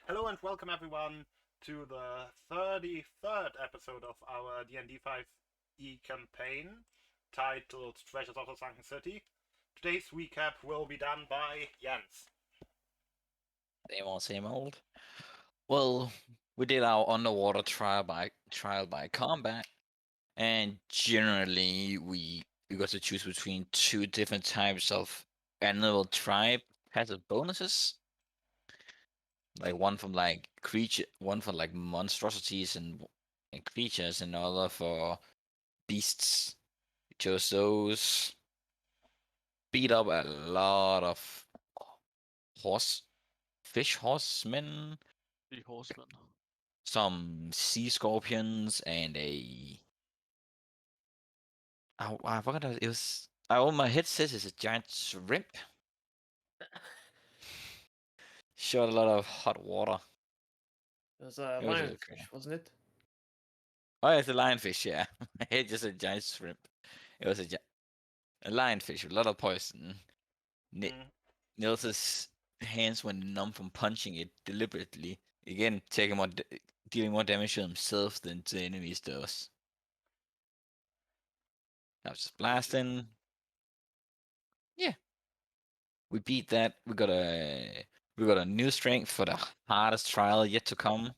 Hello and welcome everyone to the 33rd episode of our D&D 5e campaign titled Treasures of the Sunken City. Today's recap will be done by Jens. Same old, same old. Well, we did our underwater trial by combat, and generally we got to choose between two different types of animal tribe passive bonuses. Like one from like creature, one for like monstrosities and creatures, and another for beasts. We chose those. Beat up a lot of horse, fish horsemen, The Horseman. some sea scorpions, and a I forgot it was. Oh, my head says it's a giant shrimp. Shot a lot of hot water. It was a It was really cool. lionfish, wasn't it? Oh, it's a lionfish. Yeah, my head just a giant shrimp. It was a lionfish with a lot of poison. Nils's hands went numb from punching it deliberately. Again, taking dealing more damage to himself than to enemies does. I was just blasting. Yeah, we beat that. We got a new strength for the hardest trial yet to come.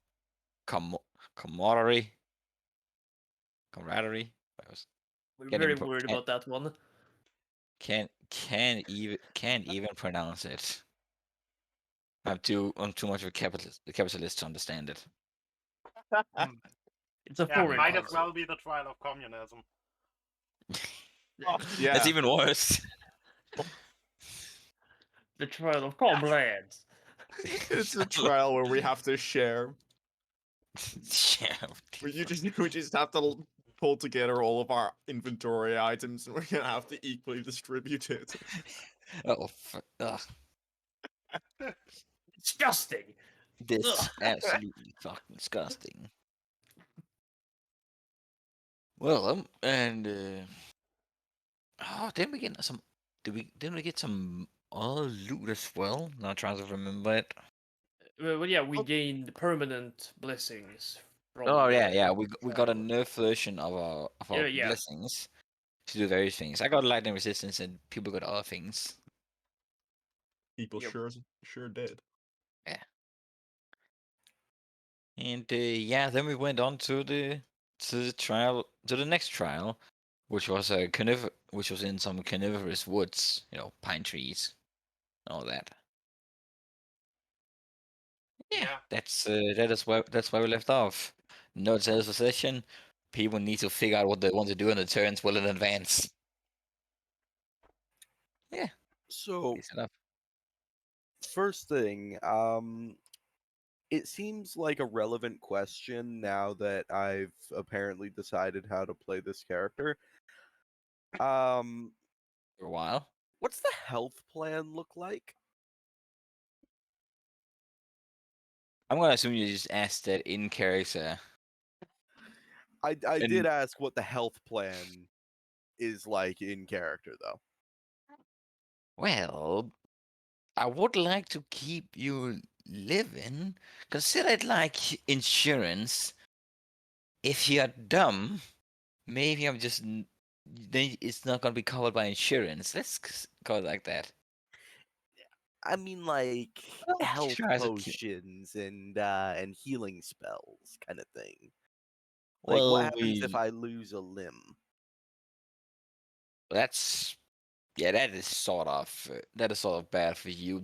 Camaraderie. Camaraderie. I was We're can't very even worried about that one. can't even pronounce it. I'm too much of a capitalist to understand it. It's a Yeah, foreign might as concept. well be the trial of communism. Yeah. That's even worse. The trial of comrades. It's a trial where we have to share. Yeah. We just have to pull together all of our inventory items, and we're gonna have to equally distribute it. Oh, ugh. Disgusting. This is Ugh. absolutely fucking disgusting. Well, and didn't we get some? Didn't we get some other loot as well? Not trying to remember it. Well, yeah, we gained permanent blessings from Oh the yeah. We got a trial. nerf version of our Yeah. blessings to do various things. I got lightning resistance, and people got other things. People Yep. sure did. Yeah. And yeah, then we went on to the next trial, which was which was in some carnivorous woods, pine trees, all that. Yeah, Yeah. that's where we left off. No sales possession. People need to figure out what they want to do in the turns well in advance. Yeah. So, Decent enough. first thing, it seems like a relevant question now that I've apparently decided how to play this character. Um, For a while. what's the health plan look like? I'm gonna assume you just asked that in character. I And- did ask what the health plan is like in character, though. Well, I would like to keep you living. Consider it like insurance. If you're dumb, maybe then it's not gonna be covered by insurance. Let's go like that. I mean, like Well, health sure, as a kid. potions and healing spells, kind of thing. Like, what Well, happens if I lose a limb? that's that is sort of bad for you.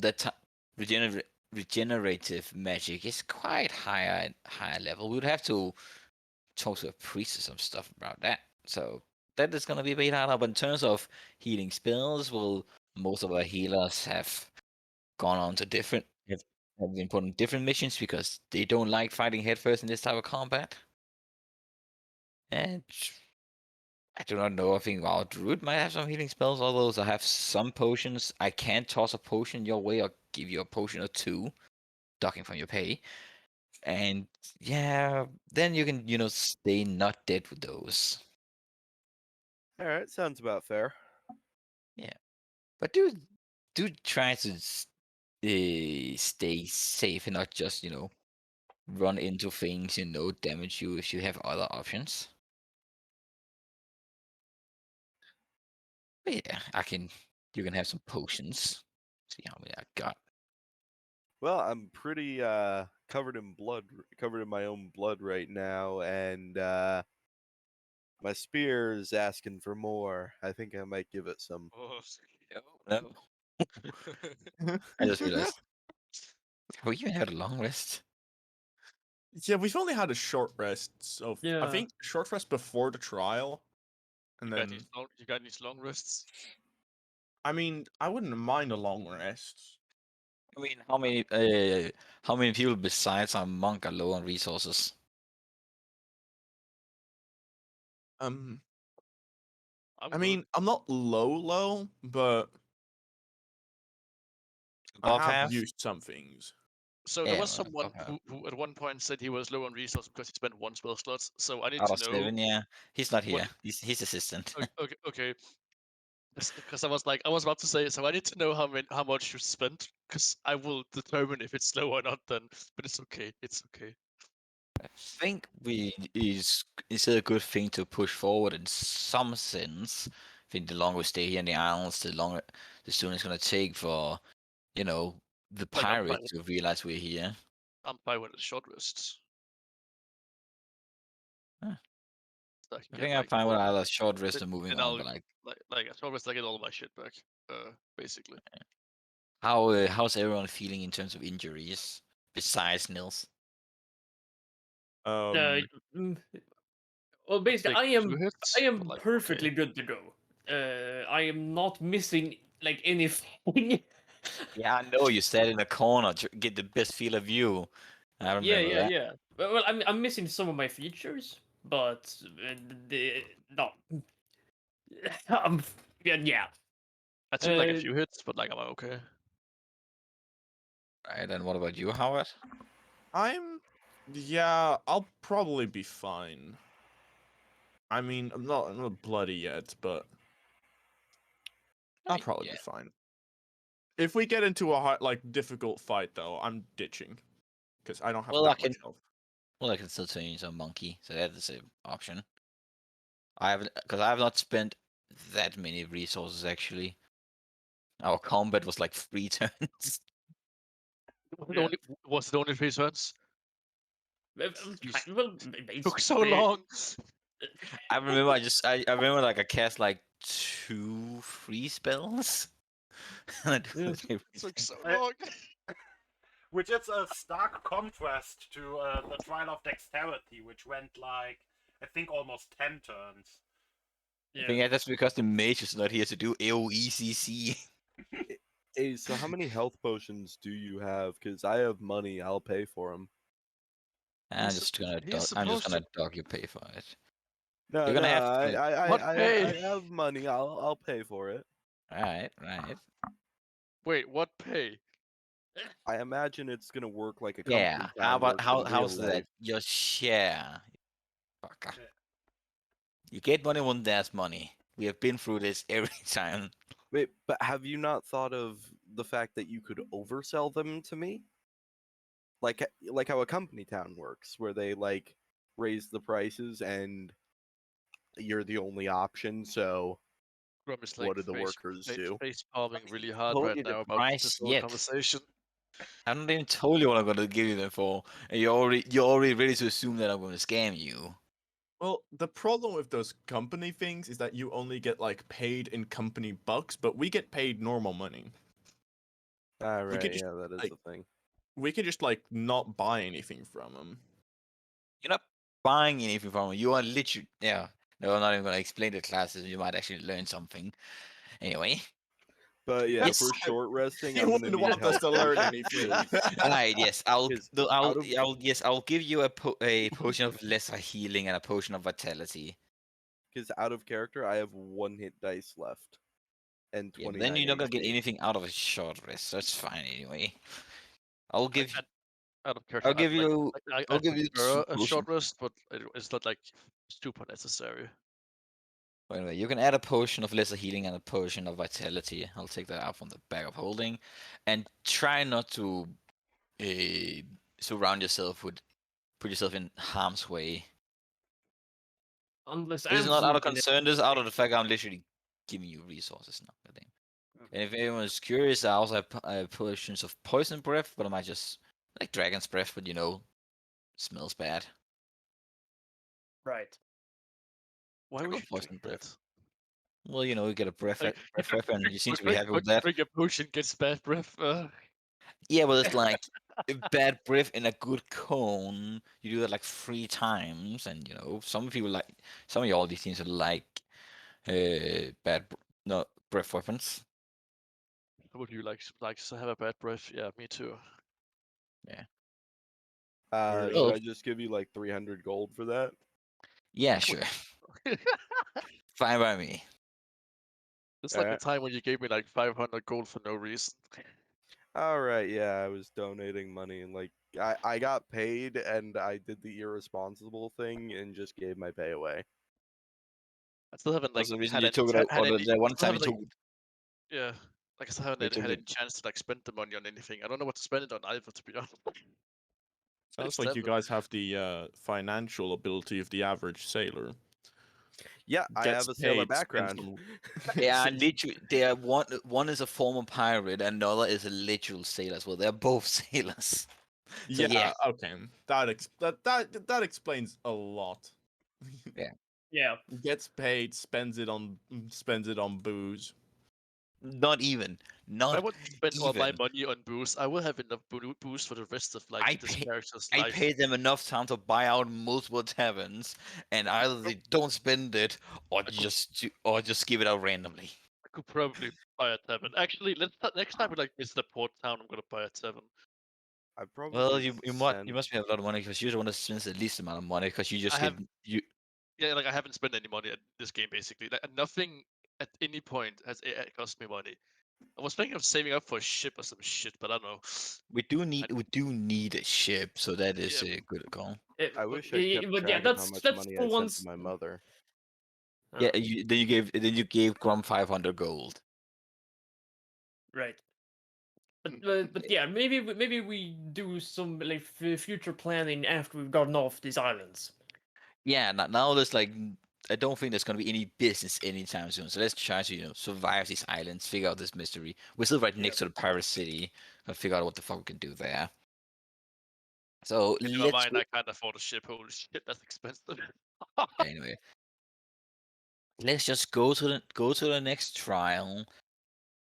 Regenerative magic is quite higher level. We would have to talk to a priest or some stuff about that. So that is gonna be a bit harder. But in terms of healing spells, well, most of our healers have gone on to have been put on different missions because they don't like fighting headfirst in this type of combat. And I do not know. I think our druid might have some healing spells. Although I have some potions, I can toss a potion your way or give you a potion or two, docking from your pay. And yeah, then you can stay not dead with those. All right, sounds about fair. Yeah, but do try to stay safe and not just run into things damage you if you have other options. But yeah, you can have some potions. See how many I got. Well, I'm pretty covered in blood, covered in my own blood right now, and my spear is asking for more. I think I might give it some. Oh, No. I just realized. We even had a long rest. Yeah, we've only had a short rest, so I Yeah. think short rest before the trial, and you got then these long rests. I mean I wouldn't mind a long rest. I mean, how many people besides our monk are low on resources? I'm I good. mean I'm not low, but I Above have half? used some things. So Yeah, there was well, someone above half. who at one point said he was low on resources because he spent one spell slot. So I need Out to of know 7, yeah. He's not what. here. He's assistant. Okay. Because I was about to say, so I need to know how much you spent, because I will determine if it's low or not. Then, but it's okay. It's okay. I think it's a good thing to push forward in some sense. I think the longer we stay here in the islands, the sooner it's gonna take for, the Like I'm pirates to realize we're here. fine with a short rest. Huh. So I I can get think I'm like fine with all, either short rest or moving then on, I'll but like like a short rest. I get all my shit back. Basically. how's everyone feeling in terms of injuries besides Nils? Uh, mm, well, basically, Take I am 2 hits, I am but, like, perfectly okay. good to go. I am not missing like anything. Yeah, I know you sat in a corner to get the best feel of you. I Yeah, remember yeah, that. yeah. Well, I'm missing some of my features, but no. Yeah. I took like a Uh, few hits, but like I'm okay. Right, and what about you, Howard? Yeah, I'll probably be fine. I mean, I'm not bloody yet, but I'll probably Yeah. be fine. If we get into a hard, difficult fight, though, I'm ditching because I don't have Well, I that can much health. well I can still turn you into a monkey, so that's the same option. Because I have not spent that many resources actually. Our combat was like 3 turns. yeah. Was it only 3 turns? Well, Took so basically, long. I remember I remember like I cast like 2 free spells. And I do Yeah. everything. Took so Uh, long. Which is a stark contrast to the Trial of Dexterity, which went like, I think, almost 10 turns. I think Yeah. that's because the mage is not here to do AoE Hey, so how many health potions do you have? Because I have money, I'll pay for them. I'm just gonna He's I'm just supposed gonna to. dog you pay for it. No, You're no, gonna have to. What I pay? have money. I'll pay for it. Right. Wait, what pay? I imagine it's gonna work like a Yeah. company How town about works in real how's that? life. Your share. Fucker. Yeah. You get money when there's money. We have been through this every time. Wait, but have you not thought of the fact that you could oversell them to me? Like how a company town works, where they raise the prices and you're the only option. So Grum is what like do the workers do? face palming really hard Told right you the now about this price whole yet. conversation. I haven't even told you what I'm gonna give you them for, and you're already ready to assume that I'm gonna scam you. Well, the problem with those company things is that you only get paid in company bucks, but we get paid normal money. Ah, We could right, just yeah, that is like the thing. we could just not buy anything from them. You're not buying anything from them. You are literally No, I'm not even gonna explain the classes. You might actually learn something. Anyway. But yeah, Yes. for short resting, You I'm gonna wouldn't need want us health to learn potions, anything. Alright, yes. I'll Because no, I'll out of I'll give you a potion of lesser healing and a potion of vitality. out of character, I have 1 hit dice left and Yeah, but then 29 you're not gonna get HP. anything out of a short rest. That's fine anyway. I'll Like, give out of character, I'll give you I I'll give you prefer 2 a potions. short rest, but it's not like super necessary. Well, anyway, you can add a potion of lesser healing and a potion of vitality. I'll take that out from the bag of holding, and try not to surround yourself with, put yourself in harm's way. Unless This is not out of absolutely concern. This is out of the fact I'm literally giving you resources now. Goddamn. And if anyone's curious, I also have potions of poison breath, but I might just like dragon's breath, but smells bad. right. Why I would go you poison drink breath. that? Well, you get a breath Like, breath weapon. You seem to be drink, happy with that. drink a potion gets bad breath. Yeah, but it's like a bad breath in a good cone. You do that like 3 times, and some people some of y'all these seems to like no breath weapons. Would you like to have a bad breath? Yeah, me too. Yeah. Should Well, I just give you like 300 gold for that? yeah, sure. Fine by me. It's like the Alright. time when you gave me like 500 gold for no reason. All right, yeah, I was donating money and like I got paid and I did the irresponsible thing and just gave my pay away. I still haven't like What's the reason had you any, took it out, had or any. the I one still time you haven't like took? yeah, like I still haven't You took had it. any chance to like spend the money on anything. I don't know what to spend it on either, to be honest. Sounds like you 27. guys have the financial ability of the average sailor. Yeah, I Gets have a sailor paid, spends background. Yeah, literally, they are one is a former pirate, and another is a literal sailor as well. They're both sailors. So yeah. Okay. That explains a lot. Yeah. Gets paid, spends it on booze. Not even. If I Not would spend all my even. money on booze, I will have enough booze for the rest of like I this pay, character's I life. paid them enough time to buy out multiple taverns, and either they don't spend it or I could, just give it out randomly. I could probably buy a tavern. Actually, next time we like visit a port town, I'm gonna buy a tavern. I probably Well, you sent must have a lot of money because you're the one that spends the least amount of money because you I just have you. Yeah, like I haven't spent any money at this game basically. Like nothing at any point has cost me money. I was thinking of saving up for a ship or some shit, but I don't know. We do need a ship, so that is Yeah, a good call. I wish I kept But yeah, track of how much that's money for I sent to once. my mother. Yeah, then you gave Grum 500 gold. Right. Hmm. But yeah, maybe we do some like future planning after we've gotten off these islands. Yeah, now there's like I don't think there's gonna be any business anytime soon. So let's try to survive these islands, figure out this mystery. We're still right next to the pirate city. Gotta figure out what the fuck we can do there. So in my let's mind, go. I can't afford a ship. Holy shit, that's expensive. Anyway, let's just go to the next trial.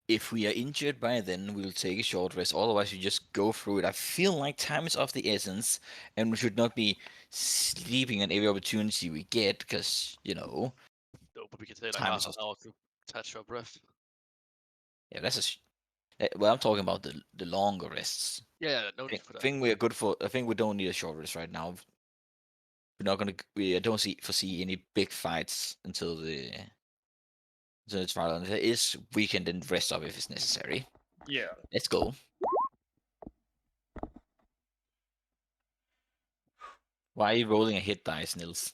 If we are injured by then, we'll take a short rest. Otherwise, we just go through it. I feel like time is of the essence, and we should not be sleeping on every opportunity we get, because No, but we can take like time is half an of. hour to catch our breath. Yeah, well, I'm talking about the longer rests. Yeah, no I need for that. think we're good for. I think we don't need a short rest right now. We're not gonna. We don't foresee any big fights until the trial. And if there is, we can then rest up if it's necessary. Yeah. Let's go. Why are you rolling a hit dice, Nils?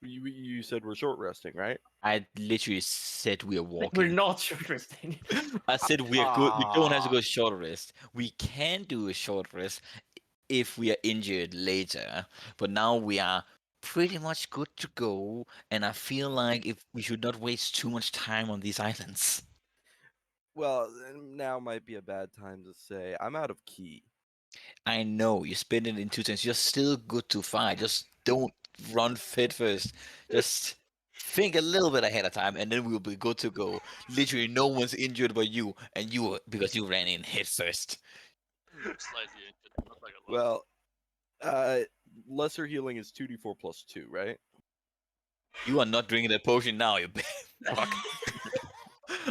You said we're short resting, right? I literally said we are We're walking. not short resting. I said we are good. We don't have to go short rest. We can do a short rest if we are injured later. But now we are pretty much good to go. And I feel like if we should not waste too much time on these islands. Well, then now might be a bad time to say I'm out of key. I know you spend it in 2 turns. You're still good to fight. Just don't run fit first. Just think a little bit ahead of time, and then we'll be good to go. Literally, no one's injured but you, and because you ran in head first. Slightly injured, not like a lot. Well, lesser healing is 2d4 plus 2, right? You are not drinking that potion now, you fuck.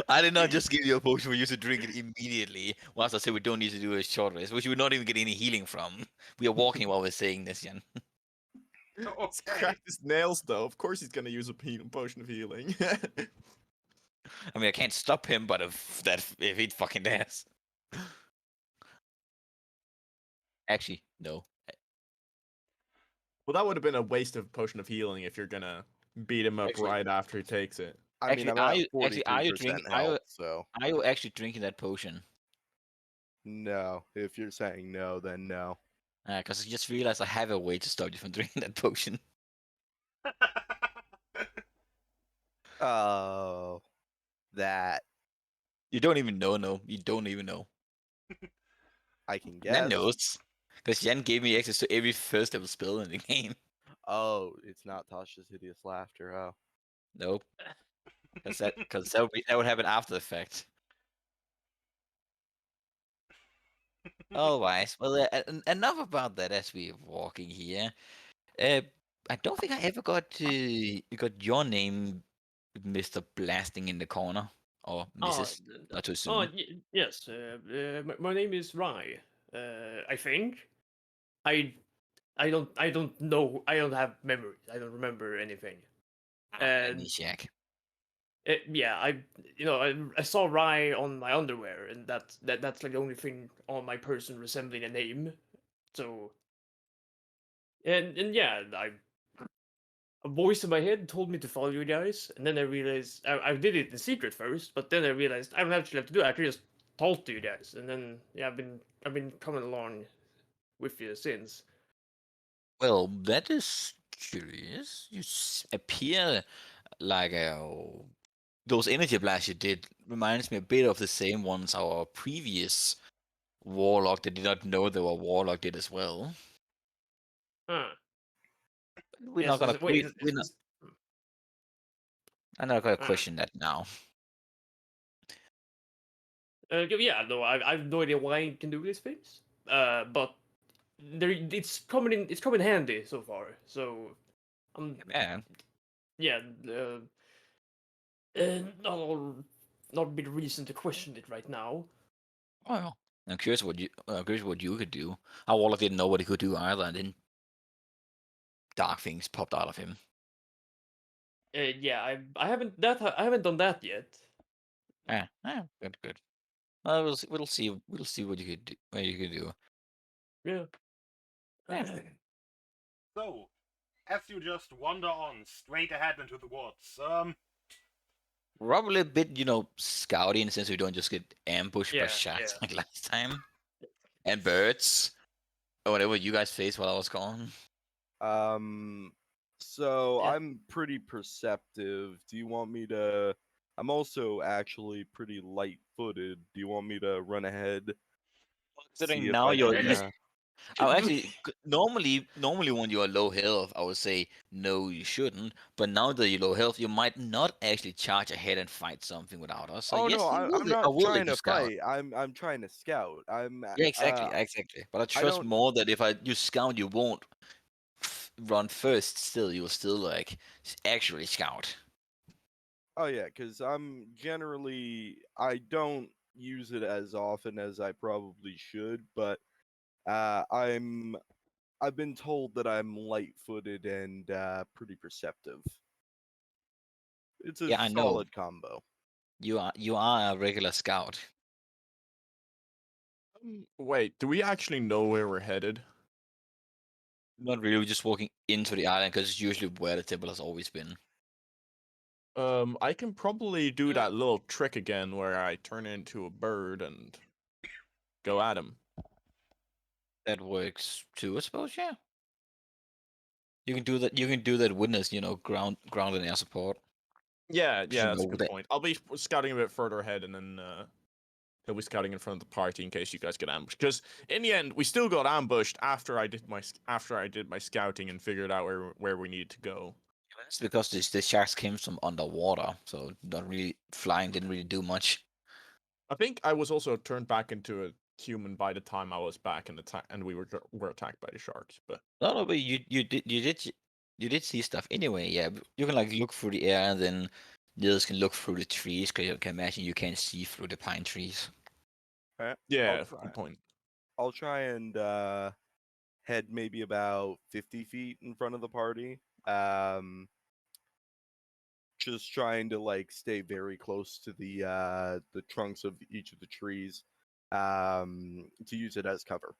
I did not just give you a potion for you to drink it immediately. Once I said we don't need to do a short rest, which you would not even get any healing from. We are walking while we're saying this, Jan. He's Okay. cracked his nails though. Of course he's gonna use a potion of healing. I mean, I can't stop him, but if he fucking dares. Actually, no. Well, that would have been a waste of potion of healing if you're gonna beat him up Actually- right after he takes it. I mean, Actually, I'm are at you actually 43% health, so are you actually drinking that potion? no. If you're saying no, then no. Because I just realized I have a way to stop you from drinking that potion. Oh, that You don't even know, no. You don't even know. I can Jan guess. knows. Because Jan gave me access to every first level spell in the game. Oh, it's not Tasha's hideous laughter. Oh, Nope. Because that would have an after effect. Alright, well, enough about that as we're walking here. I don't think I ever got your name, Mr. Blasting in the corner, or Mrs. Not too soon. Yes. My name is Rai. I think. I I don't know. I don't have memories. I don't remember anything. And Amnesiac. yeah, I saw Rai on my underwear, and that's like the only thing on my person resembling a name. So and yeah, a voice in my head told me to follow you guys, and then I realized I did it in secret first, but then I realized I don't actually have to do it. I can just talk to you guys, and then yeah, I've been coming along with you since. Well, that is curious. You appear like those energy blasts you did reminds me a bit of the same ones our previous warlock that did not know they were warlock did as well. Huh. We're Yes. not gonna Wait. we're not, I'm not gonna uh, question that now. yeah. No, I have no idea why I can do these things. But it's coming handy so far. So I'm Yeah. yeah. Not not be the reason to question it right now. Well, I'm curious what you could do. Our warlock didn't know what he could do either, and then dark things popped out of him. Yeah, I haven't done that yet. Yeah, good, good. We'll see what you could do. What you could do. Yeah. Yeah. So, as you just wander on straight ahead into the woods, Probably a bit, scouting since we don't just get ambushed by Yeah, shots yeah. like last time. And birds. Or whatever you guys faced while I was gone. So Yeah. I'm pretty perceptive. Do you want me to? I'm also actually pretty light-footed. Do you want me to run ahead? See Considering if now I you're can. normally when you are low health, I would say no, you shouldn't. But now that you're low health, you might not actually charge ahead and fight something without us. So Oh no, yes, I'm I not will let trying you to scout. fight. I'm trying to scout. Yeah, exactly. But I I trust don't. more that if you scout, you won't run first. Still, you will still like actually scout. Oh yeah, because I don't use it as often as I probably should, but I've been told that I'm light-footed and pretty perceptive. It's a Yeah, I know. solid combo. You are a regular scout. Wait, do we actually know where we're headed? Not really just walking into the island because it's usually where the temple has always been. I can probably do Yeah. that little trick again where I turn into a bird and go at him. That works too, I suppose. Yeah. You can do that. You can do that witness, ground and air support. Yeah, You that's a know good that. point. I'll be scouting a bit further ahead, and then he'll be scouting in front of the party in case you guys get ambushed. Because in the end, we still got ambushed after I did my scouting and figured out where we needed to go. That's because the sharks came from underwater, so not really flying didn't really do much. I think I was also turned back into a human by the time I was back in the and we were attacked by the sharks. But No, but you did see stuff anyway. Yeah, you can like look through the air, and then the others can look through the trees. Because you can imagine you can't see through the pine trees. yeah, good point. I'll try and head maybe about 50 feet in front of the party. Just trying to like stay very close to the trunks of each of the trees, to use it as cover.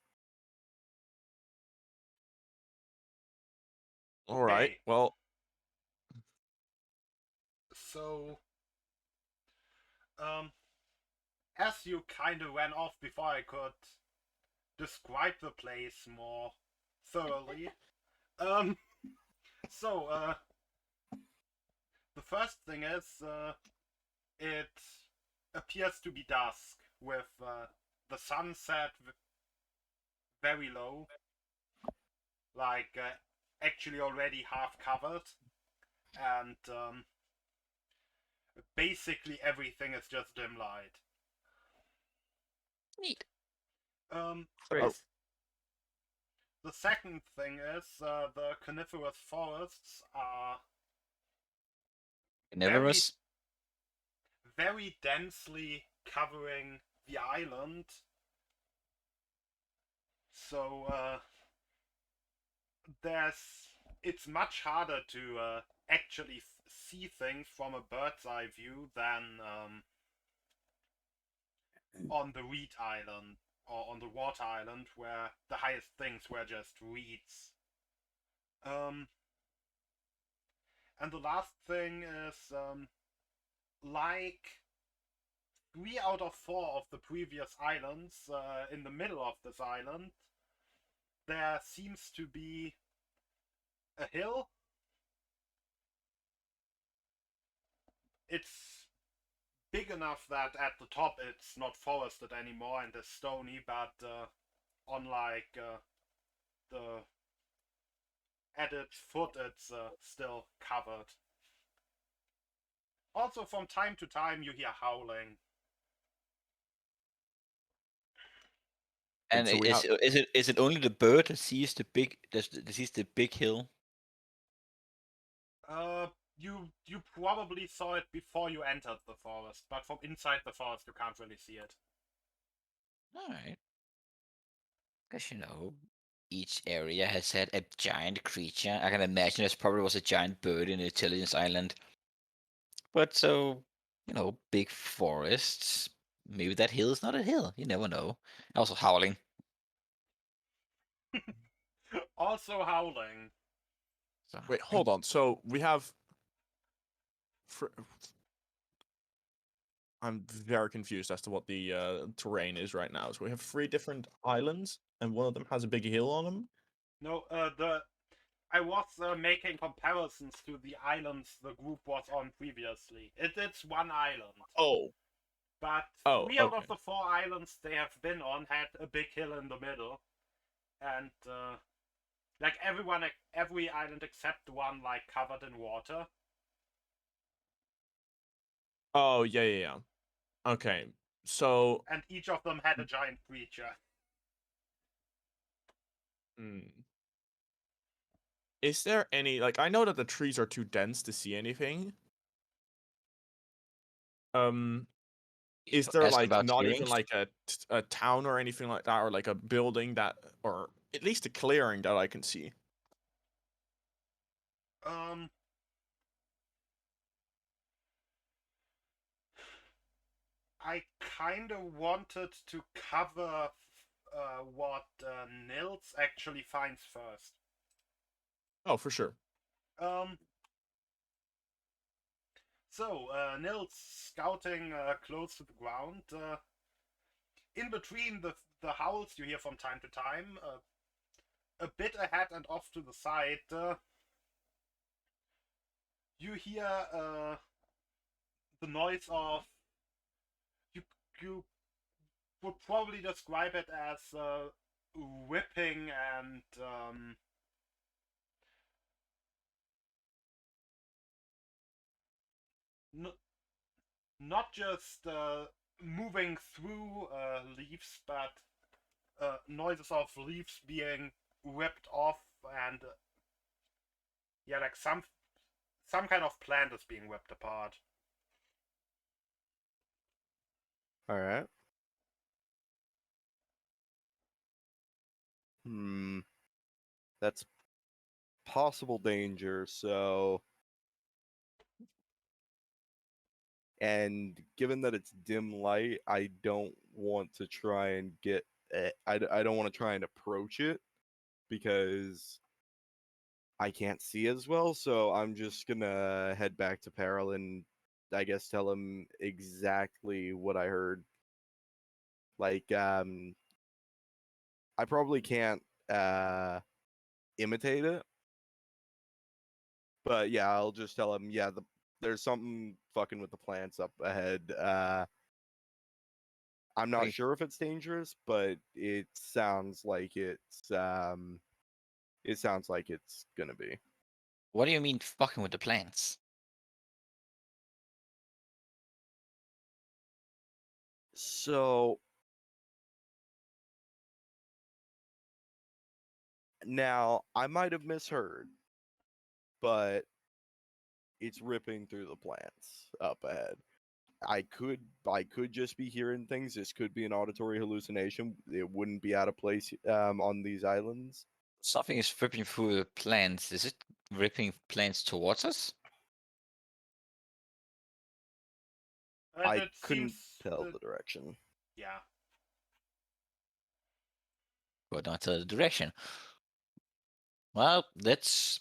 All right. Okay. Well, so As you kind of ran off before I could describe the place more thoroughly, um, so the first thing is it appears to be dusk with the sunset very low, like actually already half covered, and basically everything is just dim light. Neat. Um, Great. the second thing is the coniferous forests are Carnivorous. very densely covering the island. So it's much harder to actually see things from a bird's eye view than on the reed island or on the water island, where the highest things were just reeds. And the last thing is like 3 out of 4 of the previous islands, in the middle of this island, there seems to be a hill. It's big enough that at the top it's not forested anymore and is stony, but on like the at its foot it's still covered. Also, from time to time you hear howling. And So we is it only the bird that sees the big that sees the big hill? You probably saw it before you entered the forest, but from inside the forest you can't really see it. All right. Because each area has had a giant creature. I can imagine there's probably was a giant bird in the Intelligence Island. But so, big forests. Maybe that hill is not a hill. You never know. Also howling. Also howling. So, Wait, hold on. So we have. I'm very confused as to what the terrain is right now. So we have 3 different islands, and one of them has a big hill on them. No, I was making comparisons to the islands the group was on previously. It's one island. Oh. But Oh, 3 out okay. of the 4 islands they have been on had a big hill in the middle. And like every island except one like covered in water. Oh, yeah. Okay, so. And each of them had a giant creature. Is there any, like, I know that the trees are too dense to see anything. Is there, ask like, about not even, clearings? like, a town or anything like that, or, like, a building that, or at least a clearing that I can see? I kind of wanted to cover what Nils actually finds first. Oh, for sure. So, Nils scouting close to the ground. In between the howls you hear from time to time, a bit ahead and off to the side, you hear the noise of. You would probably describe it as whipping and not just moving through leaves, but noises of leaves being ripped off and yeah, like some kind of plant is being ripped apart. All right. That's possible danger. So, and given that it's dim light, I don't want to try and get. I don't want to try and approach it because I can't see as well. So I'm just gonna head back to Peril and I guess, tell him exactly what I heard. Like, I probably can't imitate it, but yeah, I'll just tell him, yeah, there's something fucking with the plants up ahead. I'm not Wait. sure if it's dangerous, but it sounds like it's gonna be. What do you mean fucking with the plants? So now I might have misheard, but it's ripping through the plants up ahead. I could just be hearing things. This could be an auditory hallucination. It wouldn't be out of place on these islands. Something is ripping through the plants. Is it ripping plants towards us? I It couldn't seems tell that, the direction. yeah. But not the direction. Well, that's.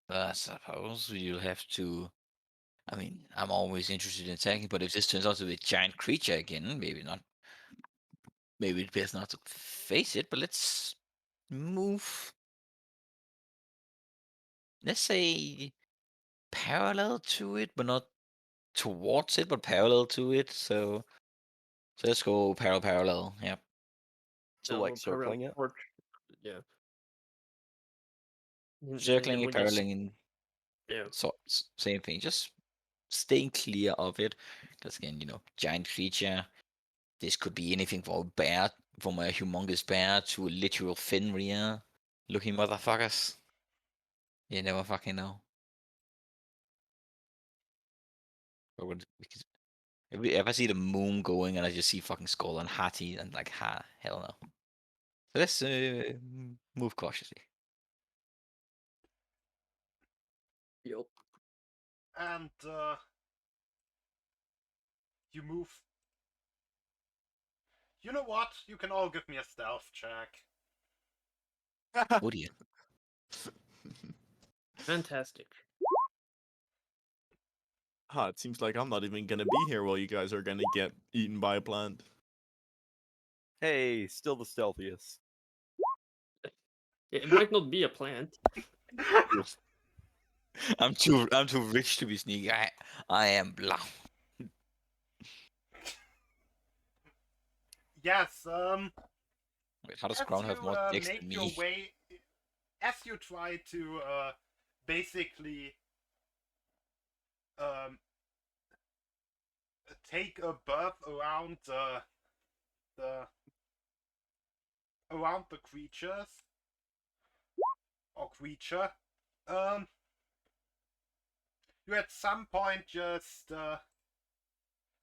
I suppose you'll have to. I mean, I'm always interested in attacking, but if this turns out to be a giant creature again, maybe not. Maybe it's best not to face it, but let's move. Let's say parallel to it, but not towards it, but parallel to it. So let's go parallel. Yep. So like circling it. Yeah. Circling And it, we just paralleling, yeah. so same thing. Just staying clear of it. Because again, giant creature. This could be anything from a bear, from a humongous bear to a literal Fenrir looking motherfuckers. You never fucking know. Because if I see the moon going and I just see fucking Skull and Hattie and like, hell no. So let's move cautiously. Yup. And you move. You know what? You can all give me a stealth check. Would you? Fantastic. It seems like I'm not even gonna be here while you guys are gonna get eaten by a plant. Hey, still the stealthiest. It might not be a plant. I'm too rich to be sneaky. I am blah. Yes. Wait, how does As Crown have you more dicks make than your me? way, as you try to basically um, take a berth around the around the creatures or creature, um, you at some point just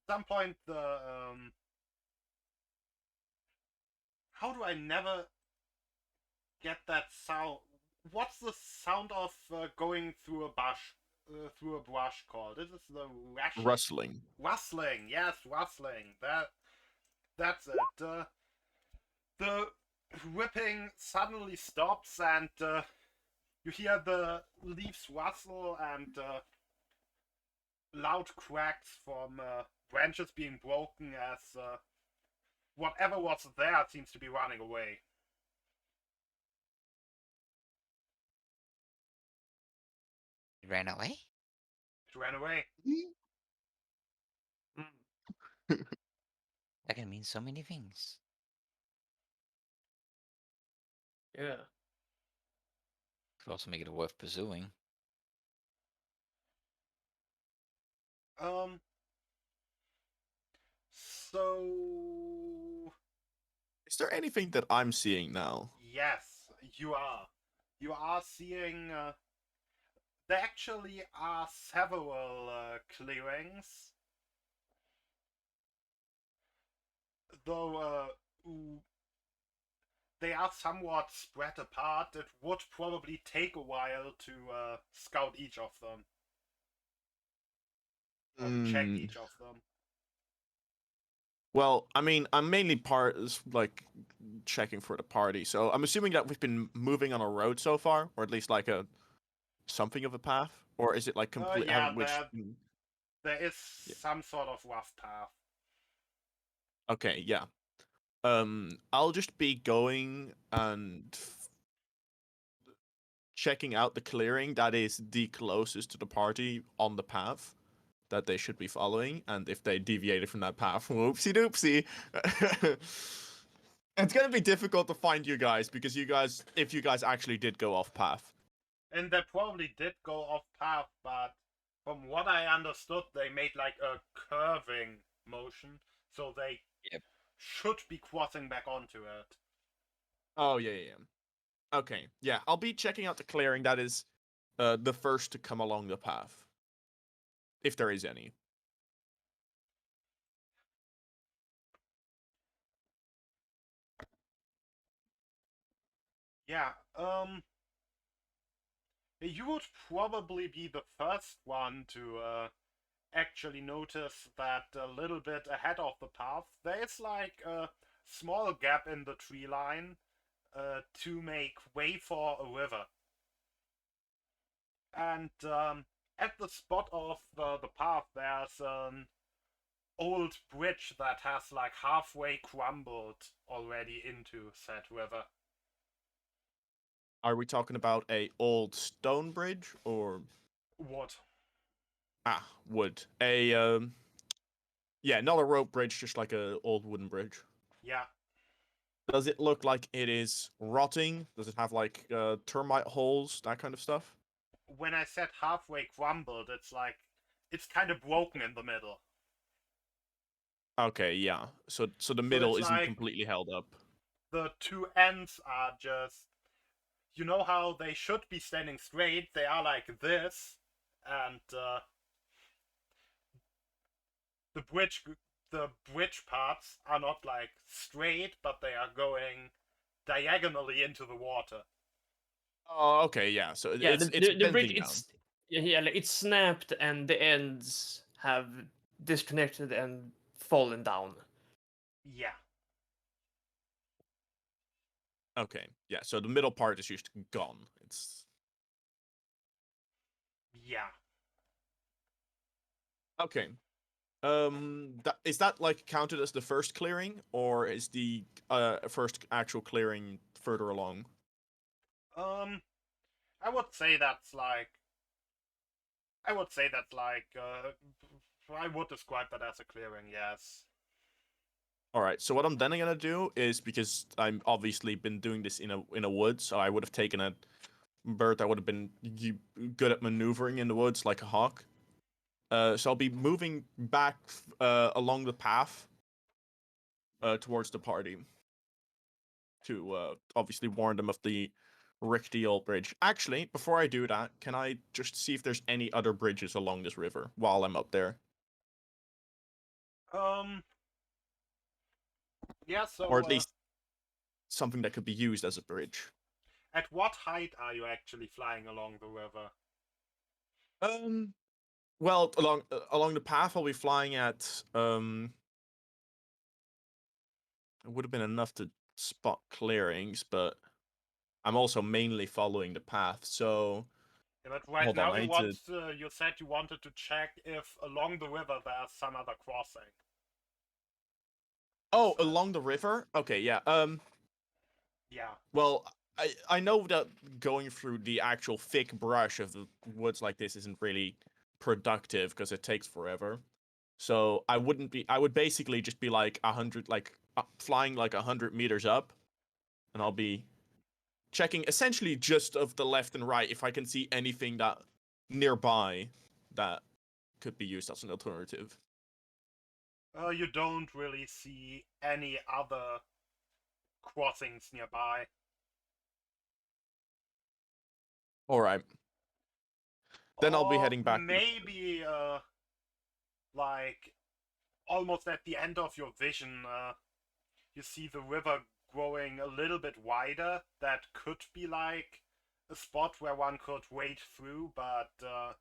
some point the how do I never get that sound? What's the sound of going through a brush called? This is the Rustling. rustling. Yes, rustling. That's it. The whipping suddenly stops, and you hear the leaves rustle and loud cracks from branches being broken as whatever was there seems to be running away. It ran away? It ran away. That can mean so many things. Yeah. Could also make it worth pursuing. Um. So Is there anything that I'm seeing now? yes, you are. You are seeing. There actually are several clearings, though they are somewhat spread apart. It would probably take a while to scout each of them, or to check each of them. Well, I mean, I'm mainly like checking for the party, so I'm assuming that we've been moving on a road so far, or at least like something of a path, or is it like complete? Yeah, Which? there is Yeah. some sort of rough path. Okay, yeah. I'll just be going and checking out the clearing that is the closest to the party on the path that they should be following, and if they deviated from that path, whoopsie doopsie. It's gonna be difficult to find you guys because if you guys actually did go off path. And they probably did go off path, but from what I understood, they made like a curving motion, so they Yep. should be crossing back onto it. Oh yeah. Okay, yeah, I'll be checking out the clearing that is the first to come along the path, if there is any. Yeah, you would probably be the first one to actually notice that a little bit ahead of the path, there is like a small gap in the tree line to make way for a river. And at the spot of the path, there's an old bridge that has like halfway crumbled already into said river. Are we talking about a old stone bridge or What? wood? Yeah, not a rope bridge, just like a old wooden bridge. Yeah. Does it look like it is rotting? Does it have like termite holes, that kind of stuff? When I said halfway crumbled, it's like it's kind of broken in the middle. Okay, yeah. So the So middle it's isn't like completely held up. the two ends are just, you know how they should be standing straight, they are like this, and the bridge parts are not like straight, but they are going diagonally into the water. Oh, okay, yeah. So Yeah, it's the bridge bending down. like, it's snapped and the ends have disconnected and fallen down. Yeah. Okay, yeah. So the middle part is just gone. It's Yeah. okay. Is that like counted as the first clearing, or is the first actual clearing further along? I would say that's like. I would say that's like. I would describe that as a clearing, yes. All right. So what I'm then gonna do is, because I'm obviously been doing this in a wood, so I would have taken a bird that would have been good at maneuvering in the woods like a hawk. So I'll be moving back along the path towards the party to obviously warn them of the rickety old bridge. Actually, before I do that, can I just see if there's any other bridges along this river while I'm up there? Yeah, so. Or at least something that could be used as a bridge. At what height are you actually flying along the river? Well, along the path I'll be flying at it would have been enough to spot clearings, but I'm also mainly following the path, so Yeah, but right hold now on, I you need to you said you wanted to check if along the river there's some other crossing. Oh, So- along the river? Okay, yeah. Yeah. Well, I know that going through the actual thick brush of the woods like this isn't really productive because it takes forever. So I would basically just be like 100, like flying like 100 meters up, and I'll be checking essentially just of the left and right if I can see anything that nearby that could be used as an alternative. You don't really see any other crossings nearby. All right. Then I'll be Or heading back. maybe, like, almost at the end of your vision, you see the river growing a little bit wider. That could be like a spot where one could wade through, but you're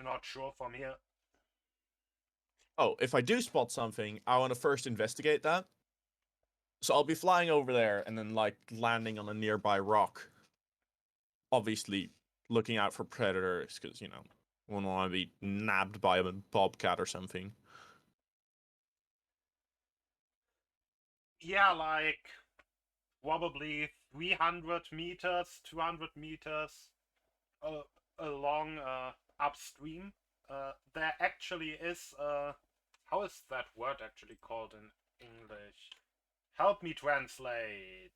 not sure from here. Oh, if I do spot something, I want to first investigate that. So I'll be flying over there and then like landing on a nearby rock. Obviously, looking out for predators because wouldn't want to be nabbed by a bobcat or something. Yeah, like probably 300 meters, 200 meters along upstream. There actually is how is that word actually called in English? Help me translate.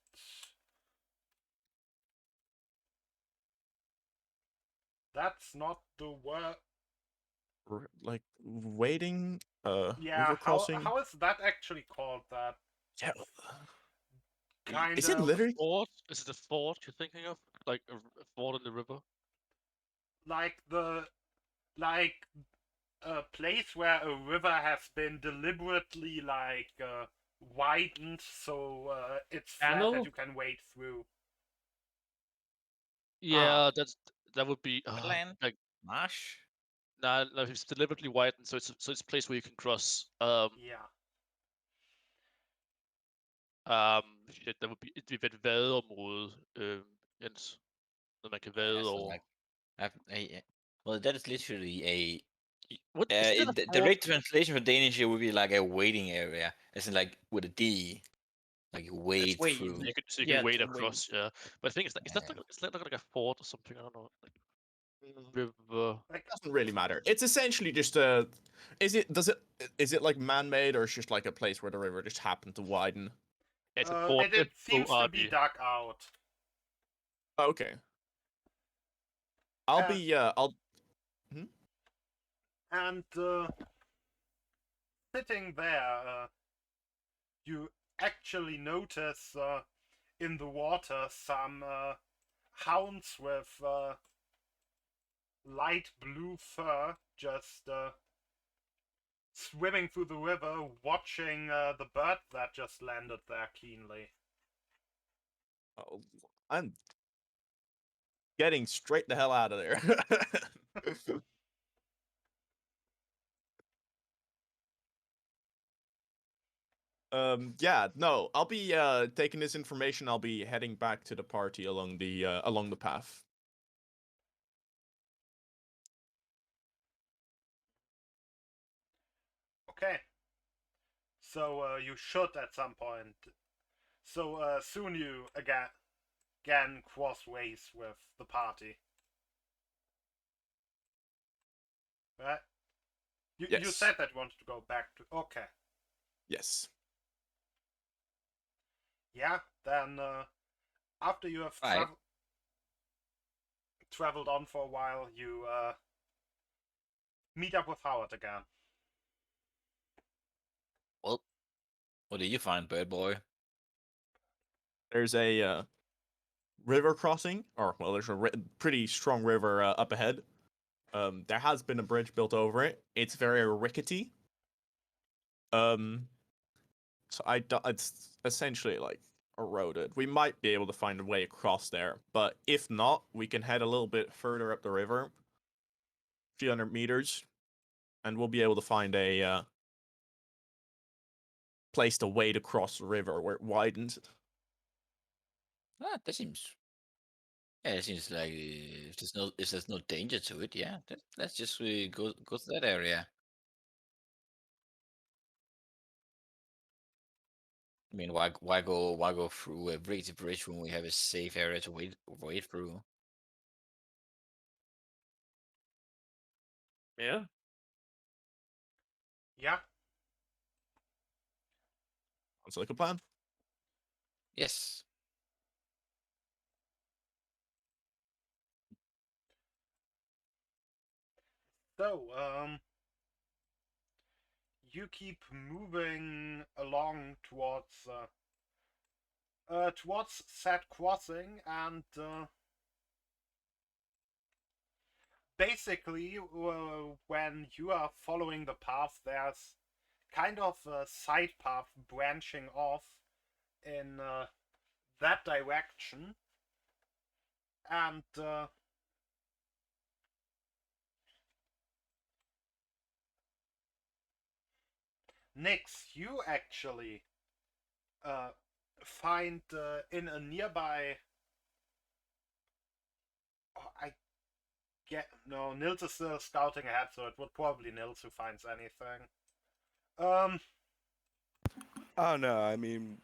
That's not the word. Like waiting, Yeah, river crossing. how is that actually called? That Yeah. kind Is it of literally? Fort? Is it a fort you're thinking of? Like a fort in the river? like a place where a river has been deliberately widened so it's flat that Channel? you can wade through. Yeah, that would be Wetland? like Marsh? nah, no, it's deliberately widened, so it's a place where you can cross. Yeah. Shit, der would be et vadeområde, Jens, noget man kan Yeah, vade so over. well, that is literally a. What is it a The fort? direct translation for Danish here would be like a waiting area, as in like with a D, like you wade wade. through. So you Yeah, can wade to wade. across, yeah. But I think is that like a fort or something? I don't know. Like river. Like Doesn't really matter. It's essentially just a. Is it like man-made or it's just like a place where the river just happened to widen? It's a fort. it seems to be O-R-D. dug out. Okay. I'll Uh, be I'll. Hmm? And sitting there, you actually notice in the water some hounds with light blue fur just swimming through the river, watching the bird that just landed there keenly. Oh, I'm getting straight the hell out of there. Yeah, no, I'll be taking this information. I'll be heading back to the party along the path. Okay. So you should at some point. So soon you again cross ways with the party. Right? You Yes. said that you wanted to go back to. Okay. Yes. Yeah. Then after you have Right. traveled on for a while, you meet up with Howard again. Well, what do you find, bird boy? There's a river crossing, or well, there's a pretty strong river up ahead. There has been a bridge built over it. It's very rickety. So it's essentially like eroded. We might be able to find a way across there, but if not, we can head a little bit further up the river, a few hundred meters, and we'll be able to find a place to wade across the river where it widens. Ah, that seems. Yeah, it seems like if there's no danger to it, yeah, let's just go to that area. I mean, why go through a rickety bridge when we have a safe area to wade through? Yeah. Yeah. Sounds like a plan. Yes. So you keep moving along towards said crossing, and basically when you are following the path, there's kind of a side path branching off in that direction, and Nix, you actually find in a nearby. Oh, No, Nils is still scouting ahead, so it would probably Nils who finds anything. Um, Oh no, I mean,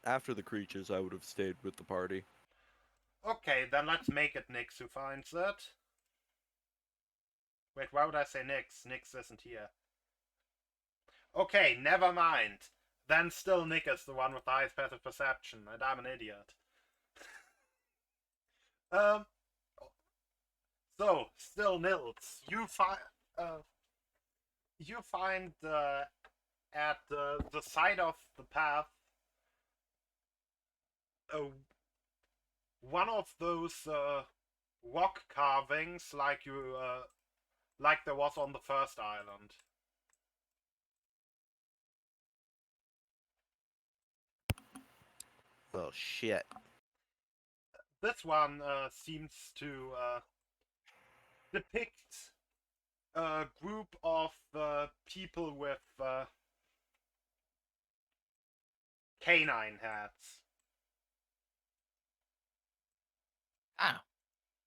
after the creatures, I would have stayed with the party. okay, then let's make it Nix who finds it. Wait, why would I say Nix? Nix isn't here. Okay, never mind. Then still Nick is the one with the highest passive perception, and I'm an idiot. um, so still Nils, you find at the side of the path one of those rock carvings like there was on the first island. Well, shit. This one seems to depict a group of people with canine hats. Ah,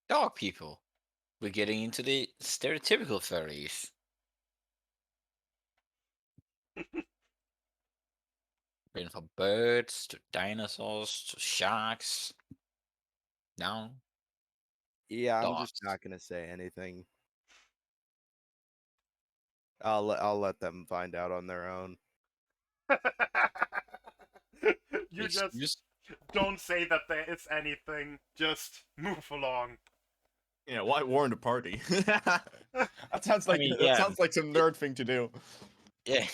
dog people. We're getting into the stereotypical furries. Been from birds to dinosaurs to sharks. Now, Yeah, I'm just dogs. not gonna say anything. I'll let them find out on their own. You Excuse? just don't say that there is anything. Just move along. Yeah, why warn the party? That sounds like mean, that yeah. sounds like some nerd thing to do. Yeah.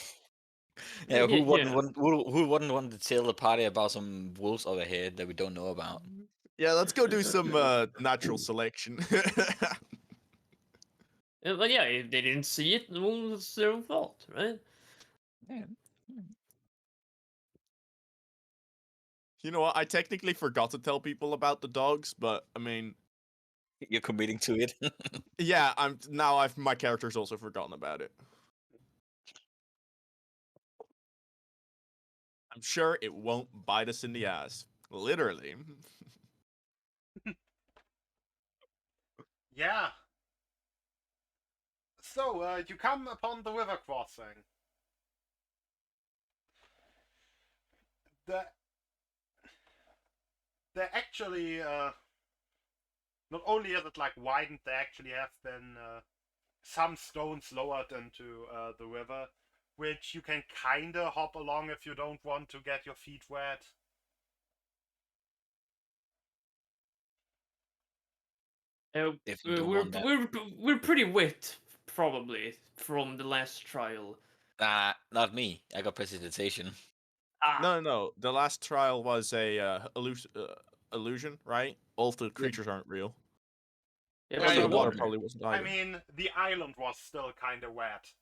Yeah, who wouldn't Yeah. want who wouldn't want to tell the party about some wolves overhead that we don't know about? Yeah, let's go do some natural selection. But yeah, if they didn't see it, well, it's their own fault, right? Yeah. You know what? I technically forgot to tell people about the dogs, but I mean, You're committing to it. yeah, my character's also forgotten about it. I'm sure it won't bite us in the ass. Literally. Yeah. So, you come upon the river crossing. The actually not only is it like widened, there actually have been some stones lowered into the river, which you can kinda hop along if you don't want to get your feet wet. If you don't want that. We're pretty wet, probably, from the last trial. Nah, not me. I got precipitation. No. The last trial was a illusion, right? All the creatures aren't real. Yeah, Yeah, Also, the you water would- probably wasn't I either. mean, the island was still kinda wet.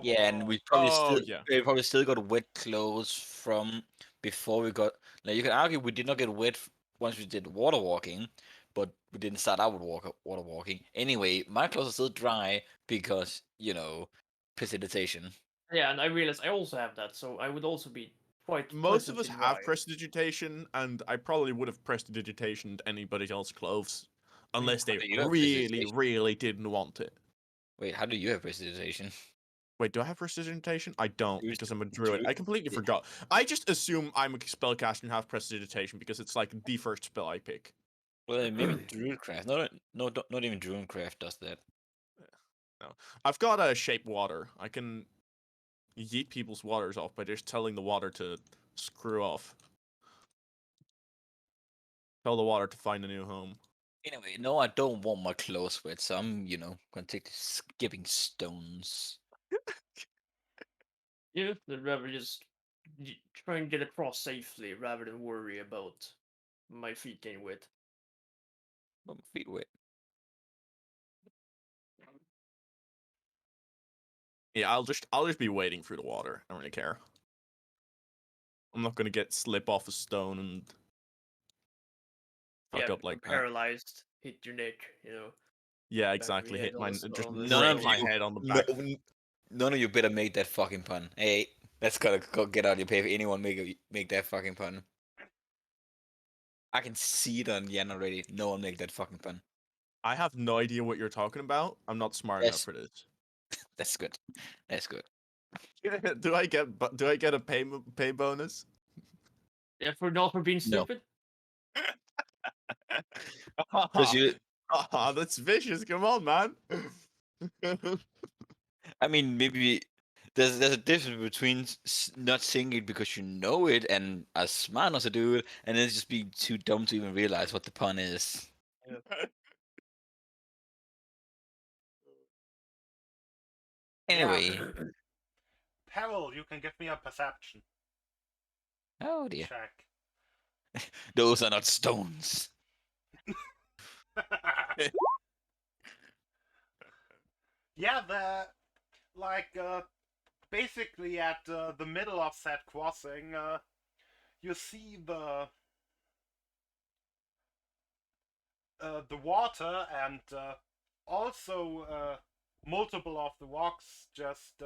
Yeah, and Overall. we probably Oh, still yeah. we probably still got wet clothes from before we got. Now you can argue we did not get wet once we did water walking, but we didn't start out with water walking. Anyway, my clothes are still dry because precipitation. Yeah, and I realized I also have that, so I would also be quite Most of us pleasantly have dry. prestidigitation, and I probably would have prestidigitationed anybody else's clothes, unless they do you have really, prestidigitation? really didn't want it. Wait, how do you have precipitation? Wait, do I have prestidigitation? I don't, You because should- I'm a druid. druid- I completely yeah. forgot. I just assume I'm a spellcaster and have prestidigitation because it's like the first spell I pick. Well, maybe Druidcraft. Not even Druidcraft does that. No, I've got a shape water. I can yeet people's waters off by just telling the water to screw off. Tell the water to find a new home. Anyway, no, I don't want my clothes wet, so I'm, gonna take the skipping stones. Yeah, I'd rather just try and get across safely rather than worry about my feet getting wet. But my feet wet. Yeah, I'll just be wading through the water. I don't really care. I'm not gonna slip off a stone and fuck up like become that. paralyzed, hit your neck, Yeah, your exactly. head Hit my also just on the None break of my you- head on the No, back. none of you better make that fucking pun. Hey, that's gotta go get out of your paper. Anyone make that fucking pun? I can see it on Yen already. No one make that fucking pun. I have no idea what you're talking about. I'm not smart enough Yes. for this. That's good. That's good. Do I get a pay bonus? Yeah, for not for being No. stupid. Because you, That's vicious. Come on, man. I mean, maybe there's a difference between not saying it because you know it and are smart enough to do it, and then just being too dumb to even realize what the pun is. Anyway, Peril, you can give me a perception oh dear, check. those are not stones. Yeah, they're like basically at the middle of that crossing. You see the water and also multiple of the rocks just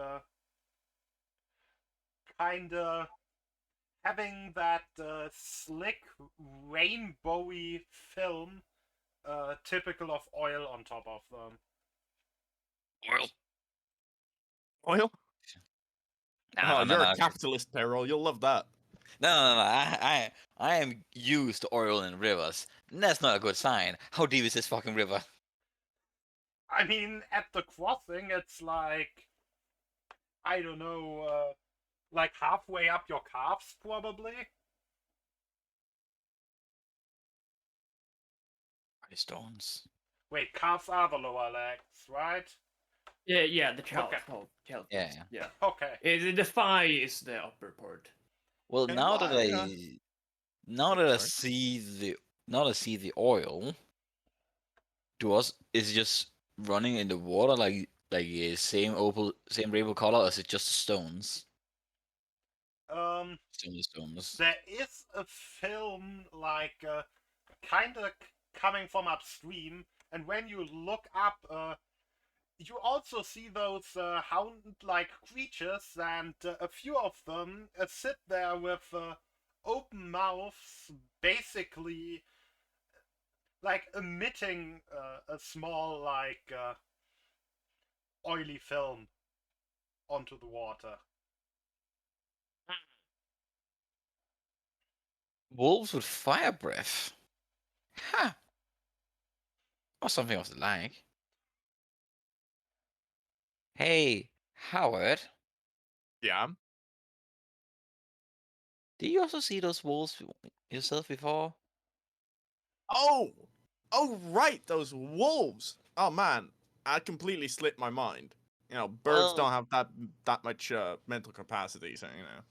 kind of having that slick rainbowy film typical of oil on top of them. Oil. Oil? No, Oh, no, you're no, a capitalist, Peril. You'll love that. no. I am used to oil in rivers. That's not a good sign. How deep is this fucking river? I mean, at the crossing, it's like, I don't know, like halfway up your calves, probably. Stones. Wait, calves are the lower legs, right? Yeah, the child. Okay. Oh, child. Yeah. Yeah. Okay. The thigh is the upper part. Well, Okay, now well, that yeah. now that I Sorry. see the oil, is it just running in the water like a same rainbow color, or is it just stones? Stones. There is a film like kind of coming from upstream, and when you look up, you also see those hound-like creatures, and a few of them sit there with open mouths, basically like emitting a small like oily film onto the water. Wolves with fire breath. Huh. Or something of the like. Hey, Howard, Yeah. did you also see those wolves yourself before? Oh, right, those wolves. Oh man, I completely slipped my mind. You know, birds Well, don't have that much mental capacity, so you know.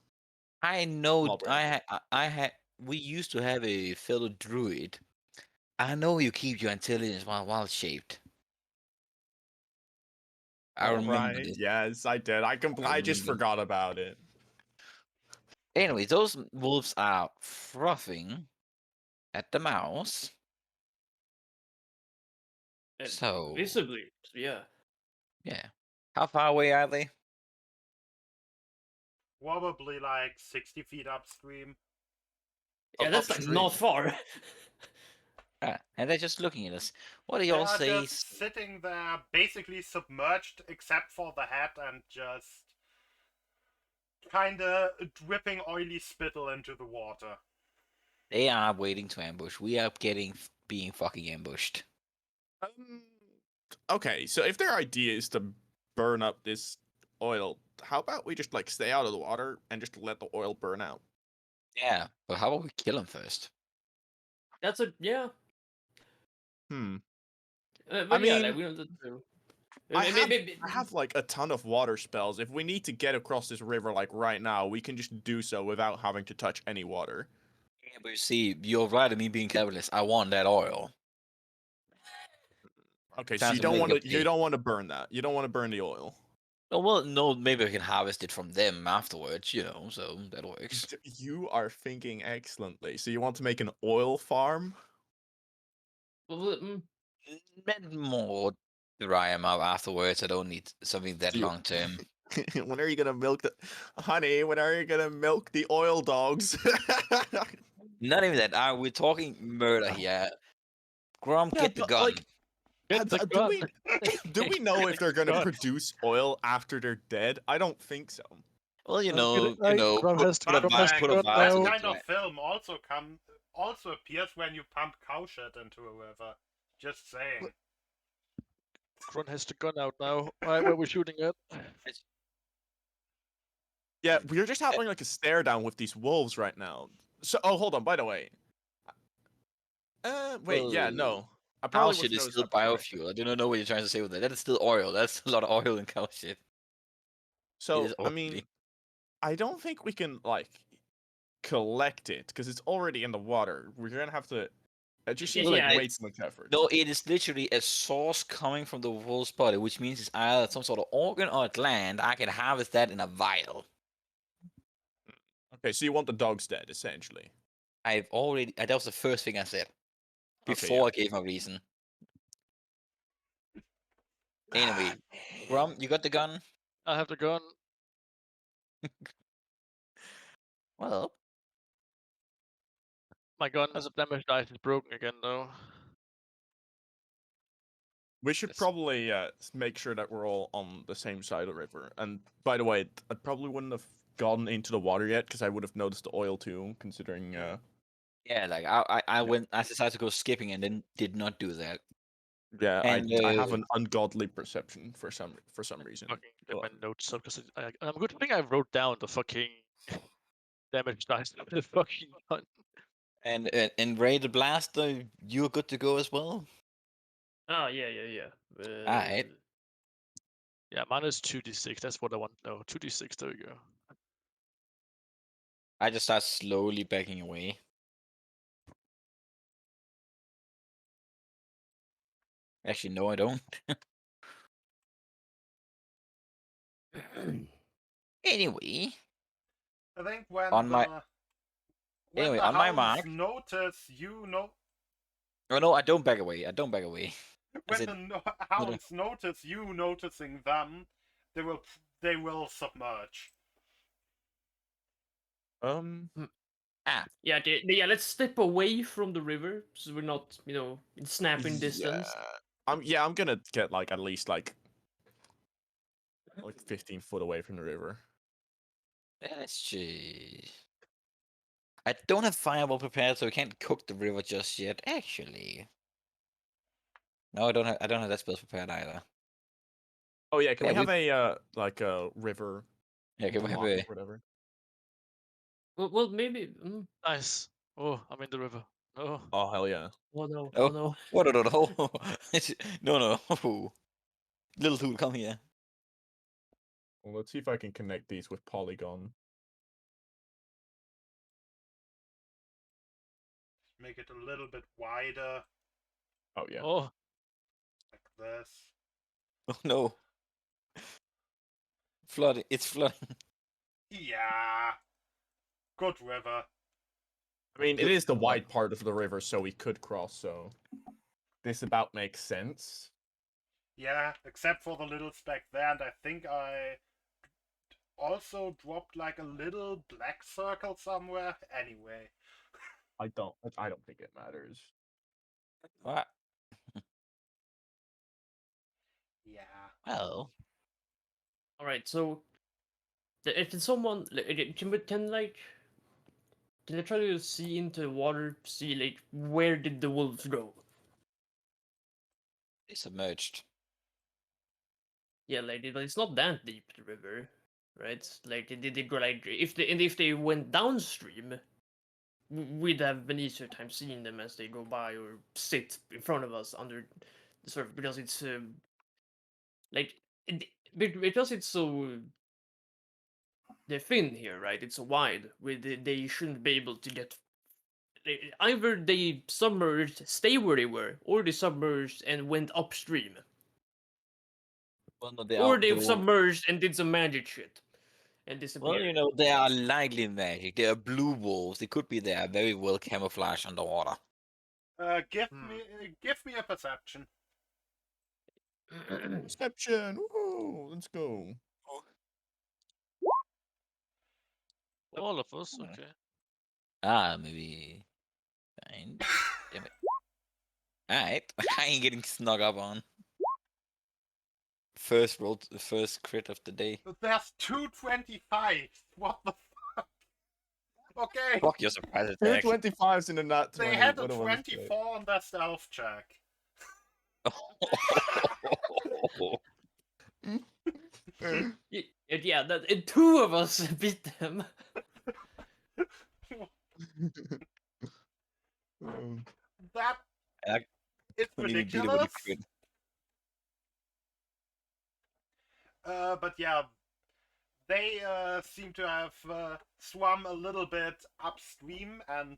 I know Small brain. I had we used to have a fellow druid. I know you keep your intelligence wild shaped. I All remember right. this. Yes, I did. I I just remember. forgot about it. Anyway, those wolves are frothing at the mouth. And So visibly, yeah. yeah, how far away are they? Probably like 60 feet upstream. Yeah, that's like not far. And they're just looking at us. What do They y'all are say? just sitting there, basically submerged except for the head, and just kinda dripping oily spittle into the water. They are waiting to ambush. We are being fucking ambushed. Um, okay, so if their idea is to burn up this oil, how about we just like stay out of the water and just let the oil burn out? Yeah, but how about we kill them first? That's a yeah. Hmm. But I yeah, mean, like we don't. Do- I maybe- have like a ton of water spells. If we need to get across this river like right now, we can just do so without having to touch any water. Yeah, but you see, you're right at me being capitalist. I want that oil. Okay, so Time to make a you play. don't want to burn that. You don't want to burn the oil. Oh, well, no, maybe I can harvest it from them afterwards, so that works. You are thinking excellently. So you want to make an oil farm? Well, Meant more dry them out afterwards. I don't need something that Do you- long term. When are you gonna milk the honey? When are you gonna milk the oil dogs? Not even that. We're talking murder here. Grom, Yeah, get the but, gun. like, Get the Do gun. we do we know if they're going to Gun. produce oil after they're dead? I don't think so. Well, Grom has But Grom vi- has put a gun vial that to now. the kind of plant. film also appears when you pump cow shit into a river. Just saying. Gron has the gun out now. Why were we shooting at? Yeah, we're just having like a stare down with these wolves right now. So, oh, hold on. By the way, wait, yeah, Well, no, I Cow probably shit would is notice still that before I said biofuel. I do not know what you're trying to say with that. That is still oil. That's a lot of oil in cow shit. It So, is I mean, oily. I don't think we can like collect it because it's already in the water. We're gonna have to. It just seems Yeah, like way it's- too much effort. No, it is literally a source coming from the wolf's body, which means it's either some sort of organ or a gland. I can harvest that in a vial. Okay, so you want the dogs dead, essentially. I've already. That was the first thing I said Okay, before yeah. I gave my reason. Anyway, Grum, you got the gun? I have the gun. Well, My gun That's a- damage dice is broken again though. We should Yes. probably make sure that we're all on the same side of the river. And by the way, I probably wouldn't have gone into the water yet because I would have noticed the oil too, considering. yeah, like I went. I decided to go skipping and then did not do that. Yeah, And I have an ungodly perception for some reason. Fucking get Hold my on. notes up because I'm good thing I wrote down the fucking damage dice of the fucking gun. and Ray the Blaster, you're good to go as well. Oh yeah. Alright. Yeah, mine is 2d6. That's what I want. No, 2d6. There we go. I just start slowly backing away. Actually, no, I don't. Anyway, I think when On my- when anyway, the on my hounds mark. notice you know Oh no, I don't back away. I don't back away. when said- the hounds notice you noticing them, they will submerge. Yeah, let's step away from the river so we're not, in snapping distance. Yeah, I'm gonna get like at least like 15 foot away from the river. Let's see. I don't have fireball prepared, so I can't cook the river just yet. Actually, no, I don't have. I don't have that spell prepared either. Oh yeah, can Yeah, we have a like a river? Yeah, can we have block a? or whatever? Well, maybe. Nice. Oh, I'm in the river. No. Oh hell yeah! Oh no! Oh. Oh no! Oh no no no! no. Little tool, come here. Well, let's see if I can connect these with polygon. Make it a little bit wider, Oh yeah. Oh, like this. Oh no! Flooding! It's flooding. Yeah. Good river. I mean, it Good is the God. wide part of the river, so we could cross. So this about makes sense. Yeah, except for the little speck there, and I think I also dropped like a little black circle somewhere. Anyway. I don't think it matters. What? Yeah. Well, All right. So, if someone can I try to see into the water, see like where did the wolves go? they submerged. Yeah, like it's not that deep the river, right? Like did they go like if they went downstream, we'd have an easier time seeing them as they go by or sit in front of us under the surface because it's like because it's so they're thin here, right? It's so wide. They shouldn't be able to get. Either they submerged, stay where they were, or they submerged and went upstream, Well, no, they or are. they They submerged and did some magic shit and Well, disappeared. they are likely magic. They are blue wolves. They could be there, very well camouflaged underwater. Give me a perception. Perception. Woohoo! Let's go. all of us. Hmm. Okay. Maybe. Fine. Damn it. Alright, I ain't getting snuck up on. First roll, first crit of the day. There's 225. What the fuck? Okay. Fuck your surprise Two attack. 25s in a nat 20. They had a what one is great. 24 on their stealth check. Yeah, and two of us beat them. That I it's couldn't even beat it with a ridiculous. crit. But yeah, they seem to have swum a little bit upstream and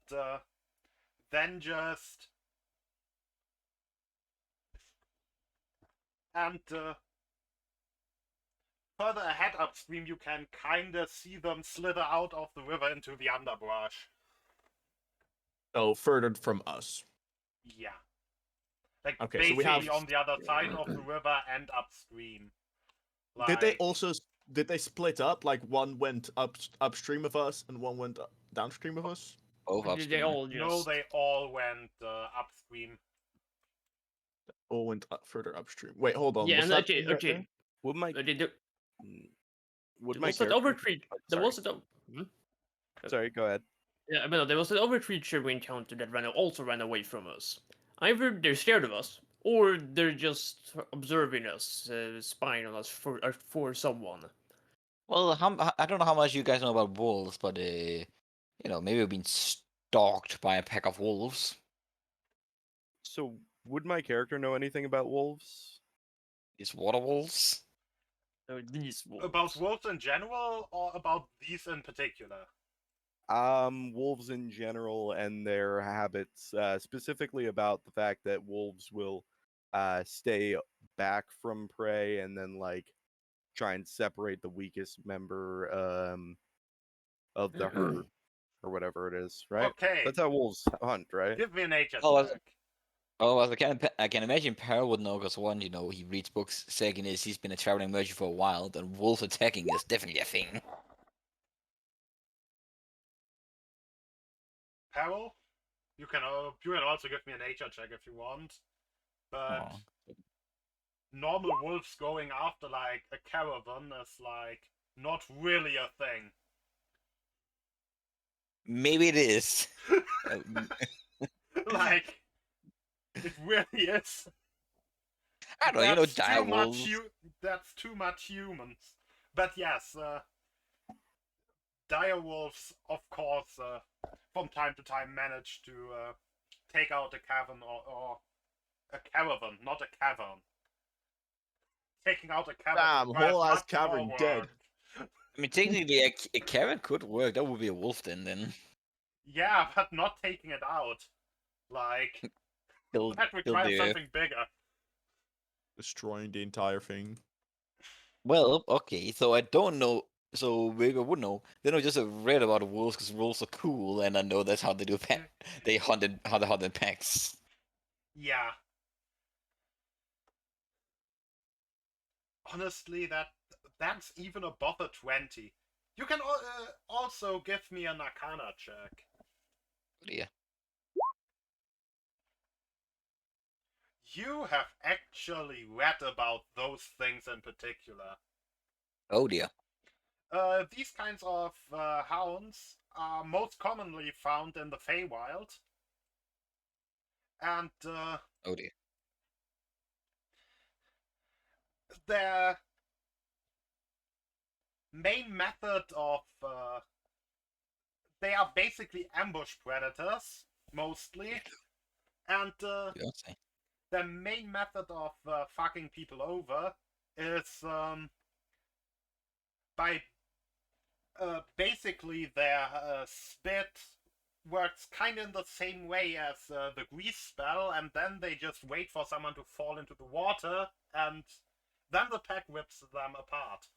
then just further ahead upstream you can kinda see them slither out of the river into the underbrush. Oh, further from us. Yeah. Like Okay, so we basically have- on the other side of the river and upstream. Did they Like, also did they split up? Like one went upstream of us and one went downstream of us? Both They upstream. all just. no, they all went upstream. Or went further upstream. Wait, hold on. Yeah, was and that okay, in there? okay. Would my They do. would There my was that character? overtreat. Oh, There sorry. was that. Sorry, go ahead. Yeah, but no, there was an other creature we encountered that also ran away from us. Either they're scared of us, or they're just observing us, spying on us for someone. Well, I don't know how much you guys know about wolves, but maybe we've been stalked by a pack of wolves. So, would my character know anything about wolves? These water wolves. These wolves. About wolves in general or about these in particular? Wolves in general and their habits, specifically about the fact that wolves will stay back from prey and then like try and separate the weakest member of the herd or whatever it is, right? Okay, That's how wolves hunt, right? give me a nature Oh, check. Well, I can imagine Peril would know because one, he reads books. Second is he's been a traveling merchant for a while. And wolf attacking is definitely a thing. Peril, you can also give me a nature check if you want, but Oh. normal wolves going after like a caravan is like not really a thing. Maybe it is. Like it really is. I don't know. That's Dire too much. wolves. That's too much humans. But yes, dire wolves, of course, from time to time manage to take out a cavern or a caravan, not a cavern. Taking out a cavern. Damn, requires whole ass much cavern more dead. work. I mean, technically, a cavern could work. That would be a wolf then. Yeah, but not taking it out. Like Kill, that kill requires the. something bigger. Destroying the entire thing. Well, okay. So I don't know. So maybe I would know. Then I just read about wolves because wolves are cool, and I know that's how they do. They how they hunt in packs. Yeah. Honestly, that's even above a 20. You can also give me an Arcana check. Yeah. You have actually read about those things in particular. Oh dear. These kinds of hounds are most commonly found in the Feywild. And Oh dear. their main method of... they are basically ambush predators, mostly. And You don't say. their main method of fucking people over is by basically their spit works kind of in the same way as the grease spell, and then they just wait for someone to fall into the water, and then the pack whips them apart.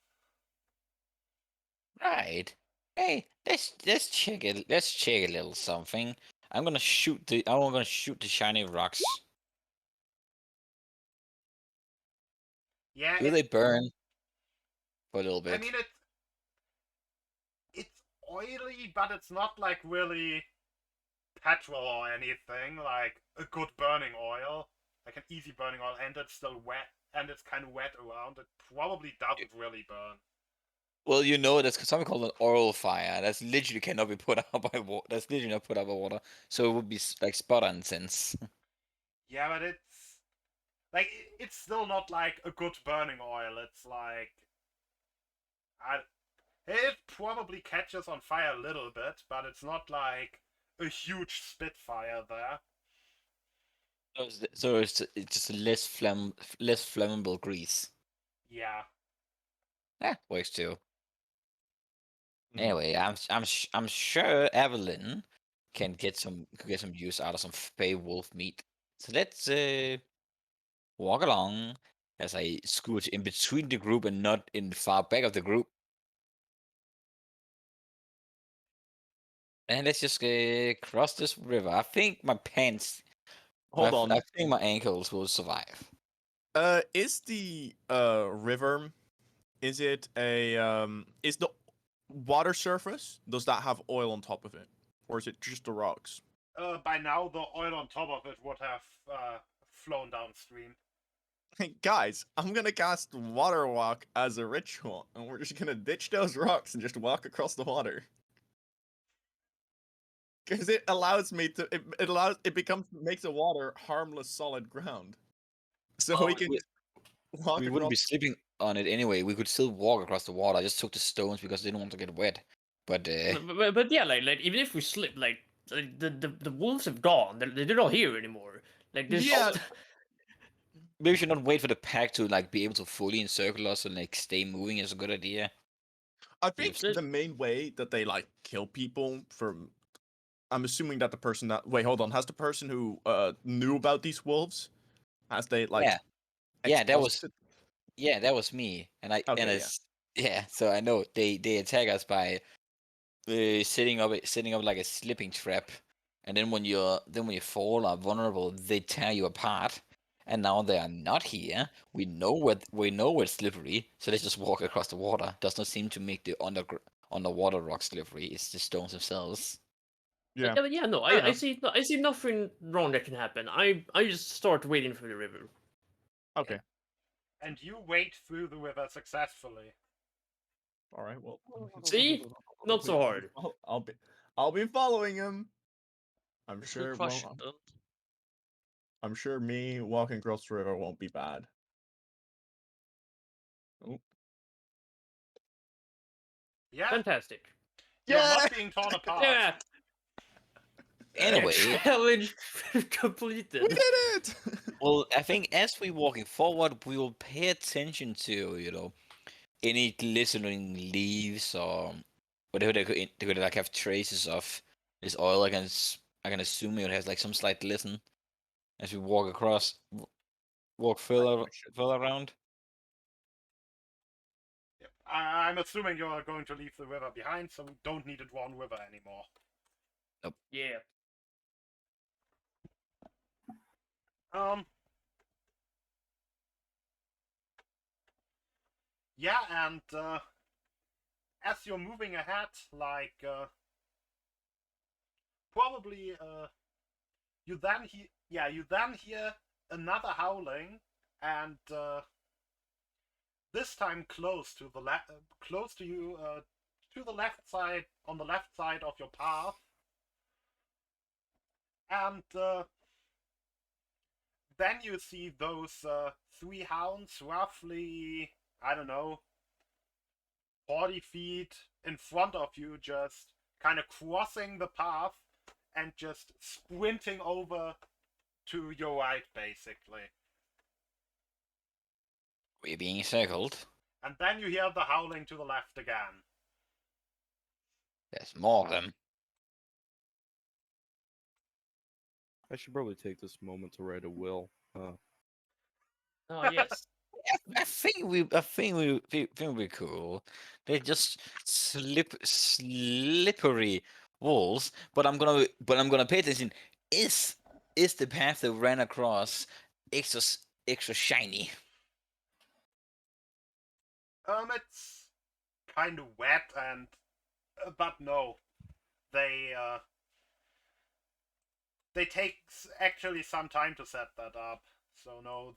Right. Hey, let's check it. Let's check a little something. I'm gonna shoot the shiny rocks. Yeah, Do they burn for a little bit? I mean it's oily, but it's not like really petrol or anything. Like a good burning oil, like an easy burning oil, and it's still wet, and it's kind of wet around, it probably doesn't really burn. Well, you know, that's something called an oil fire. That's literally cannot be put out by water. That's literally not put out by water. So it would be like spot on sense. Yeah, but it's like it's still not like a good burning oil. It's like it probably catches on fire a little bit, but it's not like a huge spitfire there. So it's just less flammable grease. Yeah. Yeah, works too. Mhm. Anyway, I'm sure Evelyn can get some use out of some fey wolf meat. So let's walk along as I scoot in between the group and not in the far back of the group. And let's just cross this river. I think my pants, Hold on. I think my ankles will survive. Is the river? Is it a Is the water surface? Does that have oil on top of it, or is it just the rocks? By now, the oil on top of it would have flown downstream. Hey guys, I'm gonna cast Water Walk as a ritual, and we're just gonna ditch those rocks and just walk across the water. Because it allows me to, makes the water harmless, solid ground. So Well, we can walk we wouldn't across. be sleeping on it anyway. We could still walk across the water. I just took the stones because I didn't want to get wet. But But yeah, like even if we slip, like the wolves have gone. They're not here anymore. Like there's Yeah. maybe we should not wait for the pack to like be able to fully encircle us and like stay moving is a good idea. I think There's- the main way that they like kill people from. I'm assuming that the person that wait, hold on, has the person who knew about these wolves, has they like Yeah, that was exposited? that was me. And I Okay, yeah. yeah, so I know they attack us by setting up like a slipping trap, and then when you fall or vulnerable, they tear you apart. And now they are not here. We know it's slippery, so let's just walk across the water. Does not seem to make the underwater rock slippery. It's the stones themselves. Yeah. but yeah, no, Fair I enough. see nothing wrong that can happen. I just start waiting for the river. Okay. And you wade through the river successfully. All right. Well. See? Not so hard. I'll be following him. I'm Good sure. question, Well, then. I'm sure me walking across the river won't be bad. Oh. Yeah, Fantastic. you're Yeah! not being torn apart. Yeah. Anyway, Challenge We completed. did it! well, I think as we're walking forward, we will pay attention to any glistening leaves or whatever they could like have traces of this oil. I can assume it has like some slight glisten as we walk across, walk further should. around. Yep. I'm assuming you're going to leave the river behind, so we don't need a drawn river anymore. Yeah. Um. Yeah, and as you're moving ahead, like probably you then hear another howling, and this time close to the close to you, to the left side, on the left side of your path, and then you see those three hounds roughly, I don't know, 40 feet in front of you, just kind of crossing the path and just sprinting over to your right, basically. We're being circled. And then you hear the howling to the left again. There's more of them. I should probably take this moment to write a will. Oh yes. I think we're cool. They're just slippery walls. But I'm gonna pay attention. Is the path that ran across extra shiny? It's kind of wet and, but no, they they take actually some time to set that up. So no,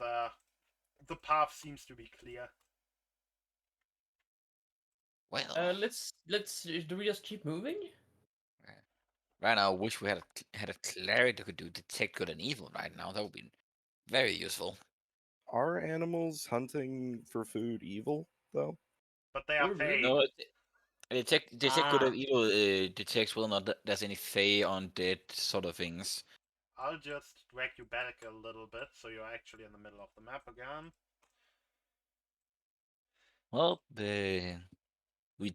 the path seems to be clear. Well, Let's do we just keep moving? right now, I wish we had a cleric that could do detect good and evil right now. That would be very useful. Are animals hunting for food evil, though? But they are Oh, really? fey. No, detect good Ah. and evil detects whether or not there's any fey, undead sort of things. I'll just drag you back a little bit, so you're actually in the middle of the map again. Well, we're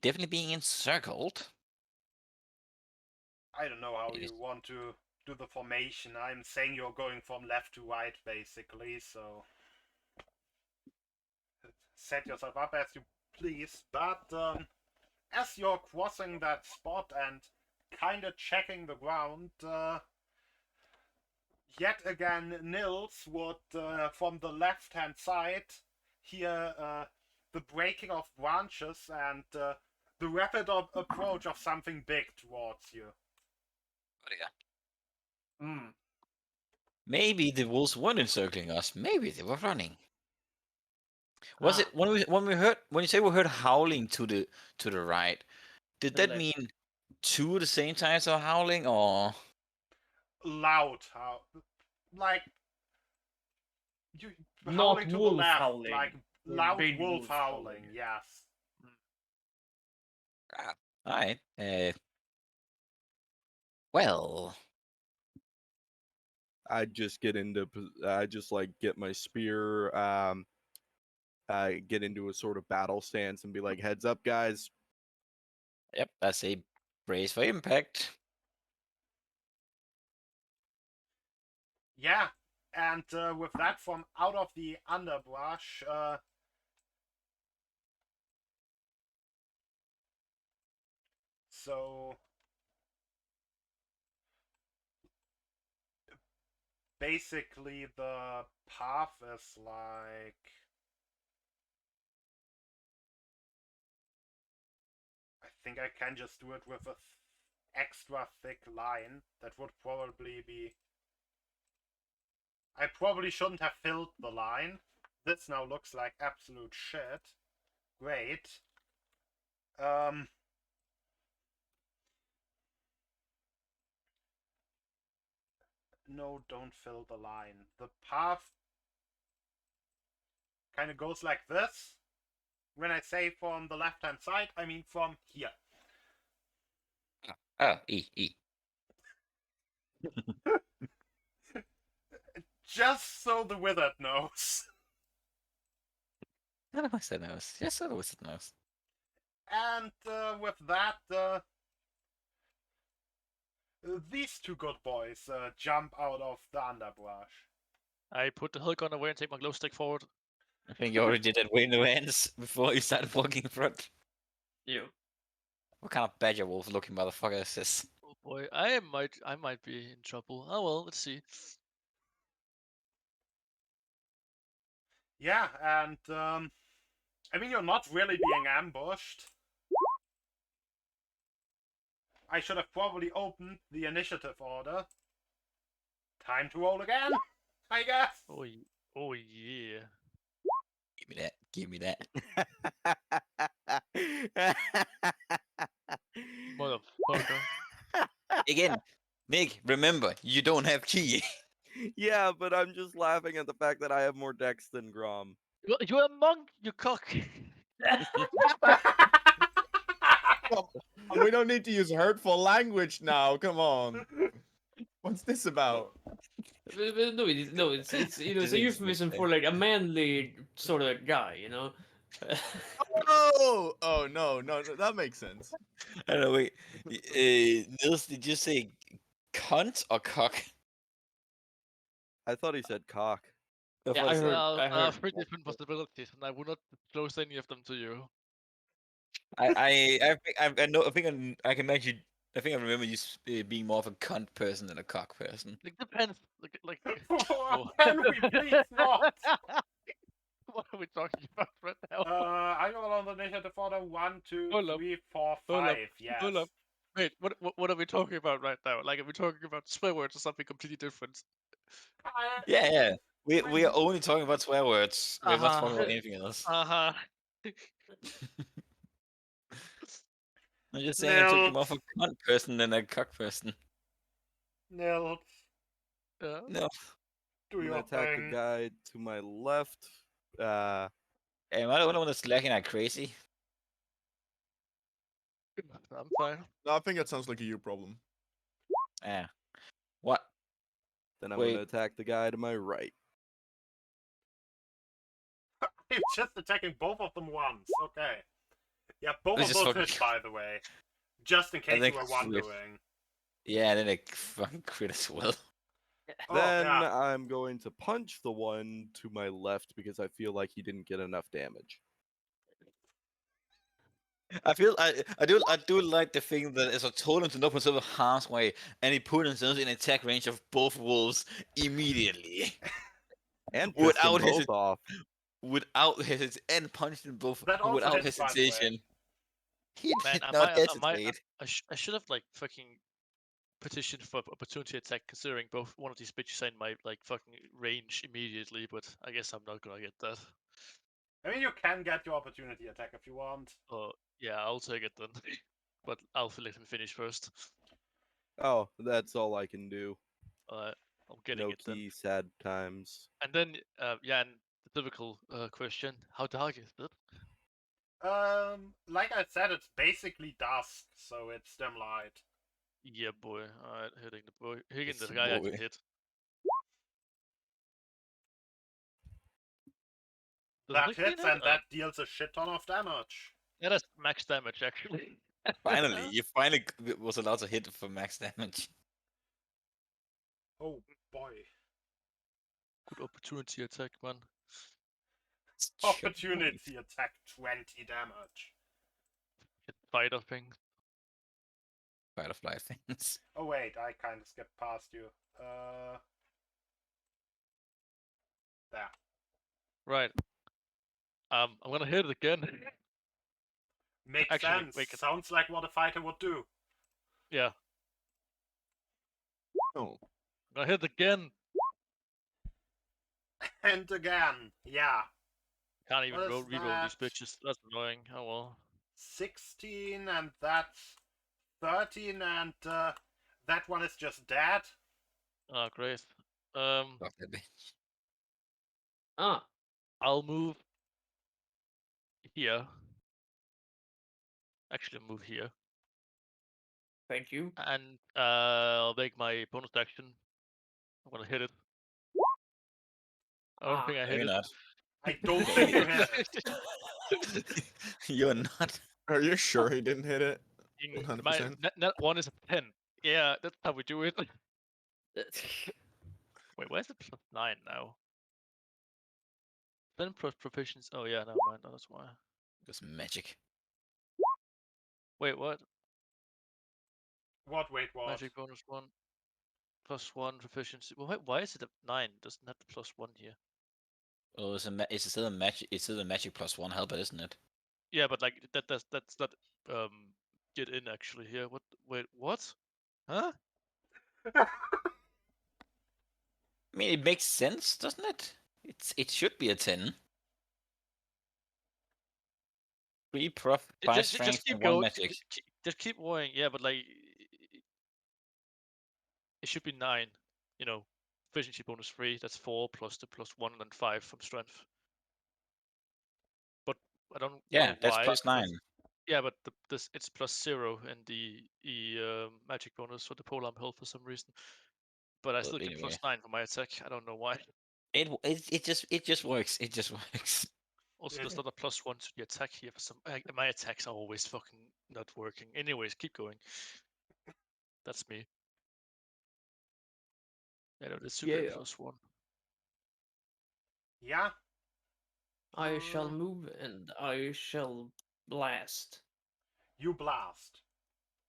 definitely being encircled. I don't know how It is- you want to do the formation. I'm saying you're going from left to right, basically, so set yourself up as you please. But as you're crossing that spot and kind of checking the ground, yet again, Nils would, from the left-hand side, hear the breaking of branches and the rapid approach of something big towards you. Oh, yeah. Hmm. Maybe the wolves weren't encircling us. Maybe they were running. Was Ah. it when you say we heard howling to the right? Did The that left. mean two at the same time are howling, or Loud, like you Not howling to the wolf left, howling, like or loud big wolf wolf howling. howling. Yes. all right? Well, I just get into, I just like get my spear, get into a sort of battle stance and be like, heads up, guys. yep, that's a brace for impact. Yeah, and with that from out of the underbrush, so basically the path is like I think I can just do it with a extra thick line. That would probably be. I probably shouldn't have filled the line. This now looks like absolute shit. Great. No, don't fill the line. The path kind of goes like this. When I say from the left-hand side, I mean from here. Oh, e. Just so the wizard knows. None of us knows. Yes, none of us knows. And with that, these two good boys jump out of the underbrush. I put the gun away and take my glow stick forward. I think you already did that way in advance before you started walking in front. Yeah. What kind of badger wolf looking motherfucker is this? Oh boy, I might be in trouble. Oh well, let's see. Yeah, and I mean, you're not really being ambushed. I should have probably opened the initiative order. Time to roll again, I guess. Oh yeah. Give me that. Give me that. Motherfucker. Again, Nick, remember, you don't have key. Yeah, but I'm just laughing at the fact that I have more dex than Grom. You're a monk, you cock. We don't need to use hurtful language now. Come on. What's this about? No, it's it's a euphemism for like a manly sort of guy, you know. Oh no, that makes sense. I don't know, wait. Nils, did you say cunt or cock? I thought he said cock. I Yeah, thought I he said- heard. There I are heard. three different possibilities, and I will not disclose any of them to you. I know. I think I can imagine. I think I remember you being more of a cunt person than a cock person. It depends. Like oh. Can we please not? What are we talking about right now? I roll on the initiative order 1, 2, Hold up. 3, 4, Hold 5. up. Yes. Hold up. Wait, what are we talking about right now? Like, are we talking about swear words or something completely different? Yeah. We are only talking about swear words. We're not talking about anything else. Uh-huh. I'm just saying I took him Nils. off a cunt person than a cock person. Nils, Yeah. No. do I'm gonna your attack the thing. guy to my left. Am I the only one that's lacking like crazy? I'm fine. No, I think that sounds like a you problem. Yeah. What? Then I'm Wait. gonna attack the guy to my right. He's just attacking both of them once. Okay. Yeah, both This of is those fucking- hit, by the way. Just in case think you were it's weird. wondering. Yeah, then they fucking crit as well. Oh, Then yeah. I'm going to punch the one to my left because I feel like he didn't get enough damage. I do like the thing that it's a total to no sort of halfway, and he put himself in attack range of both wolves immediately. And pissed them Without both off. without hesitation, and punched them both That also without hits, by the way. hesitation. He Man, did I not might, hesitate. I should have like fucking petitioned for opportunity attack, considering both one of these bitches are in my like fucking range immediately. But I guess I'm not gonna get that. I mean, you can get your opportunity attack if you want. Yeah, I'll take it then. But I'll let him finish first. Oh, that's all I can do. I'm getting No it then. key, sad times. And then, yeah, and the typical question: how dark is it? Like I said, it's basically dusk, so it's dim light. Yeah, boy. Alright, hitting the boy, hitting It's the guy I boy. can hit. Does That 16 hits, hit? and that deals a shit ton of damage. Yeah, that's max damage actually. Finally, you finally was allowed to hit for max damage. Oh boy. Good opportunity attack, man. It's chip Opportunity attack 20 damage. Hit fighter thing. Firefly things. Oh wait, I kind of skipped past you. There. Right. I'm gonna hit it again. Makes Actually, sense. make it. Sounds like what a fighter would do. Yeah, Oh. I'm gonna hit it again. And again, yeah. Can't even What is reroll these that? bitches. That's annoying. Oh well. 16, and that's 13, and that one is just dead. Oh, great. Fuck that bitch. Ah, I'll move here. Actually, I'll move here, thank you. and I'll make my bonus action. I'm gonna hit it. I don't Ah, think I No, hit you're it. not. I don't think you hit it. You're not. Are you sure he didn't hit it? In 100%. my net one is a 10. Yeah, that's how we do it. Wait, where's the +9 now? 10 plus proficiency. Oh yeah, never mind. That's why. Because magic. Wait, what? What? Wait, what? Magic bonus 1. +1 proficiency. Well, wait, why is it a 9? Doesn't have the +1 here. Oh, it's still a magic. It's still a magic +1 helper, isn't it? Yeah, but like that's not get in actually here. What? Wait, what? Huh? I mean, it makes sense, doesn't it? It should be a 10. 3 prof, 5 strength, Just keep and 1 going. magic. Just keep going. Yeah, but like it should be 9. You know, efficiency bonus 3. That's 4 plus the +1 and then 5 from strength. But I don't Yeah, know that's why. +9. Yeah, but it's +0 in the magic bonus for the polearm health for some reason. But I Well, still get anyway. +9 for my attack. I don't know why. It just works. It just works. Also, Yeah. there's not a +1 to the attack here for some. My attacks are always fucking not working. Anyways, keep going. That's me. Yeah, no, this should be a Yeah. +1. Yeah? I shall Mm, move and I shall blast. You blast.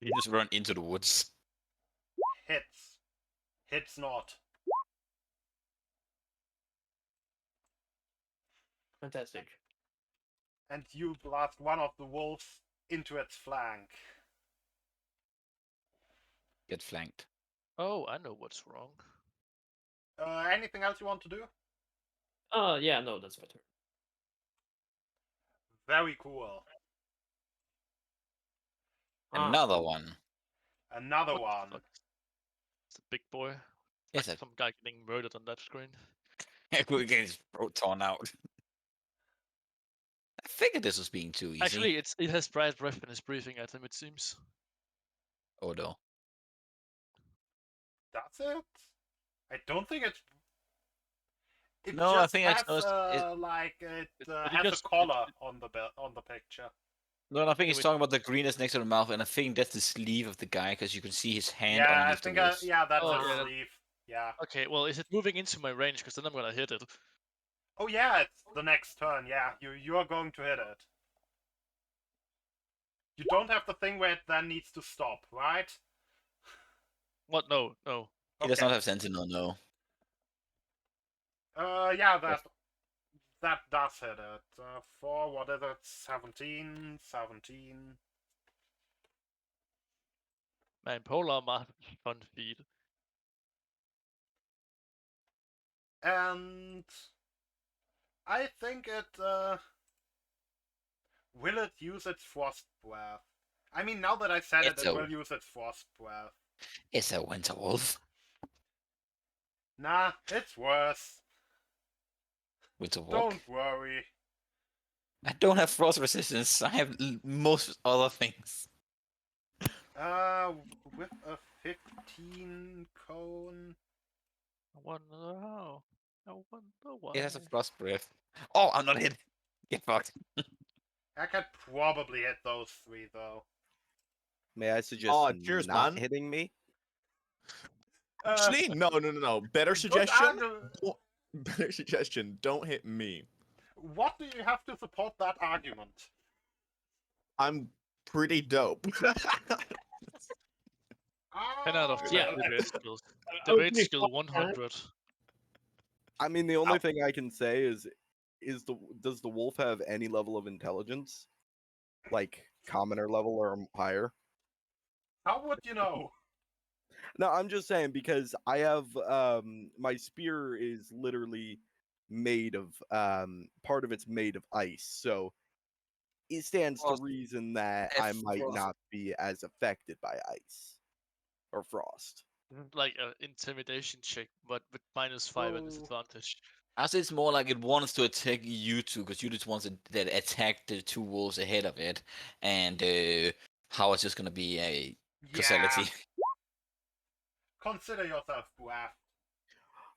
You just run into the woods. Hits. Hits not. Fantastic. And you blast one of the wolves into its flank. get flanked. Oh, I know what's wrong. Anything else you want to do? Yeah, no, that's my turn. Very cool. Another one. Another What the one. fuck? It's a big boy. It's Like some guy getting murdered on that screen. We're getting his throat torn out. I figured this was being too easy. Actually, it has Brad Riff in his briefing at him, it seems. Oh no. That's it? I don't think it's... It No, I just think has, it's it he has a just- collar on the picture. no, I think he's Wait. talking about the greenness next to the mouth, and I think that's the sleeve of the guy because you can see his hand Yeah, I underneath think the wolf. yeah, that's Oh, a yeah. sleeve. Yeah. Okay, well, is it moving into my range? Because then I'm gonna hit it. Oh yeah, it's the next turn. Yeah, you are going to hit it. You don't have the thing where it then needs to stop, right? What? No, no. He does not have sentinel, no. Yeah, that does hit it. For what is it? 17. Man, polar math fun feed. And I think it will it use its frost breath. I mean, now that I said It's it a- will use its frost breath. It's a winter wolf. Nah, it's worse. Winter wolf. Don't worry. I don't have frost resistance. I have most other things. With a 15 cone. I wonder how. I wonder why. It has a frost breath. Oh, I'm not hit. Get fucked. I could probably hit those three though. May I suggest cheers, not man. hitting me? Actually, no. Better good suggestion. argument. Better suggestion. Don't hit me. What do you have to support that argument? I'm pretty dope. 10 out of 10 Yeah. debate skills. Okay, Debate skill 100. I mean, the only Ow. thing I can say is does the wolf have any level of intelligence, like commoner level or higher? How would you know? No, I'm just saying because I have my spear is literally made of part of it's made of ice, so it stands to Frost. reason that I If might frost- not be as affected by ice or frost. Like an intimidation check, but with -5 at So- disadvantage. As it's more like it wants to attack you two, because you just want to that attack the two wolves ahead of it, and how it's just gonna be a causality. Yeah. Consider yourself buffed.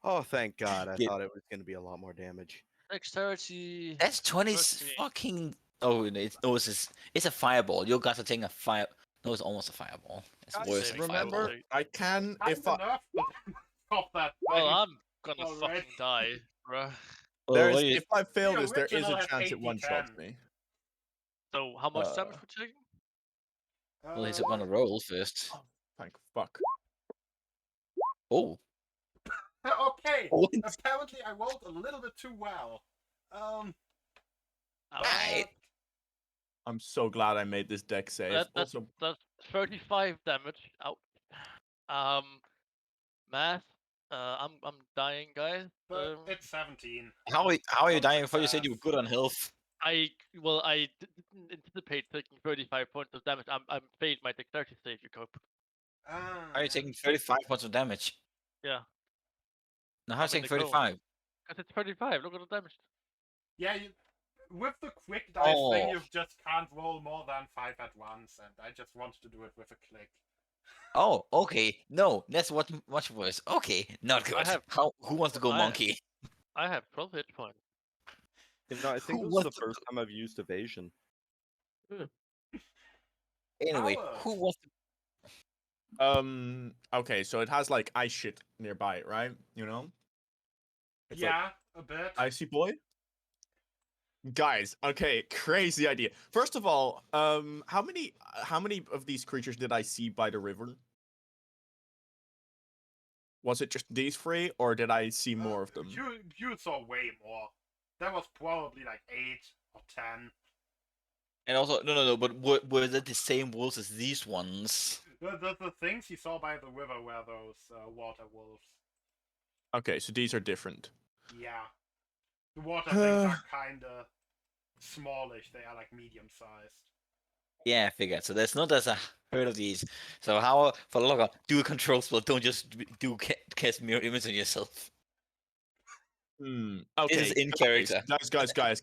Oh, thank God! I Yeah. thought it was going to be a lot more damage. Dexterity. That's 20 13. fucking. Oh, it's a fireball. You guys are taking a fire. No, it's almost a fireball. It's Guys, worse than a remember, fireball. Fireball. I can Time if I. enough to stop that. Well, thing. I'm gonna Alright. fucking die, bruh. Oh, There's what do you- if I fail The this, there is original a has chance it 80, one shots 10. me. So, how much damage Uh, we're taking? well, he's gonna roll first. Thank fuck. Oh, Okay. What? Apparently, I rolled a little bit too well. Ouch. Right. I'm so glad I made this deck save. That's Also, 35 damage. Out. Math. I'm dying, guys. But it's 17. how are you One dying? I thought you said you were success. good on health. I didn't anticipate taking 35 points of damage. I'm failed my dexterity save, you cope. How are you taking 35 points of damage? Yeah. Now, how are you I'm in taking the cone. 35? Because it's 35. Look at the damage. Yeah, with the quick dice thing, Oh. you just can't roll more than 5 at once, and I just wanted to do it with a click. Oh, okay. No, that's much worse. Okay, not good. have- Who wants to go I- monkey? I have 12 hit points. No, I think Who this is the wants to first time I've used evasion. Anyway, Ours. who wants to? Okay, so it has like ice shit nearby it, right? You know? It's like, Yeah, a bit. icy boy? Guys, okay, crazy idea. First of all, how many of these creatures did I see by the river? Was it just these three, or did I see more of them? You saw way more. That was probably like 8 or 10. And also, no. But were they the same wolves as these ones? The things you saw by the river were those water wolves. Okay, so these are different. Yeah. The water things are kinda smallish. They are like medium sized. Yeah, I figured. So there's not as a herd of these. So how for Logger, do a control spell. Don't just cast mirror image on yourself. Okay, This is in character.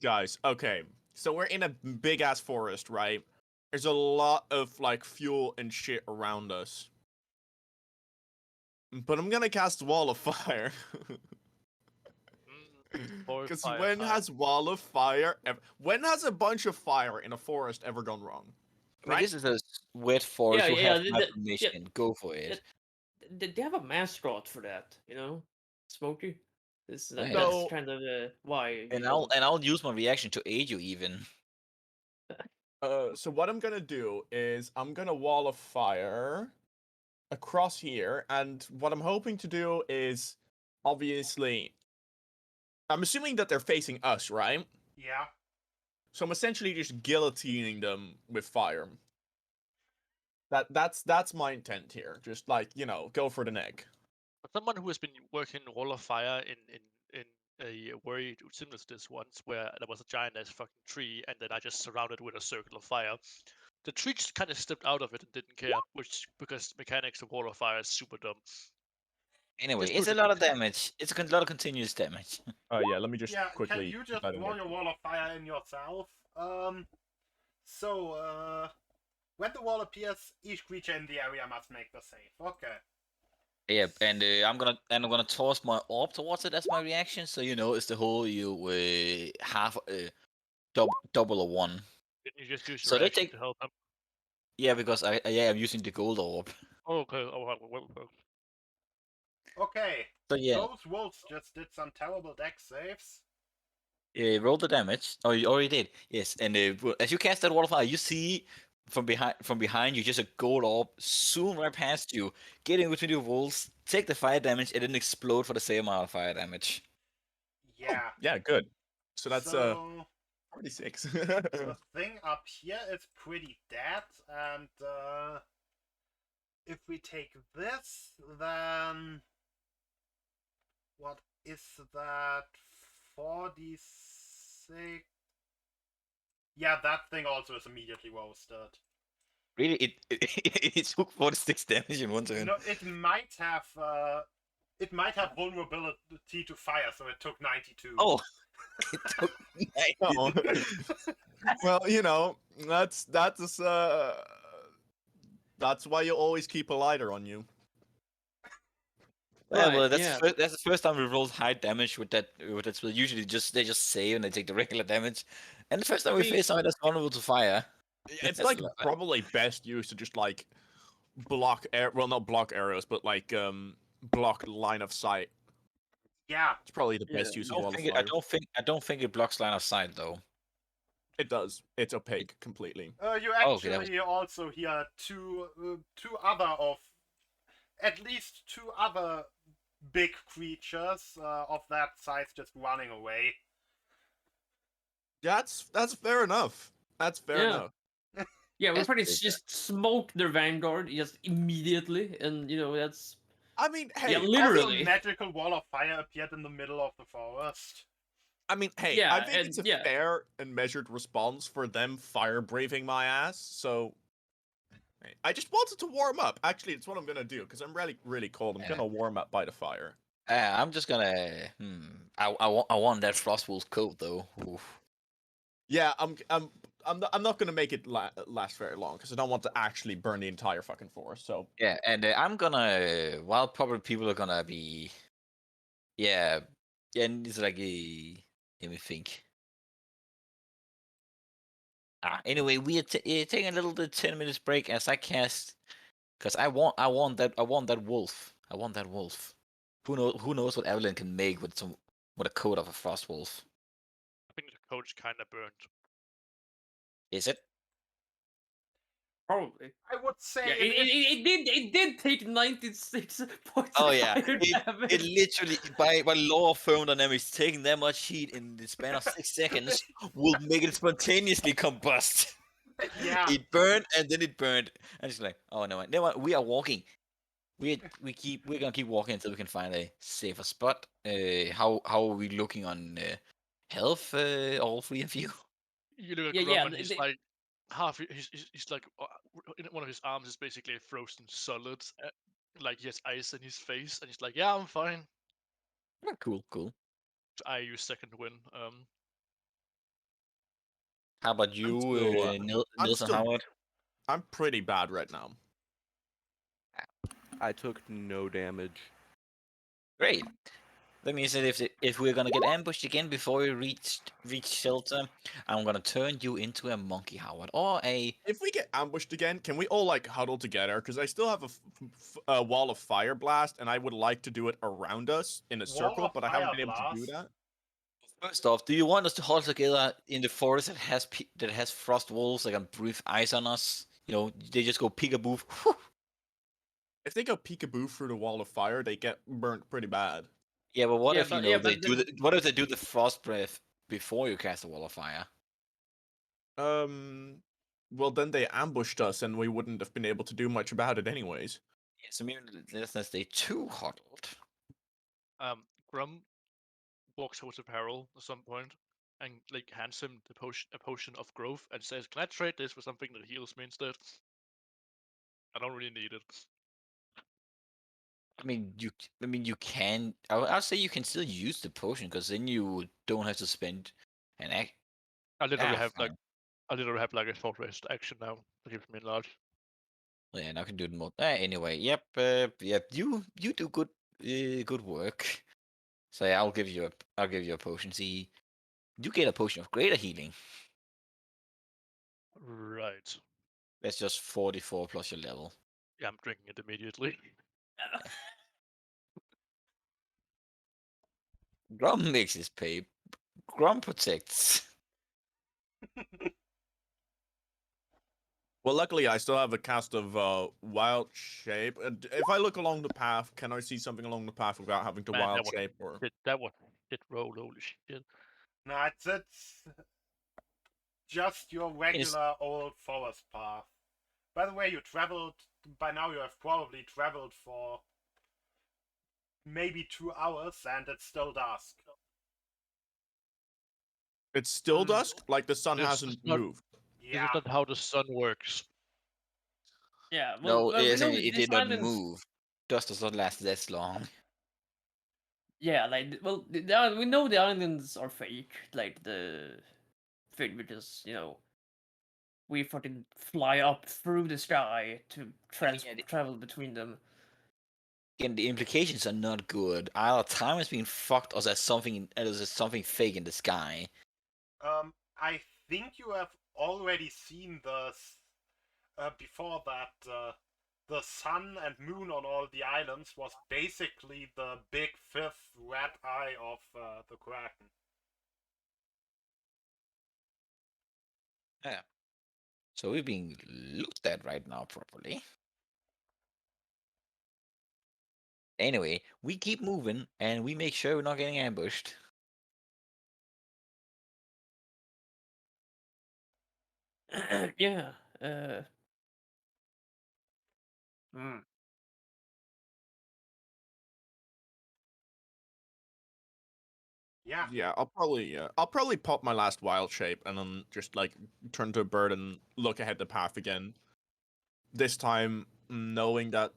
guys. Okay, so we're in a big ass forest, right? There's a lot of like fuel and shit around us. But I'm gonna cast Wall of Fire. Or Because fire when time. has Wall of Fire when has a bunch of fire in a forest ever gone wrong? I mean, Right? this is a wet forest. Yeah, You yeah, have my yeah. permission. Go for it. They have a mascot for that, you know, Smokey. Right. That's So- kind of why. And you I'll know, use my reaction to aid you even. So what I'm gonna do is I'm gonna Wall of Fire across here, and what I'm hoping to do is obviously I'm assuming that they're facing us, right? Yeah. So I'm essentially just guillotining them with fire. That's my intent here. Just like, go for the neck. For someone who has been working Wall of Fire in a very similar to this once, where there was a giant ass fucking tree, and then I just surrounded with a circle of fire. The tree just kind of stepped out of it and didn't care, which because mechanics of Wall of Fire is super dumb. Anyway, Just it's do a it. lot of damage. It's a lot of continuous damage. Oh yeah, let me just Yeah, quickly can you put just that in draw there. your wall of fire in yourself? When the wall appears, each creature in the area must make the save. Okay. Yeah, and I'm gonna toss my orb towards it as my reaction. So it's the whole half double a one. Didn't you just use So your they action take to help them? yeah because I'm using the gold orb. Oh, okay. Oh, well. Okay. So yeah, Those wolves just did some terrible deck saves. roll the damage. Oh, you already did. Yes, and as you cast that wall of fire, you see from behind you just a gold orb zoom right past you, get in between the walls, take the fire damage, and then explode for the same amount of fire damage. Yeah. Yeah, good. So that's So 46. the thing up here is pretty dead, and if we take this, then what is that? 46. Yeah, that thing also is immediately roasted. Really, it took 46 damage in one turn. No, it might have vulnerability to fire, so it took 92. Oh, it took Oh. Well, that's why you always keep a lighter on you. Yeah, well, Right, that's yeah. that's the first time we rolled high damage with that spell. Usually, they just save and they take the regular damage. And the first time we mean- face something that's vulnerable to fire. It's That's like a lot. probably best used to just like block not block arrows, but like block line of sight. Yeah. It's probably the Yeah. best use I of don't Wall of think Fire. I don't think it blocks line of sight though. It does. It's opaque completely. You Oh, okay, that actually also hear at least two other big creatures of that size just running away. That's fair enough. That's fair Yeah. enough. Yeah, we That's probably pretty good. just smoked their vanguard just immediately, and that's I mean, hey, Yeah, Also, literally. magical wall of fire appeared in the middle of the forest. I mean, hey, Yeah, I think and- it's a yeah. fair and measured response for them fire braving my ass. So hey, I just wanted to warm up. Actually, it's what I'm gonna do because I'm really, really cold. I'm Yeah. gonna warm up by the fire. I'm just gonna. I want that Frostwolf coat though. Oof. Yeah, I'm not gonna make it last very long because I don't want to actually burn the entire fucking forest. So Yeah, and I'm gonna. While probably people are gonna be. Yeah, and it's like a. Let me think. Anyway, we are taking a little 10 minutes break as I cast, because I want that wolf. I want that wolf. Who knows what Evelyn can make with a coat of a frost wolf? I think the code's kind of burnt. Is it? probably. I would say Yeah, it did take 96 points Oh of yeah, fire damage. it literally by law of thermodynamics, taking that much heat in the span of 6 seconds will make it spontaneously combust. Yeah. It burned and then it burned, and it's like, oh no, never mind. We are walking. We're gonna keep walking until we can find a safer spot. How are we looking on health? All three of you. You look at Yeah, Grum yeah. and he's like he's like one of his arms is basically frozen solid, like he has ice in his face, and he's like, yeah, I'm fine. Oh, cool. I use second win. How about you, I'm Nilsson still- Howard? I'm pretty bad right now. I took no damage. Great. That means that if we're gonna get ambushed again before we reach shelter, I'm gonna turn you into a monkey, Howard, or a. If we get ambushed again, can we all like huddle together? Because I still have a wall of fire blast, and I would like to do it around us in a Wall circle, of but I haven't fire been able to do blast? that. First off, do you want us to huddle together in the forest that has frost walls that can breathe ice on us? You know, they just go peekaboo. If they go peekaboo through the wall of fire, they get burnt pretty bad. Yeah, but what Yeah, if but- they but do then- what if they do the frost breath before you cast the wall of fire? Well, then they ambushed us, and we wouldn't have been able to do much about it anyways. Yeah, so maybe let's not stay too huddled. Grum walks towards Apparel at some point and like hands him a potion of growth and says, "Can I trade this for something that heals me instead? I don't really need it." I mean, you can. I'll say you can still use the potion because then you don't have to spend an act. I literally have fine. like a short rest action now that keeps me enlarged. Yeah, and I can do it more. Anyway, yep, yep. You do good work. So yeah, I'll give you a potion. See, you get a potion of greater healing. Right. That's just 44 plus your level. Yeah, I'm drinking it immediately. Grum makes his pay. Grum protects. Well, luckily, I still have a cast of wild shape. And if I look along the path, can I see something along the path without having to Man, wild that was shape? Or that was shit roll. Holy shit. No, it's just your regular old forest path. By the way, you traveled. By now, you have probably traveled for maybe 2 hours, and it's still dusk. it's still Mm. dusk, like the sun This is hasn't not- moved. This Yeah. is not how the sun works. Yeah, No, well, we yes, I know mean, it these did not islands. move. Dust does not last this long. Yeah, like, well, we know the islands are fake. Like the thing we just, we fucking fly up through the sky to yeah, travel between them. Again, the implications are not good. Either time is being fucked, or there's something fake in the sky. I think you have already seen before that the sun and moon on all the islands was basically the big fifth red eye of the Kraken. Yeah. So we're being looked at right now properly. Anyway, we keep moving and we make sure we're not getting ambushed. Yeah. Hmm. Yeah. Yeah, I'll probably pop my last wild shape and then just like turn to a bird and look ahead the path again. This time, knowing that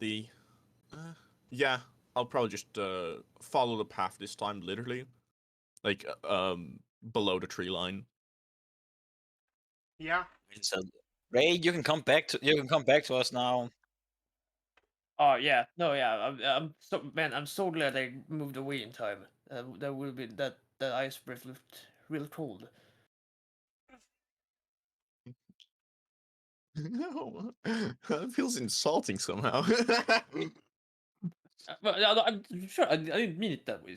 yeah, I'll probably just follow the path this time, literally, like below the tree line. Yeah. So, Ray, you can come back to us now. Oh yeah, no, yeah. I'm so glad I moved away in time. That would be that ice breath looked real cold. No, that feels insulting somehow. But I'm sure I didn't mean it that way.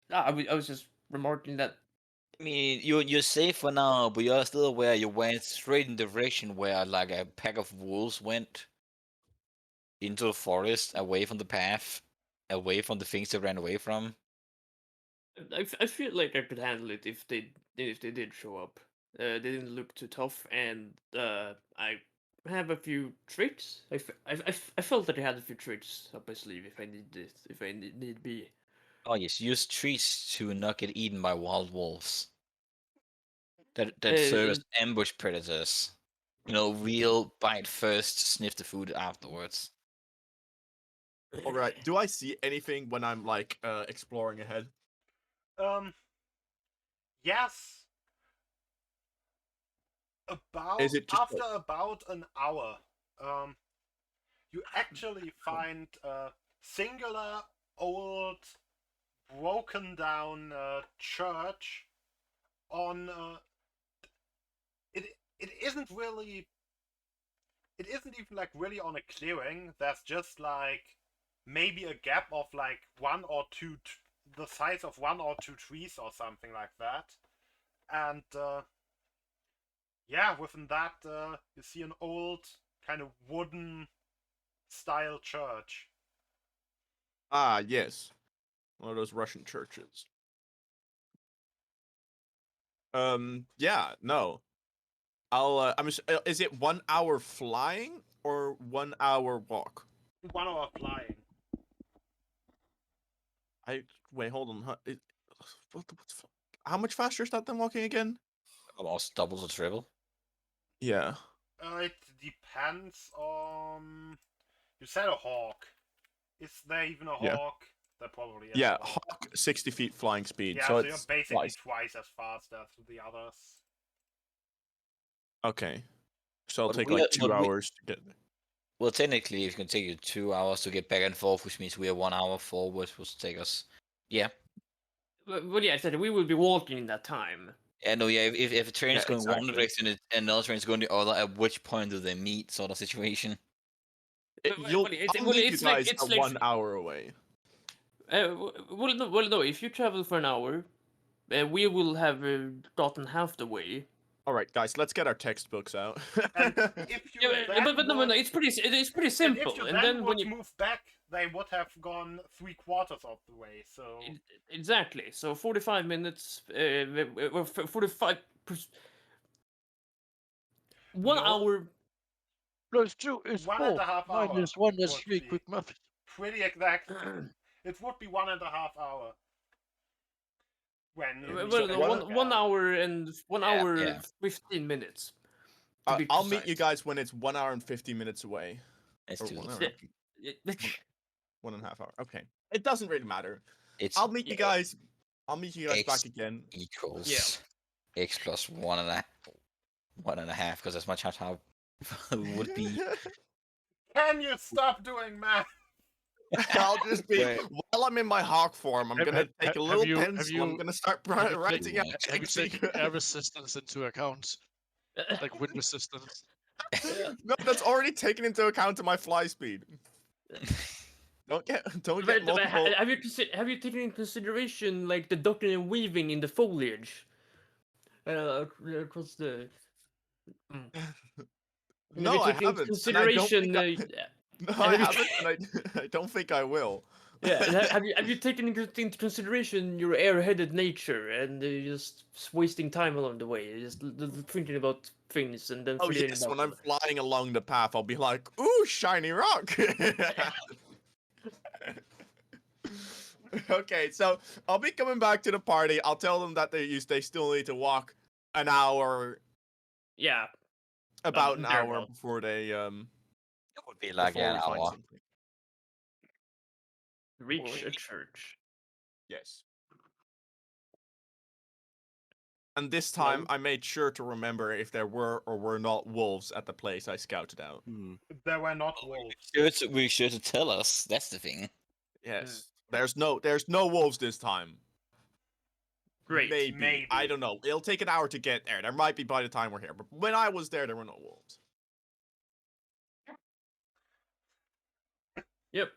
I was just remarking that. I mean, you're safe for now, but you're still aware you went straight in the direction where like a pack of wolves went into the forest, away from the path, away from the things they ran away from. I feel like I could handle it if they did show up. They didn't look too tough, and I have a few tricks. I felt that I had a few tricks up my sleeve if I need this, if I need be. Oh yes, use trees to not get eaten by wild wolves. That serve Uh, as ambush predators. You know, real bite first, sniff the food afterwards. All right. Do I see anything when I'm like exploring ahead? Yes. About Is it just after about an hour, you actually find a singular old broken down church on it it isn't really it isn't even like really on a clearing. There's just like maybe a gap of like one or two the size of one or two trees or something like that. And yeah, within that you see an old kind of wooden style church. Ah, yes. One of those Russian churches. Yeah, no. Is it 1 hour flying or 1 hour walk? 1 hour flying. Wait, hold on. How much faster is that than walking again? Almost double the triple. Yeah. It depends on. You said a hawk. Is there even a Yeah. hawk? There probably is. Yeah, a hawk. Hawk 60 feet flying speed. Yeah, so so you're it's basically twice. twice as fast as the others. Okay. So it'll But take we like are- 2 but we- hours to get there. Well, technically, it can take you 2 hours to get back and forth, which means we are 1 hour forward, which will take us. Yeah. Well, yeah, I said we will be walking in that time. Yeah, no, yeah. If a train is Yeah, going one exactly. direction and another train is going the other, at which point do they meet? Sort of situation. I'll meet you guys it's at like 1 hour away. well, no. If you travel for an hour, we will have gotten half the way. All right, guys, let's get our textbooks out. And if you Yeah, then but no, would, it's pretty and simple. if you And then then when would you move back, they would have gone 3/4 of the way. So exactly, so 45 minutes, 45 1 No. hour. Plus 2 is 1.5 4. Minus 1 is would 3. be Quick math. pretty exact. It would be 1.5 hour. When you Well, meet no, back one- again. 1 hour and 1 Yeah, hour yeah. 15 minutes. To be I'll meet you precise. guys when it's 1 hour and 50 minutes away. Let's Or do 1 this. hour. Yeah. 1.5 hour. Okay. It doesn't really matter. It's I'll meet you guys X back again. equals x plus 1.5, because that's much how it would be. Can you stop doing math? I'll just be Wait. while I'm in my hawk form. I'm Have- gonna have- take a have little you- have pencil. I'm you- gonna start have you writing out. taken- Have you text taken air resistance into account? Like wind resistance? No, that's already taken into account to my fly speed. Don't get But multiple. have you taken in consideration like the ducking and weaving in the foliage across the? No, I Have you taken haven't. into And I don't consideration? think No, I haven't, and I don't think I will. Yeah, and have you taken into consideration your airheaded nature and just wasting time along the way, just thinking about things and then Oh forgetting yes, about when I'm them? flying along the path, I'll be like, "Ooh, shiny rock." Okay, so I'll be coming back to the party. I'll tell them that they still need to walk an hour, Yeah, about an hour thereabout. before they It would be like before an we find hour. something. Reach a church. Yes. And this time, No. I made sure to remember if there were or were not wolves at the place I scouted out. There were not wolves. We should tell us. That's the thing. Yes. There's no wolves this time. Great. Maybe. I don't know. It'll take an hour to get there. There might be by the time we're here. But when I was there were no wolves. Yep.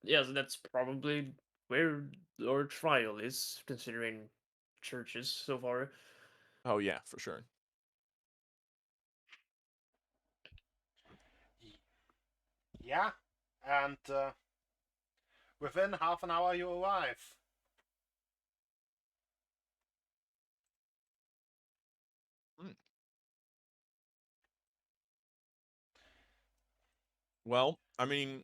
Yeah, so that's probably where our trial is, considering churches so far. Oh yeah, for sure. Yeah, and within half an hour you arrive. Hmm. Well, I mean,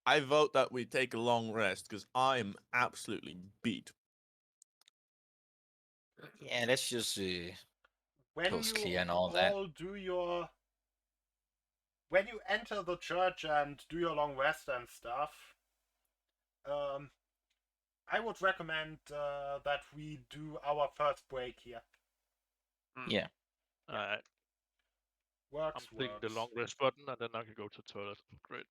I vote that we take a long rest because I'm absolutely beat. Yeah, let's just When coast you clear and all that. all do your when you enter the church and do your long rest and stuff, I would recommend that we do our first break here. Yeah. Alright, I'm Works, clicking the works. long rest button and then I can go to the toilet. Great.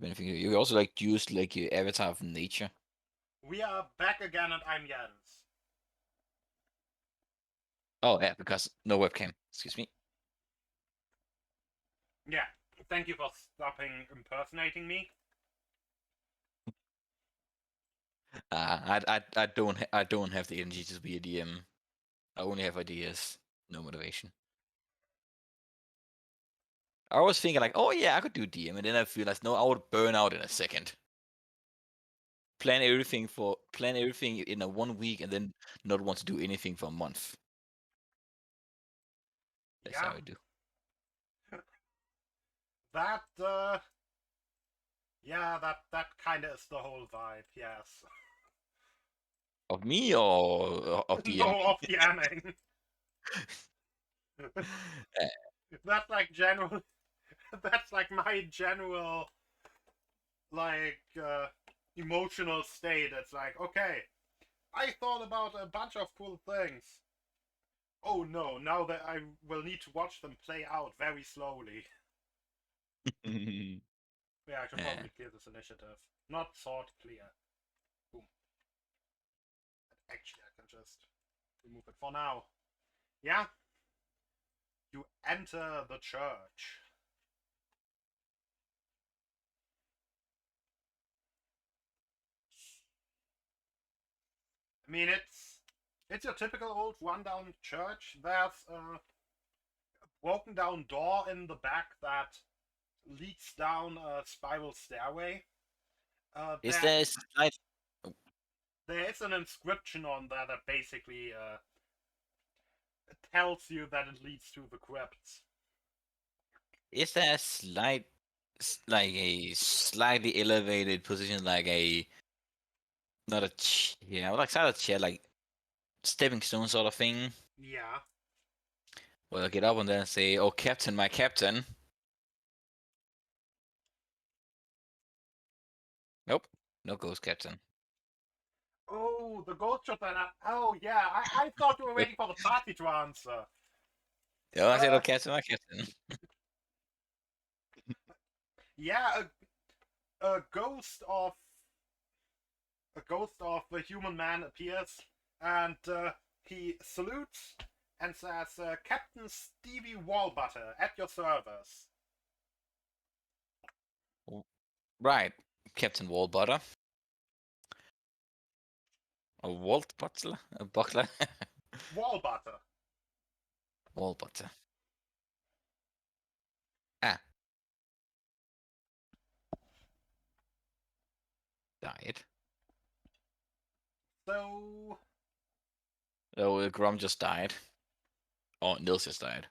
You also like use like your avatar from nature. We are back again, and I'm Jens. Oh yeah, because no webcam. Excuse me. Yeah, thank you for stopping impersonating me. I don't have the energy to be a DM. I only have ideas, no motivation. I was thinking like, oh yeah, I could do DM, and then I realized no, I would burn out in a second. Plan everything in a 1 week, and then not want to do anything for a month. That's Yeah, how I do. that yeah, that kind of is the whole vibe. Yes. Of me or of DM? No, of DMing. That's like general. That's like my general, like, emotional state. It's like, okay, I thought about a bunch of cool things. Oh no, now that I will need to watch them play out very slowly. Yeah, I should Yeah. probably clear this initiative. Not sword clear. Boom. Actually, I can just remove it for now. Yeah? You enter the church. I mean, it's your typical old rundown church. There's a broken down door in the back that leads down a spiral stairway. Is there a slight? There is an inscription on there that basically tells you that it leads to the crypts. Is there a slight, like a slightly elevated position, like a not a chair, like not a chair, like stepping stone sort of thing? Yeah. Well, I get up and then say, "Oh, Captain, my Captain." Nope, no ghost Captain. Oh, the gold shot that. Oh, yeah. I thought you were waiting for the party to answer. No, I said, "Oh, Uh, Captain, my Captain." Yeah, a ghost of a human man appears, and he salutes and says, "Captain Stevie Wallbutter at your service." Right, Captain Wallbutter. A Walt Butler? A Buckler? Wallbutter. Wallbutter. Ah. Died. So, Oh, Grom just died. Oh, Nils just died.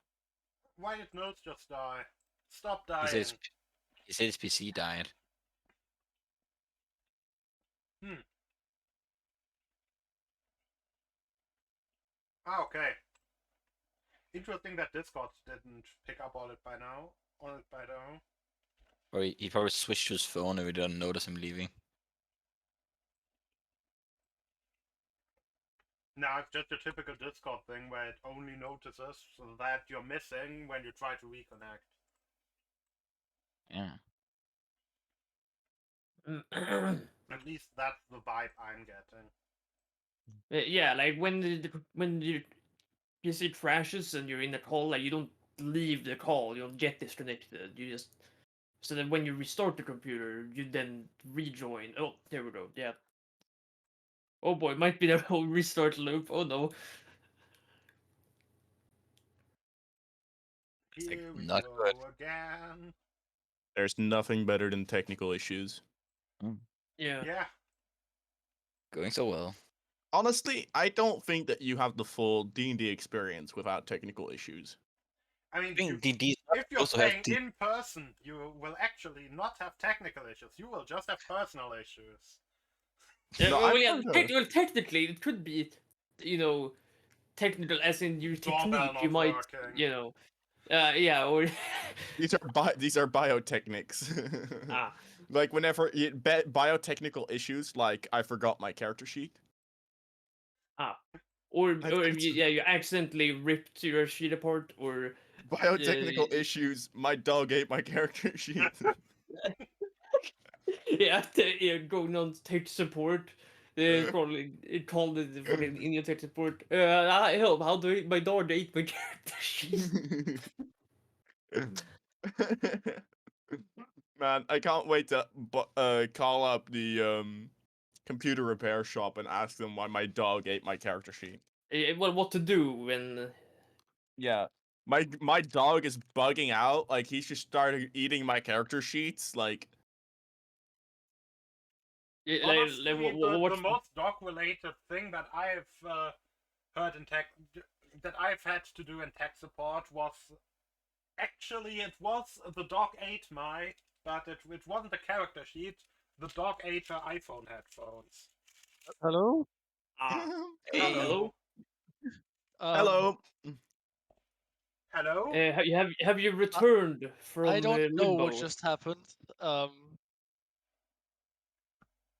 why did Nils just die? Stop He dying. says he said his PC died. Ah, okay. Interesting that Discord didn't pick up on it by now. Or he probably switched to his phone and we didn't notice him leaving. Now it's just a typical Discord thing where it only notices that you're missing when you try to reconnect. Yeah. At least that's the vibe I'm getting. Yeah, like when the PC crashes and you're in a call, like you don't leave the call, you don't get disconnected. You just so that when you restart the computer, you then rejoin. Oh, there we go. Yeah. Oh boy, might be the whole restart loop. Oh no. Here we not go again. There's nothing better than technical issues. Yeah. Yeah. Going so well. Honestly, I don't think that you have the full D&D experience without technical issues. I mean, I think you, DD if you're also have playing in person, you will actually not have technical issues. You will just have personal issues. No, well, I've yeah. heard of- Well, technically, it could be, you know, technical as in your Doorbell technique. You not might, working. you know, yeah, or These are biotechnics. ah, Like whenever biotechnical issues, like I forgot my character sheet. or I- or it's- yeah, you accidentally ripped your sheet apart, or Biotechnical issues. My dog ate my character sheet. going on tech support. Probably it called it for the Indian tech support. Help! How do my dog ate my character sheet? Man, I can't wait to call up the computer repair shop and ask them why my dog ate my character sheet. Well, what to do when? Yeah. My dog is bugging out. Like he's just started eating my character sheets. Like Honestly, the What's most dog-related thing that I've heard in tech that I've had to do in tech support was actually it was the dog ate my, but it wasn't a character sheet. The dog ate her iPhone headphones. Hello? Hey. hello? hello. Hello? Have you returned from I don't know what limbo? just happened.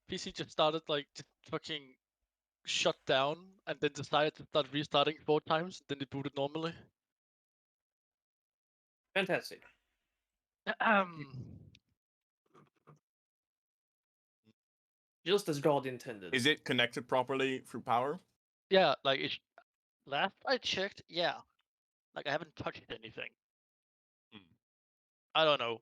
PC just started like just fucking shut down and then decided to start restarting 4 times. Then it booted normally. Fantastic. Just as God intended. Is it connected properly through power? Yeah, like last I checked, yeah. Like I haven't touched anything. Hmm. I don't know.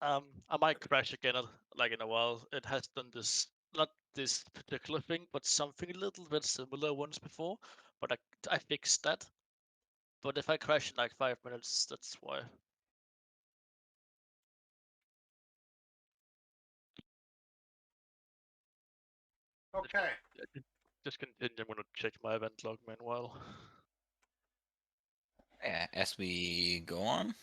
I might crash again like in a while. It has done this, not this particular thing, but something a little bit similar once before. But I fixed that. But if I crash in like 5 minutes, that's why. Okay. Just continue. I'm gonna check my event log meanwhile. Yeah, as we go on.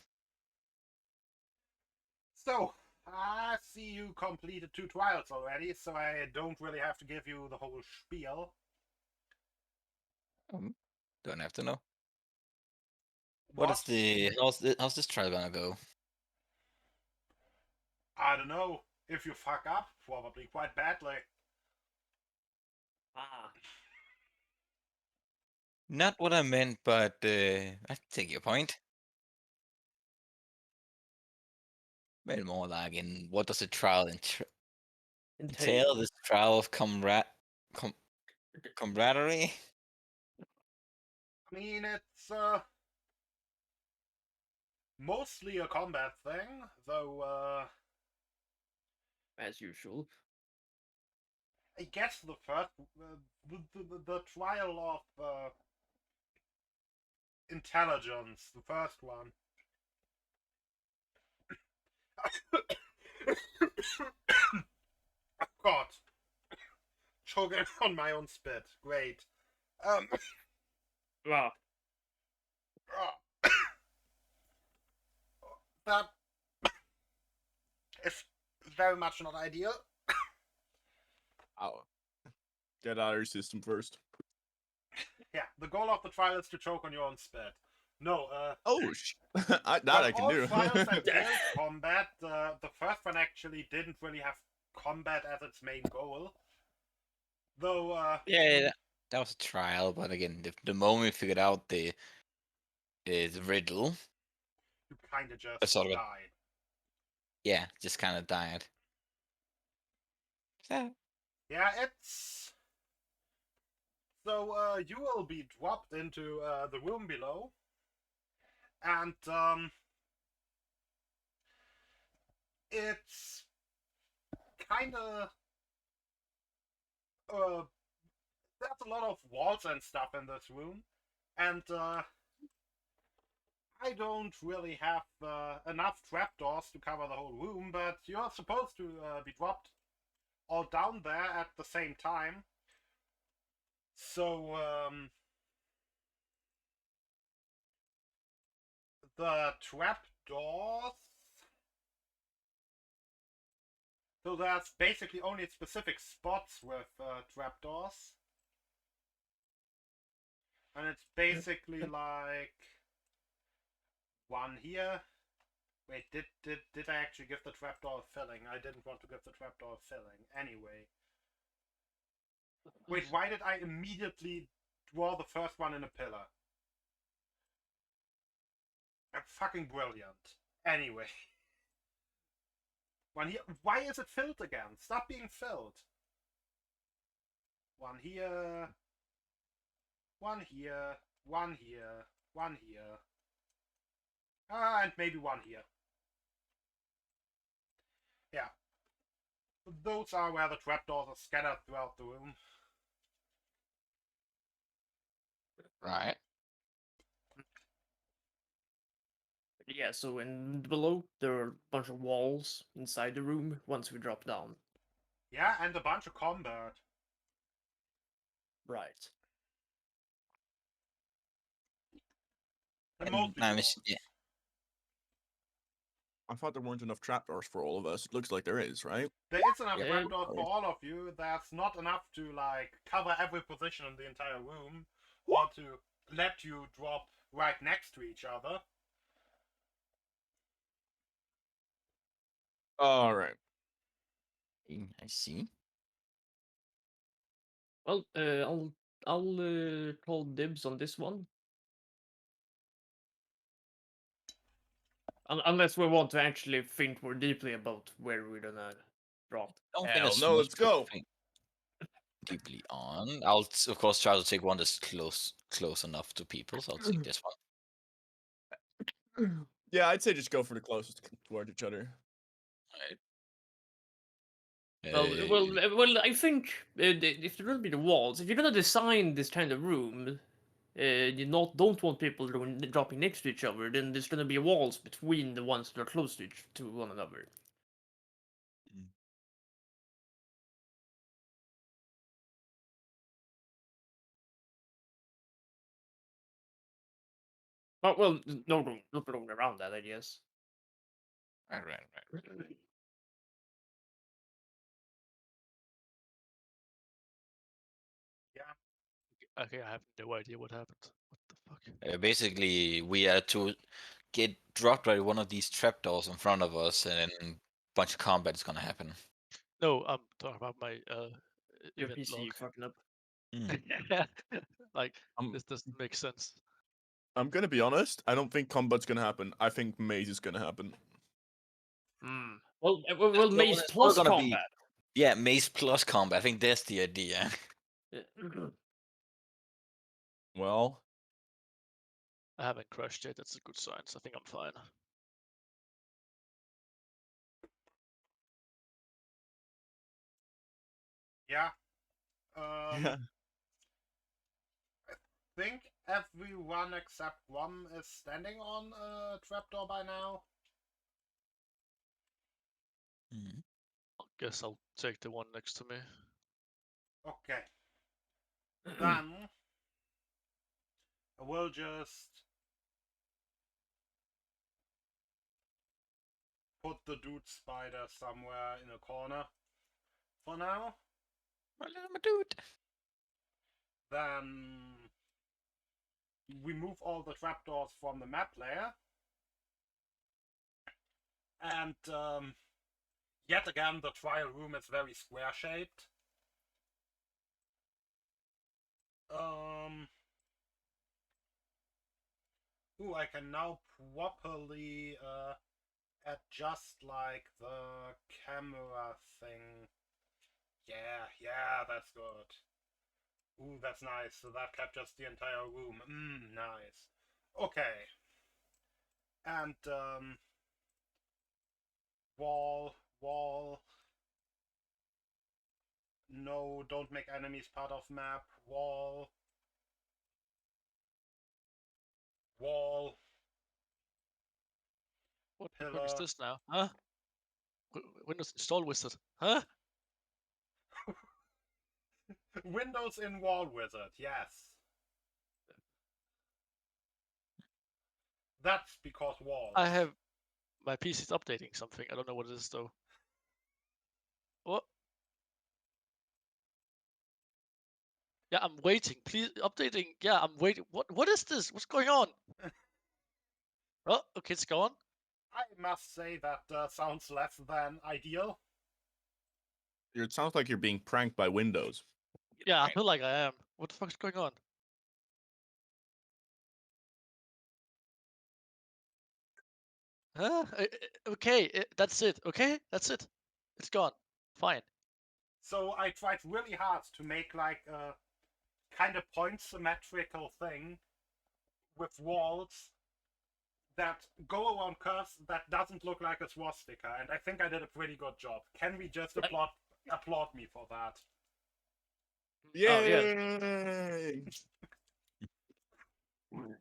So, I see you completed 2 trials already, so I don't really have to give you the whole spiel. Don't have to know. How's this trial gonna go? I don't know. If you fuck up, probably quite badly. Ah, Not what I meant, but I take your point. Maybe more like in what does a trial entail? This trial of camaraderie? I mean, it's mostly a combat thing, though as usual. I guess the first, the trial of intelligence, the first one. God, choking on my own spit. Great. Wow. That is very much not ideal. Oh. Get out of your system first. Yeah, the goal of the trial is to choke on your own spit. No, Oh, that I can all do. trials have real combat. The first one actually didn't really have combat as its main goal. Though, Yeah, that was a trial, but again, the moment we figured out the riddle, you kinda just sort of died. yeah, just kind of died. So, Yeah, it's... So, you will be dropped into the room below. And, it's kinda... there's a lot of walls and stuff in this room. And, I don't really have enough trapdoors to cover the whole room, but you're supposed to be dropped all down there at the same time. So, the trapdoors... So there's basically only specific spots with trapdoors. And it's basically like... one here. Wait, did I actually give the trapdoor a filling? I didn't want to give the trapdoor a filling. Anyway. Wait, why did I immediately draw the first one in a pillar? I'm fucking brilliant. Anyway. One here. Why is it filled again? Stop being filled. One here. One here. One here. One here. And maybe one here. Yeah. Those are where the trapdoors are scattered throughout the room. Right. Yeah, so in below there are a bunch of walls inside the room once we drop down. Yeah, and a bunch of combat. Right. And And mostly I'm walls. yeah. I thought there weren't enough trapdoors for all of us. It looks like there is, right? There is enough Yeah. trapdoors for all of you. There's not enough to like cover every position in the entire room, or to let you drop right next to each other. All right. I see. Well, I'll call dibs on this one. Unless we want to actually think more deeply about where we're gonna drop. Don't think Hell it's no, much let's to go. think deeply on. I'll of course try to take one that's close enough to people. So I'll take this one. Yeah, I'd say just go for the closest towards each other. Well, I think if there will be the walls, if you're gonna design this kind of room, you don't want people dropping next to each other, then there's gonna be walls between the ones that are close to one another. Oh, well, no room around that, I guess. Right. Yeah. Okay, I have no idea what happened. What the fuck? Basically, we had to get dropped by one of these trapdoors in front of us, and then a bunch of combat is gonna happen. No, I'm talking about my Your event PC log. fucking up. Like Um, this doesn't make sense. I'm gonna be honest. I don't think combat's gonna happen. I think maze is gonna happen. Hmm. Well, Well, maze it's plus still gonna be- combat. Yeah, maze plus combat. I think that's the idea. Yeah. Well, I haven't crashed yet. That's a good sign. So I think I'm fine. Yeah. yeah. I think everyone except one is standing on a trapdoor by now. Mhm. I guess I'll take the one next to me. Okay. Then I will just put the dude spider somewhere in a corner for now. My little dude. Then we move all the trapdoors from the map layer. And yet again, the trial room is very square shaped. Ooh, I can now properly adjust like the camera thing. Yeah, that's good. Ooh, that's nice. So that captures the entire room. Nice. Okay. And wall. No, don't make enemies part of map. Wall. What the fuck Pillar. is this now? Huh? Windows install wizard. Huh? Windows in Wall Wizard, yes. That's because walls. I have my PC's updating something. I don't know what it is though. What? Yeah, I'm waiting. Please updating. Yeah, I'm waiting. What is this? What's going on? Oh, okay, it's gone. I must say that sounds less than ideal. It sounds like you're being pranked by Windows. Yeah, I feel like I am. What the fuck's going on? Huh? Okay, that's it. Okay, that's it. It's gone. Fine. So I tried really hard to make like a kind of point symmetrical thing with walls that go around curves that doesn't look like a swastika, and I think I did a pretty good job. Can we just applaud me for that? Oh, yeah. Yay! Hmm.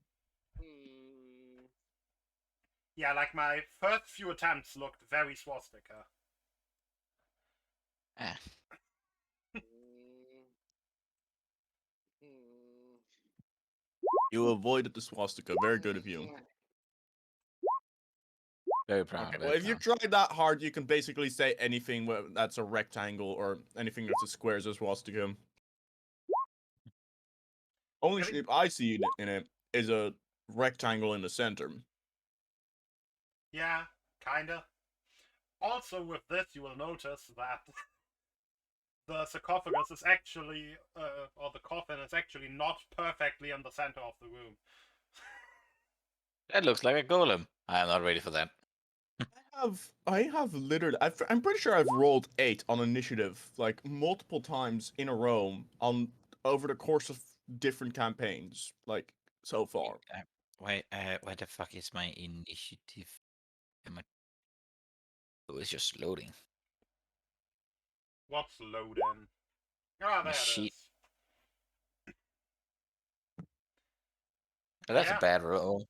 Yeah, like my first few attempts looked very swastika. Ah, Hmm. You avoided the swastika. Very good of you. very proud. Okay, Very well, if you proud. tried that hard, you can basically say anything that's a rectangle or anything that's a square is a swastika. Only Really? shape I see in it is a rectangle in the center. Yeah, kinda. Also, with this, you will notice that the sarcophagus is actually, or the coffin is actually not perfectly in the center of the room. That looks like a golem. I am not ready for that. I have literally. I'm pretty sure I've rolled 8 on initiative like multiple times in a row on over the course of different campaigns, like so far. Wait, where the fuck is my initiative? Am I... Oh, it's just loading. What's loading? Ah, there it Shit. is. Oh, that's a Yeah, bad roll.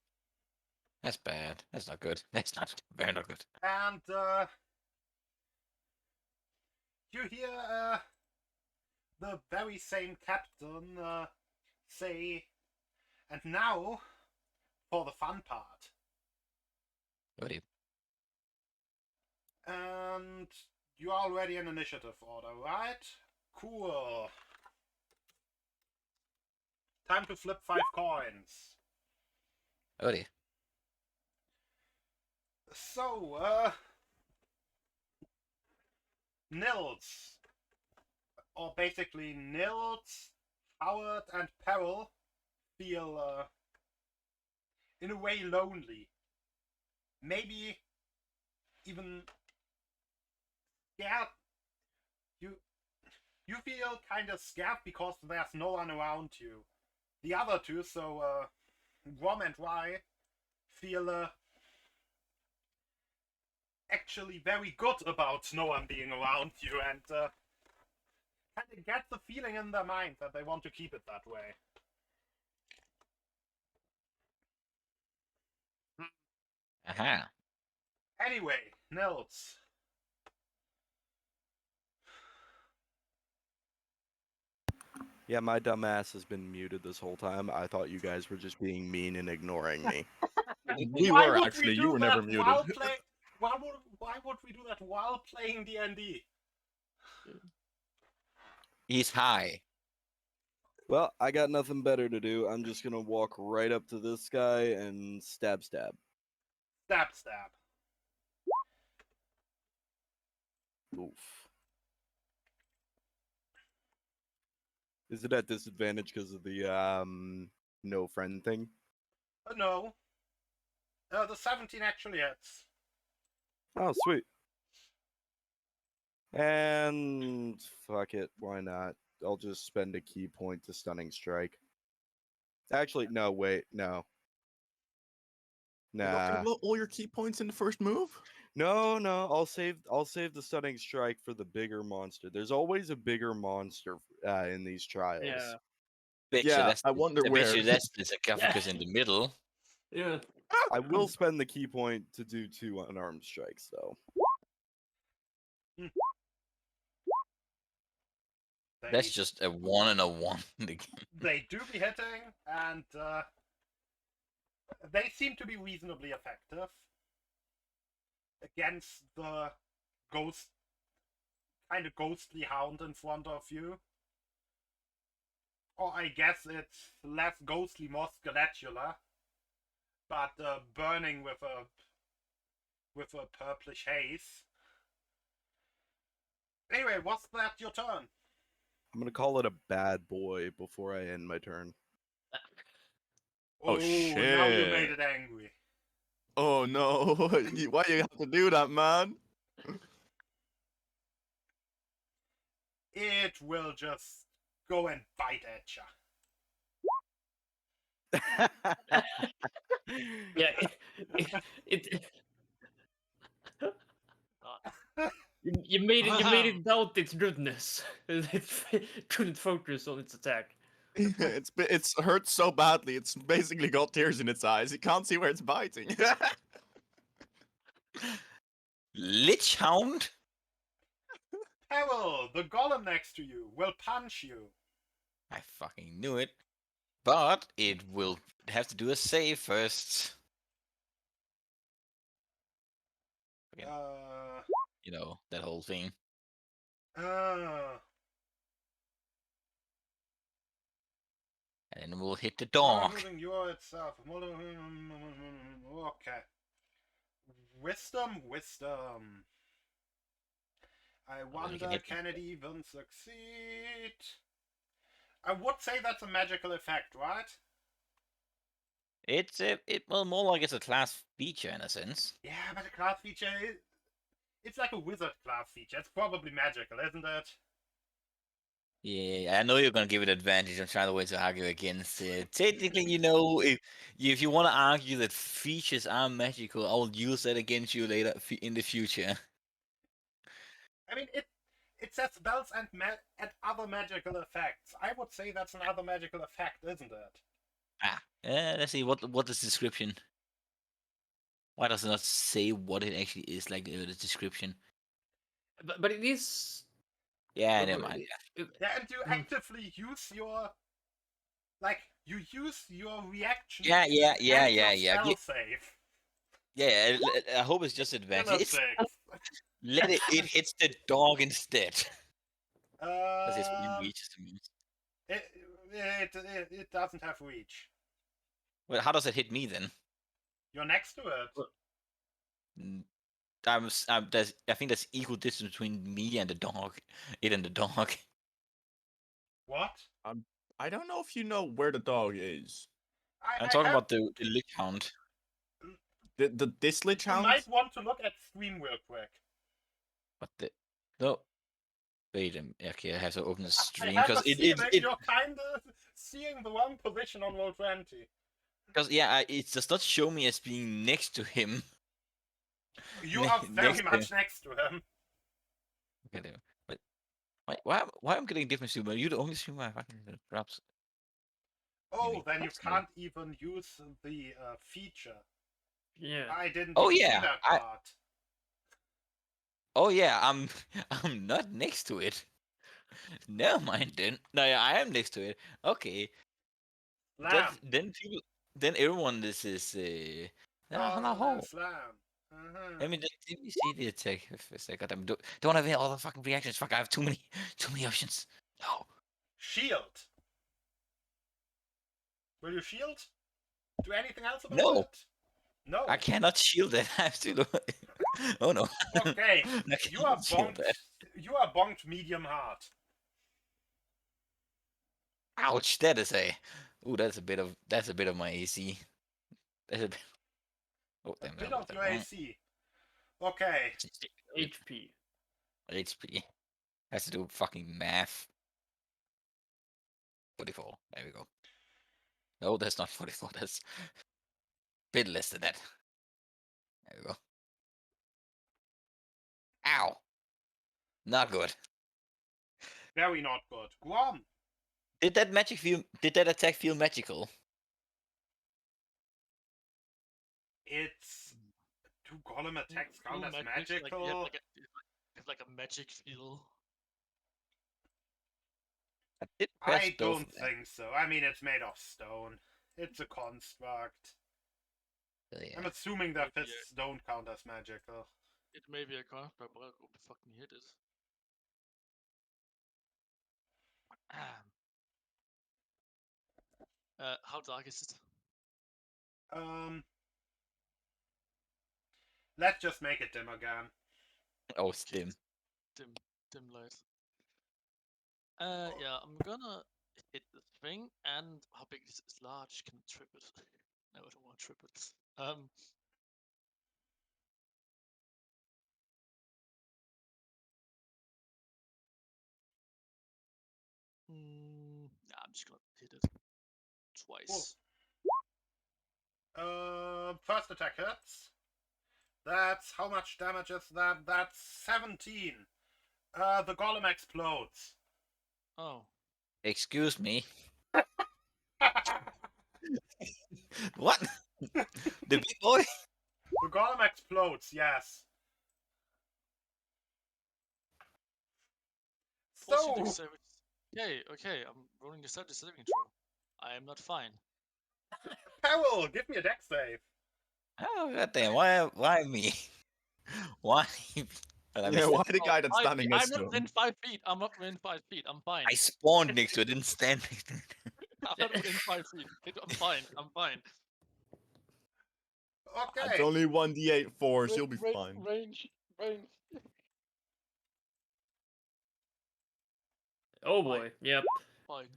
That's bad. That's not good. That's very not good. and you hear the very same captain say, and now for the fun part. What do you... And you're already in initiative order, right? Cool. Time to flip 5 coins. What do you... So, Nils, or basically Nils, Howard, and Peril feel, in a way, lonely. Maybe even scared. You feel kind of scared because there's no one around you. The other two, so Rom and Rye, feel actually very good about no one being around you, and kind of get the feeling in their mind that they want to keep it that way. Aha. Anyway, Nils. Yeah, my dumbass has been muted this whole time. I thought you guys were just being mean and ignoring me. We Why were would actually. we do You were never that muted. while play? Why would we do that while playing D&D? He's high. Well, I got nothing better to do. I'm just gonna walk right up to this guy and stab. Stab. Oof. Is it at disadvantage because of the no friend thing? No. The 17 actually hits. Oh, sweet. And fuck it, why not? I'll just spend a key point to stunning strike. Actually, no, wait, no. You're not gonna Nah. blow all your key points in the first move? No, I'll save the stunning strike for the bigger monster. There's always a bigger monster in these trials. Yeah. Bet Yeah, you that's I wonder bet where. you that's the sarcophagus in the middle. Yeah. I will spend the key point to do 2 unarmed strikes though. That's just a 1 and a 1 again. They do be hitting, and they seem to be reasonably effective against the kind of ghostly hound in front of you. Or I guess it's less ghostly, more skeletular, but burning with a purplish haze. Anyway, what's that your turn? I'm gonna call it a bad boy before I end my turn. Oh, Now you made shit. it angry. Oh no! Why you have to do that, man? It will just go and bite at ya. Yeah, it you made it. You made it doubt its goodness. It couldn't focus on its attack. It's hurt so badly. It's basically got tears in its eyes. It can't see where it's biting. Lich Hound? Pebble, the golem next to you, will punch you. I fucking knew it. But it will have to do a save first. Again, Uh, you know, that whole thing. uh, And then we'll hit the Not dog. including you itself. Okay. Wisdom. I Oh, then you can wonder, hit me. can it even succeed? I would say that's a magical effect, right? Well, more like it's a class feature in a sense. Yeah, but a class feature, it's like a wizard class feature. It's probably magical, isn't it? Yeah, I know you're gonna give it advantage. I'm trying to wait to argue against it. Technically, you know, if you want to argue that features are magical, I will use that against you later in the future. I mean, it says spells and other magical effects. I would say that's another magical effect, isn't it? Let's see what is the description. Why does it not say what it actually is, like the description? But it is. Yeah, never mind. Yeah, and you actively use your you use your reaction. Yeah. and your Yeah. spell save. Yeah, I hope it's just advantage. It's, let it hits the dog instead. Because it's within reach. It doesn't have reach. Well, how does it hit me then? You're next to it. Mm, I think there's equal distance between me and the dog. It and the dog. What? I don't know if you know where the dog is. I'm I talking have, about the Lich Hound. This Lich You Hound? might want to look at stream real quick. What the? No. Wait a minute. Okay, I have to open the stream I have because a feeling you're kind of seeing the wrong position on Roll20. because yeah, it does not show me as being next to him. You are very next to much next to him. Okay, but why I'm getting different streamer? You the only streamer I fucking perhaps. Oh, then you That's new. can't even use the feature. Yeah. I didn't Oh, even yeah, see that part. Oh yeah, I'm not next to it. Never mind then. No, yeah, I am next to it. Okay. Slam. Then everyone this is hello. Slam. Let me see the attack for a second. Don't have any other fucking reactions. Fuck, I have too many options. No. Shield. Will you shield? Do anything else about No. it? No. I cannot shield that. I have to. Oh no. Okay. I You are cannot shield bonked. that. You are bonked medium hard. Ouch! That is a. Ooh, that's a bit of my AC. That's a bit. Oh A damn! bit That was of the your wrong AC. Okay. HP. HP. Has to do fucking math. 44. There we go. No, that's not 44. That's a bit less than that. There we go. Ow! Not good. Very not good. Guam. Did that attack feel magical? It's do golem attacks count as Like, magical? you have like a magic feel. I did press I both don't of them. think so. I mean, it's made of stone. It's a construct. So, yeah. I'm assuming that Maybe fists don't count as magical. It may be a construct, but I'll go fucking hit it. How dark is it? Let's just make it dim again. Oh, it's dim. Dim light. Yeah, I'm gonna hit the thing, and how big is it? It's large. Can trip it. No, I don't want to trip it. Nah, I'm just gonna hit it twice. First attack hits. That's how much damage is that? That's 17. The golem explodes. Oh, Excuse me. What? The big boy? The golem explodes, yes. 14 So, dexterity. Okay, I'm rolling the saving throw. I am not fine. Peril, give me a dex save. Oh goddamn! Why me? Why? But I Yeah, missed why it. the guy that's 5 standing feet. next I'm to not him? within 5 feet. I'm not within 5 feet. I'm fine. I spawned next to it, didn't stand next to it. I'm not within 5 feet. I'm fine. I'm fine. It's Okay. only 1d8 force, you'll be fine. Range. Oh boy. Yep. Fine.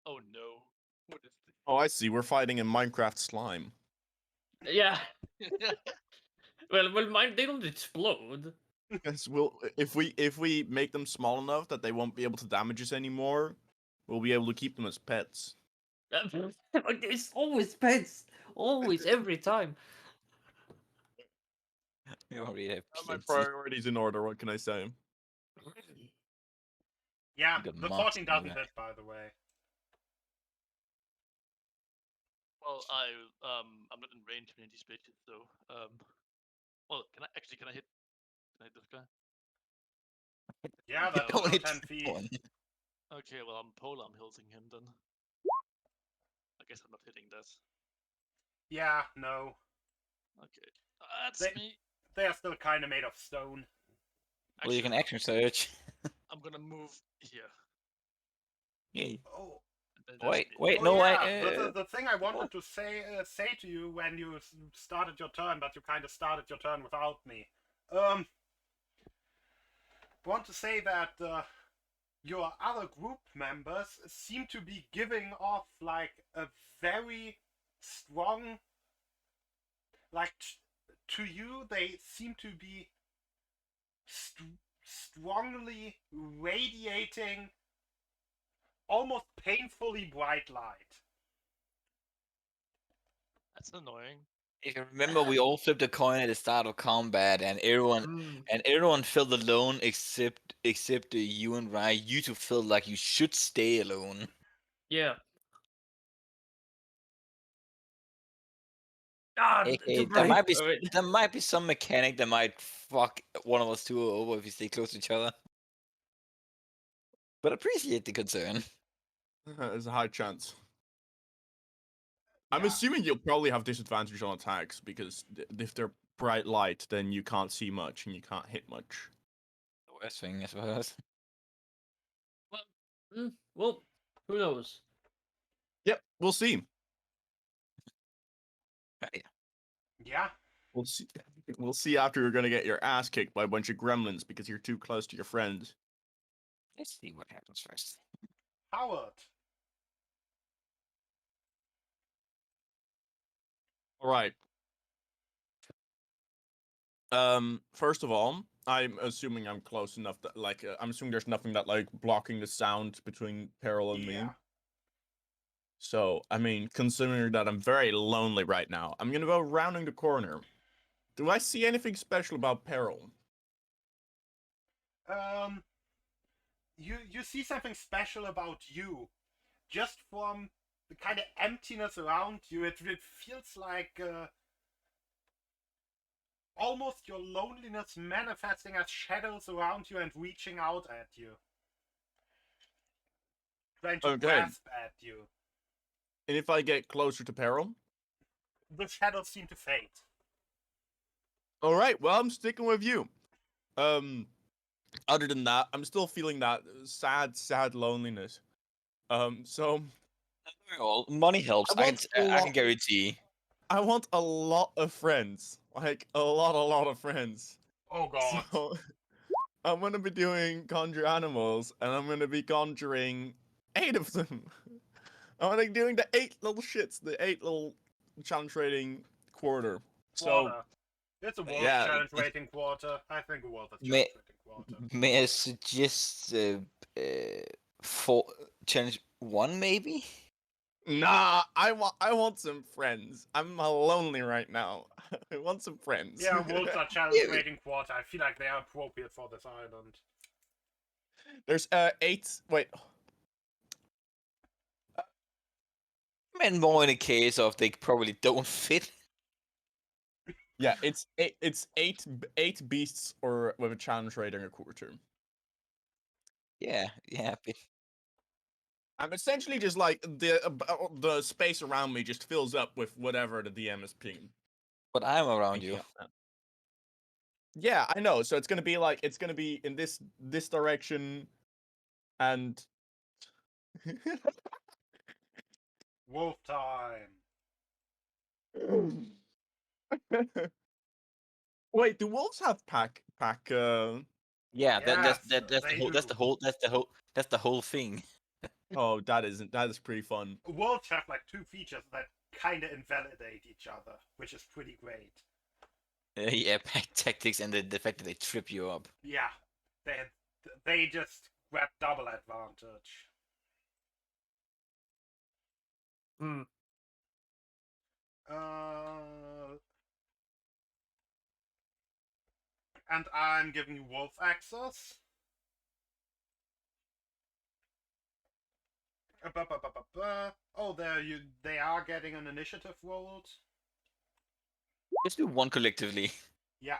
Oh no. What is Oh, I see. We're fighting in Minecraft slime. Yeah. this? Well, mine they don't explode. Yes, if we make them small enough that they won't be able to damage us anymore, we'll be able to keep them as pets. It's always pets. Always, every time. We already have My plenty. priorities in order. What can I say? Yeah, Got the monster 14 doesn't in hit, by the way. Well, I'm not in range of any of these bitches, so well, can I hit this guy? Yeah, No. that's Don't still hit 10 feet. one. Okay, well I'm polar. I'm hitting him then. I guess I'm not hitting that. Yeah, no. Okay, that's They- me. They are still kind of made of stone. Well, you can Actually, action search. I'm gonna move here. Yay. Oh, And then that's me. Wait, oh no, yeah. The thing I oh. wanted to say to you when you started your turn, but you kind of started your turn without me. Want to say that your other group members seem to be giving off like a very strong, like to you they seem to be strongly radiating almost painfully bright light. That's annoying. If you remember, we all flipped a coin at the start of combat, and everyone felt alone except you and Rai. You two felt like you should stay alone. Yeah. Ah, Okay, there might be some mechanic that might fuck one of us two over if we stay close to each other. But appreciate the concern. There's a high chance. I'm Yeah. assuming you'll probably have disadvantage on attacks because if they're bright light, then you can't see much and you can't hit much. The worst thing, I suppose. Well, who knows? Yep, we'll see. Right. Yeah. We'll see. We'll see after you're gonna get your ass kicked by a bunch of gremlins because you're too close to your friends. Let's see what happens first. Howard. All right. First of all, I'm assuming I'm close enough that I'm assuming there's nothing that like blocking the sound between Peril and me. Yeah. So, I mean, considering that I'm very lonely right now, I'm gonna go rounding the corner. Do I see anything special about Peril? You see something special about you, just from the kind of emptiness around you. It feels like almost your loneliness manifesting as shadows around you and reaching out at you, trying to Okay. grasp at you. And if I get closer to Peril? The shadows seem to fade. All right, well, I'm sticking with you. Other than that, I'm still feeling that sad loneliness. So Well, money helps. I want a I can lot- guarantee. I want a lot of friends, like a lot of friends. Oh god. So I'm gonna be doing conjure animals, and I'm gonna be conjuring 8 of them. I'm gonna be doing the 8 little shits, the 8 little challenge rating quarter. So Quarter. It's a wolf yeah, challenge rating quarter. I think a wolf is challenge May- rating quarter. quarter. May I suggest for challenge 1 maybe? Nah, I want some friends. I'm lonely right now. I want some friends. Yeah, wolves are challenge Yeah. rating quarter. I feel like they are appropriate for this island. There's 8. Wait. And more in a case of they probably don't fit. Yeah, it's 8 beasts or with a challenge rating a quarter. Yeah, but I'm essentially just like the space around me just fills up with whatever the DM is picking. I'm around you. picking up now. Yeah, I know. So it's gonna be in this direction, and Wolf time. wait, do wolves have pack? Yeah, Yes, that's they the do. whole thing. Oh, that is pretty fun. Wolves have like two features that kind of invalidate each other, which is pretty great. Yeah, pack tactics and the fact that they trip you up. Yeah, they just grab double advantage. Hmm. And I'm giving you wolf access. Oh, they are getting an initiative rolled. Let's do one collectively. Yeah.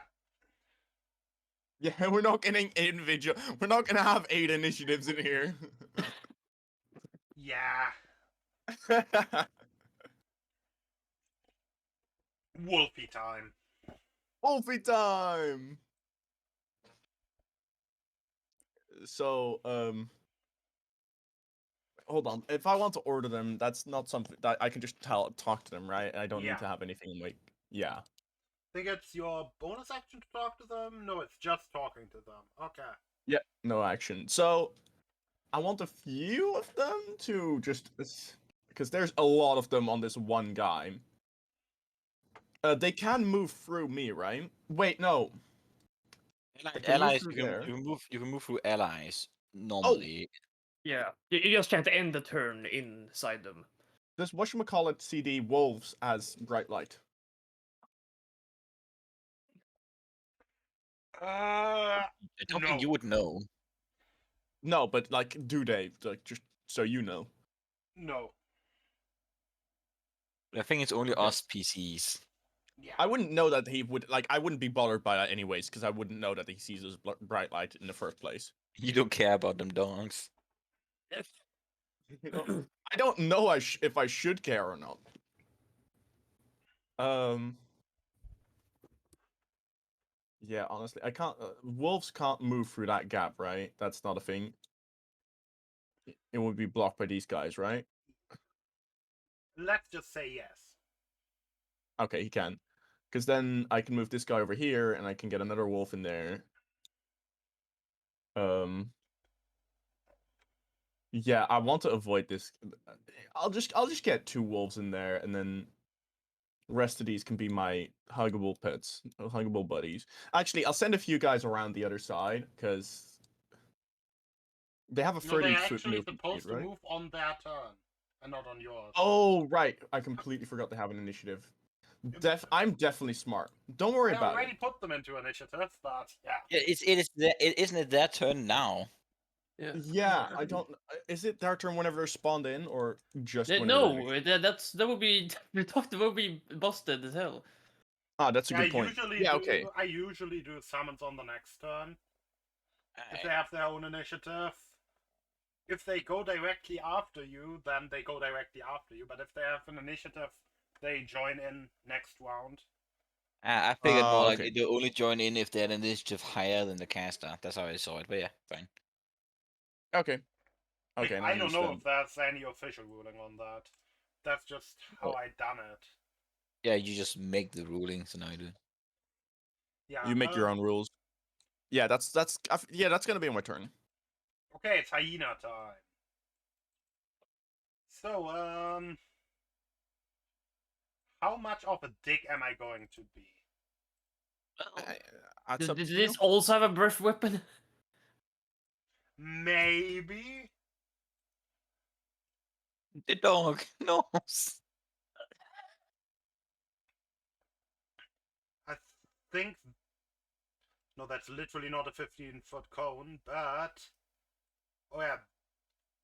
Yeah, we're not getting individual. We're not gonna have 8 initiatives in here. Yeah. Wolfie time. Wolfie time. So, hold on. If I want to order them, that's not something that I can just talk to them, right? I don't Yeah. need to have anything like, yeah. Think it's your bonus action to talk to them? No, it's just talking to them. Okay. Yeah, no action. So, I want a few of them to just because there's a lot of them on this one guy. They can move through me, right? Wait, no. They can move Allies, through there. you can move through allies Oh, normally. Yeah, you just can't end the turn inside them. does whatchamacallit CD wolves as bright light? I don't No. think you would know. No, but like, do they? Like, just so you know. No. I think it's only Okay. us PCs. Yeah. I wouldn't know that he would like. I wouldn't be bothered by that anyways, because I wouldn't know that he sees as bright light in the first place. You don't care about them dogs. You know, I don't know if I should care or not. Yeah, honestly, I can't. Wolves can't move through that gap, right? That's not a thing. It would be blocked by these guys, right? Let's just say yes. Okay, he can. Because then I can move this guy over here, and I can get another wolf in there. Yeah, I want to avoid this. I'll just get 2 wolves in there, and then the rest of these can be my huggable pets, huggable buddies. Actually, I'll send a few guys around the other side because they have a No, 30 they're foot actually movement supposed speed, to right? move on their turn, and not on yours. Oh, right. I completely forgot to have an initiative. I'm definitely smart. Don't worry I about already it. put them into initiative, but yeah. Yeah, isn't it their turn now? Yeah, I don't. Is it their turn whenever they're spawned in, or just whenever? No, that would be that would be busted as hell. Ah, that's a I good point. usually Yeah, do. okay. I usually do summons on the next turn if Alright. they have their own initiative. If they go directly after you, then they go directly after you. But if they have an initiative, they join in next round. I figured more like Okay. they only join in if they had an initiative higher than the caster. That's how I saw it. But yeah, fine. Okay. Like, Okay, now I don't know understand. if there's any official ruling on that. That's just how Oh. I done it. Yeah, you just make the ruling, so now I do. Yeah. You make your own rules. Yeah, yeah, that's gonna be my turn. Okay, it's hyena time. So, how much of a dick am I going to be? Well, That's Does up to this you. also have a breath weapon? Maybe. the dog knows. I think. No, that's literally not a 15-foot cone, but. Oh, yeah.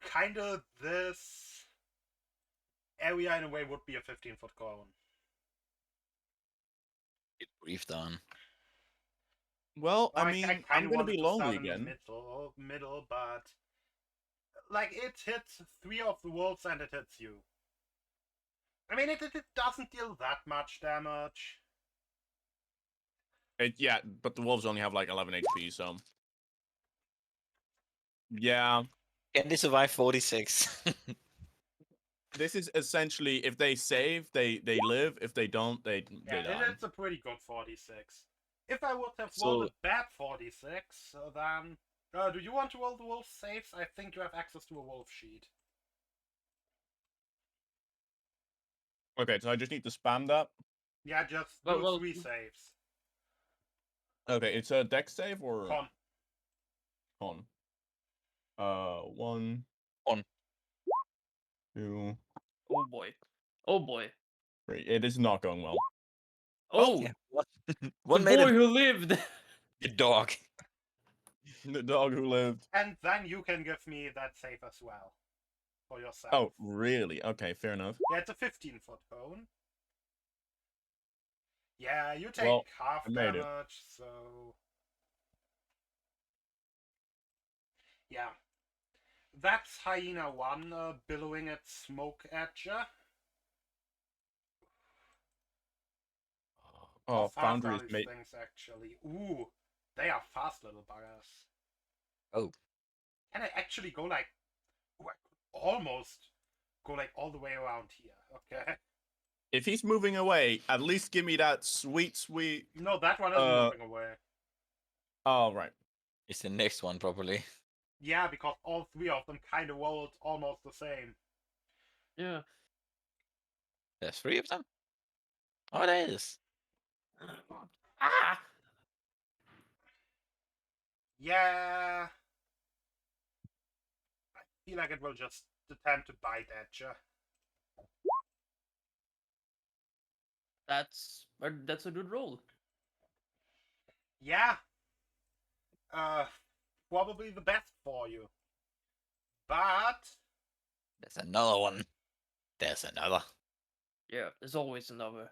Kinda this area in a way would be a 15-foot cone. It breathed on. Well, I I mean, kind I'm of gonna wanted be to lonely start in again. the middle, but like it hits 3 of the wolves and it hits you. I mean, it doesn't deal that much damage. Yeah, but the wolves only have like 11 HP, so yeah. Can they survive 46? This is essentially if they save, they live. If they don't, they Yeah, die. it's a pretty good 46. If I would have So- rolled a bad 46, then do you want to roll the wolf saves? I think you have access to a wolf sheet. Okay, so I just need to spam that. Yeah, just do Well, 3 saves. Okay, it's a dex save or Con. con. 1, Con. 2, oh boy. Oh boy. 3. It is not going well. Oh, Yeah, one, the one made boy it. who lived. The dog. The dog who lived. And then you can give me that save as well. For yourself. Oh, really? Okay, fair enough. Yeah, it's a 15-foot cone. Yeah, you take Well, half I made it. damage, so. Yeah. That's Hyena 1 billowing its smoke at ya. Oh, How fast Foundry are is these made. things actually? Ooh, they are fast little buggers. Oh. Can I actually go like. Ooh, I could almost go like all the way around here. Okay. If he's moving away, at least give me that sweet. No, that one isn't moving away. Oh, right. It's the next one, probably. Yeah, because all 3 of them kind of rolled almost the same. Yeah. There's 3 of them? Oh, there is. Ah! Yeah. I feel like it will just attempt to bite at you. That's a good roll. Yeah. Probably the best for you. But There's another one. There's another. Yeah, there's always another.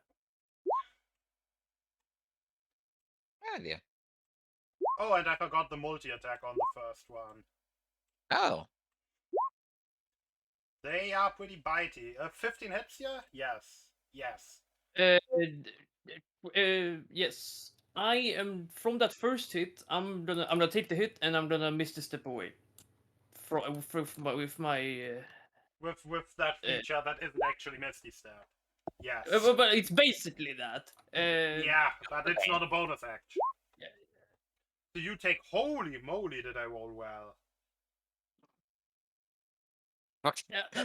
Oh, yeah. oh, and I forgot the multi-attack on the first one. Oh. They are pretty bitey. 15 hits here? Yes. Yes. Yes. I am from that first hit. I'm gonna take the hit and I'm gonna miss the step away. With my. With that feature that isn't actually Misty Step. Yes. But it's basically that. Yeah, but it's not a bonus action. Yeah. So you take. Holy moly, did I roll well? Fuck. Yeah.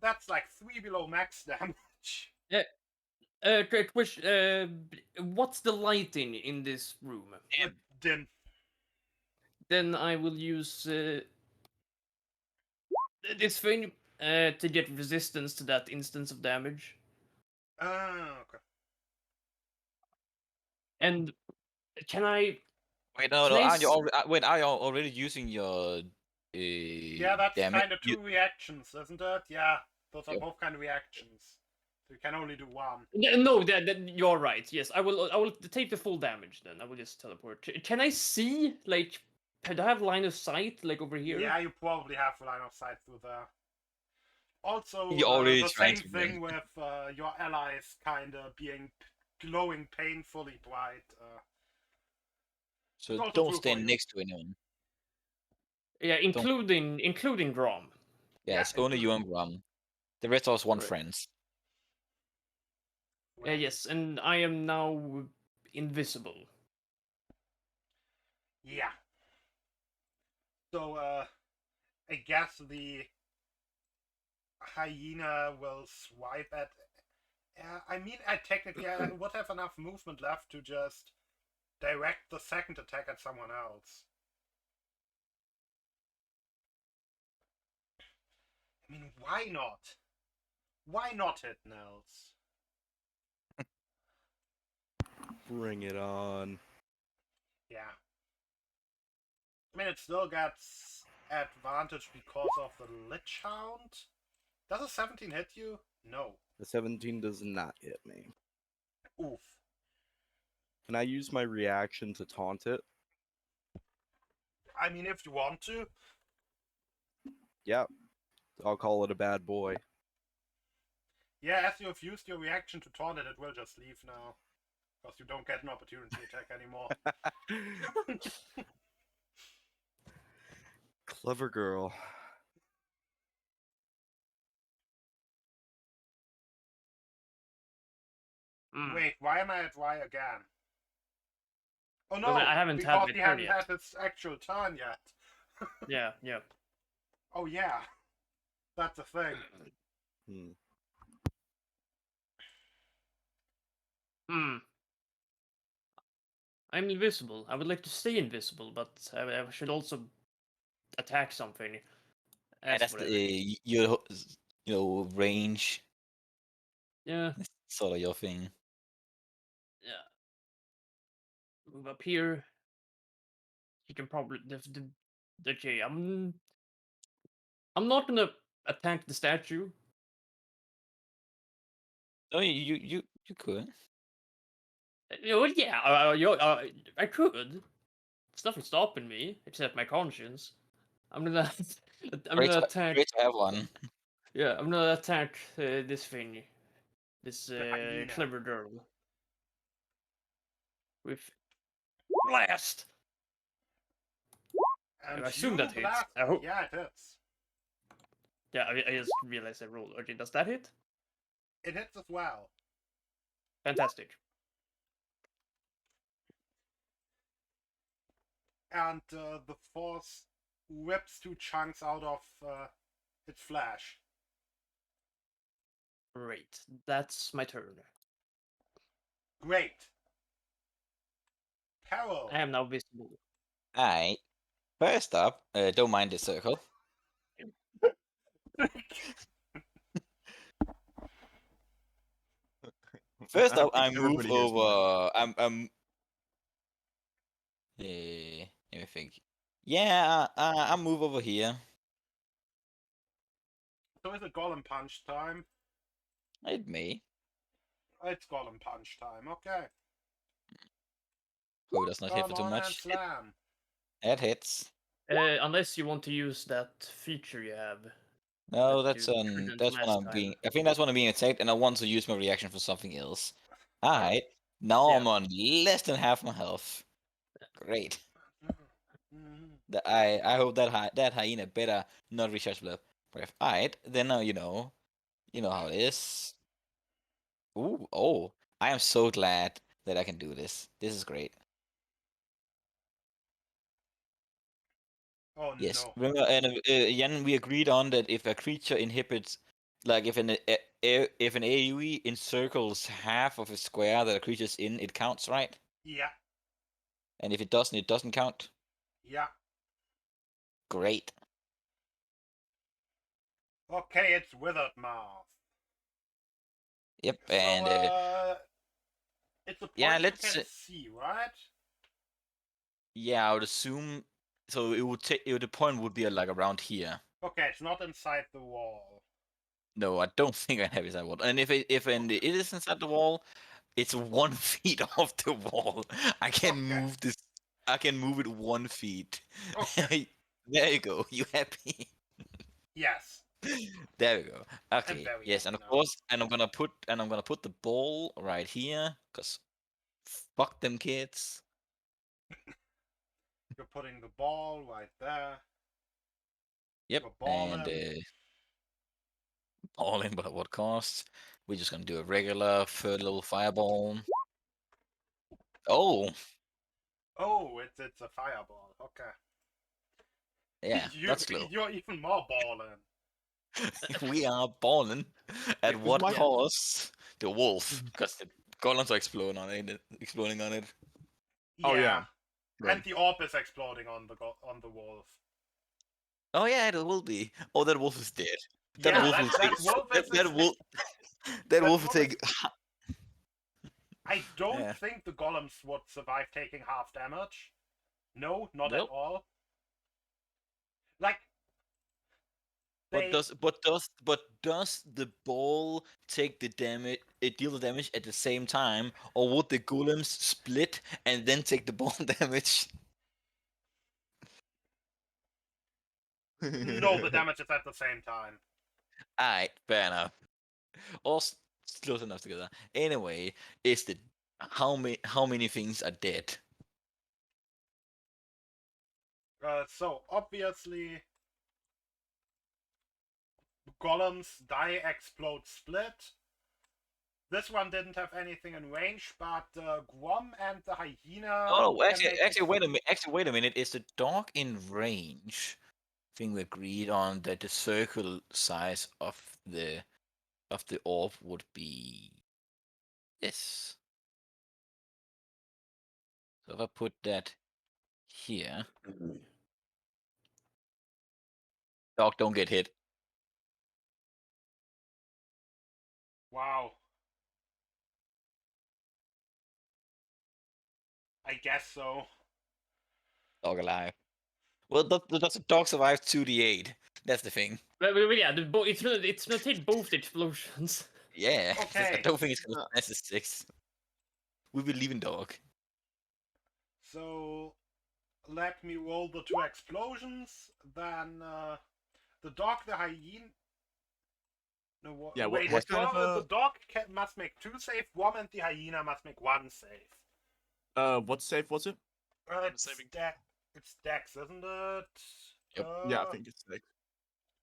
That's like 3 below max damage. What's the lighting in this room? Dim. Then I will use this thing to get resistance to that instance of damage. Okay. And can I? Wait, no, Can no. I Are you s- already, wait, are you already using your Yeah, that's damage? kind of 2 reactions, isn't it? Yeah, those are Yeah. both kind of reactions. So you can only do 1. No, you're right. Yes, I will. I will take the full damage. Then I will just teleport. Can I see? Like, do I have line of sight? Like over here? Yeah, you probably have line of sight through there. Also, You're already the trying same to thing win. with your allies kind of being glowing painfully bright. So it's also don't true for stand you. next to anyone. Yeah, including Grom. Yeah, Yeah, it's only you and Grum. The rest of us want Right. friends. Yes, and I am now invisible. Yeah. So, I guess the hyena will swipe at Yeah, I mean, I technically I would have enough movement left to just direct the second attack at someone else. I mean, why not? Why not hit Nels? Bring it on. Yeah. I mean, it still gets advantage because of the Lich Hound. Does a 17 hit you? No. The 17 does not hit me. Oof. Can I use my reaction to taunt it? I mean, if you want to. Yep. I'll call it a bad boy. Yeah, as you have used your reaction to taunt it, it will just leave now. Because you don't get an opportunity attack anymore. Clever girl. Wait, why am I at Y again? Oh no, Well, I haven't had because my he turn hasn't yet. had his actual turn yet. Yeah. Oh yeah, that's the thing. Hmm. I'm invisible. I would like to stay invisible, but I should also attack something. And that's Whatever. your range, Yeah. sort of your thing. Yeah. Move up here. You can probably okay. I'm not gonna attack the statue. Oh, you could. Yeah. I could. It's nothing stopping me except my conscience. I'm gonna I'm Great, gonna attack. great to have one. Yeah, I'm gonna attack this thing, this The hyena. clever girl with blast. And I assume you that hits. blast. I hope. Yeah, it hits. Yeah, I just realized I rolled. Okay, does that hit? It hits as well. Fantastic. And the force rips two chunks out of its flesh. Great. That's my turn. Great. Peril. I am now visible. Alright. First up, don't mind the circle. First up, I move Everybody hears the line. over. I'm. Let me think. Yeah, I move over here. So is it Golem Punch time? It may. It's Golem Punch time, okay. Hope it does not hit Come for too on and much. slam. That hits. Unless you want to use that feature you have. No, that that's you couldn't that's when last I'm time. being. I think that's when I'm being attacked, and I want to use my reaction for something else. Alright. Now Yeah. I'm on less than half my health. Great. I hope that hyena better not recharge breath. Alright, then now you know how it is. Ooh, oh, I am so glad that I can do this. This is great. Oh Yes, no. remember, and Jan, we agreed on that if a creature inhibits, like if an AoE encircles half of a square that a creature's in, it counts, right? Yeah. And if it doesn't count. Yeah. Great. Okay, it's Withered Mouth. Yep, So, and it's a point yeah, you let's. can see, right? Yeah, I would assume. So it would take. The point would be like around here. Okay, it's not inside the wall. No, I don't think I have inside wall. And if it is inside the wall, it's 1 feet off the wall. I can Okay. move this. I can move it 1 feet. Okay. There you go. You happy? Yes. There we go. Okay. very Yes, happy and of now. course, and I'm gonna put the ball right here, cause fuck them kids. You're putting the ball right there. Yep. You're And balling. balling, but at what cost? We're just gonna do a regular third level fireball. Oh, Oh, it's a fireball. Okay. yeah, that's close. You're even more balling. we are balling. At 'cause what my- cost? The wolf, because the golems are exploding on it. Exploding on it. Oh, yeah. And Right. the orb is exploding on the wolf. Oh yeah, it will be. Oh, that wolf is dead. That Yeah, wolf will take. that wolf is That wolf. That wolf will wolf take. I don't Yeah. think the golems would survive taking half damage. No, not at Nope. all. Like But does the ball take the damage? It deal the damage at the same time, or would the golems split and then take the ball damage? no, the damage is at the same time. Alright, fair enough. All close enough together. Anyway, is the how many things are dead? So obviously, golems die, explode, split. This one didn't have anything in range, but Guam and the hyena. Oh, can actually, make actually, it- wait a minute. Actually, wait a minute. Is the dog in range? I think we agreed on that the circle size of the orb would be this. So if I put that here, dog don't get hit. Wow. I guess so. Dog alive. Well, does the dog survive 2d8? That's the thing. But yeah, it's gonna take both the explosions. Yeah. I Okay. don't think it's gonna pass the 6. We believe in dog. So let me roll the 2 explosions. Then the dog, the hyena. No, Yeah, wait. what kind of the dog must make 2 save. Guam and the hyena must make 1 save. What save was it? It's saving. It's Dex, isn't it? Yep. Yeah, I think it's 6.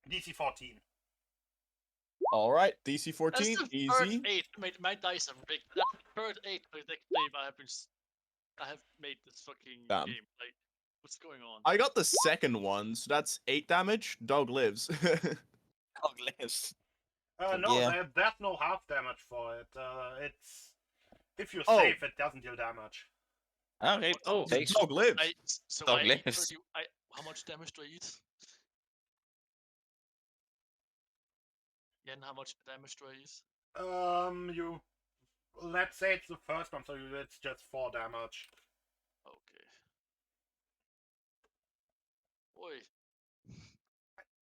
DC 14. All right, DC That's 14, the easy. third 8. My dice are big. That's the third 8 game I have made this fucking Damn. game. Like, what's going on? I got the second one, so that's 8 damage. Dog lives. Dog lives. No, yeah. there's no half damage for it. It's if you Oh. save, it doesn't deal damage. Okay. Oh, takes. Dog lives. So Dog I ate lives. 30. How much damage do I eat? Jan, how much damage do I eat? You let's say it's the first one, so it's just 4 damage. Okay. Oi.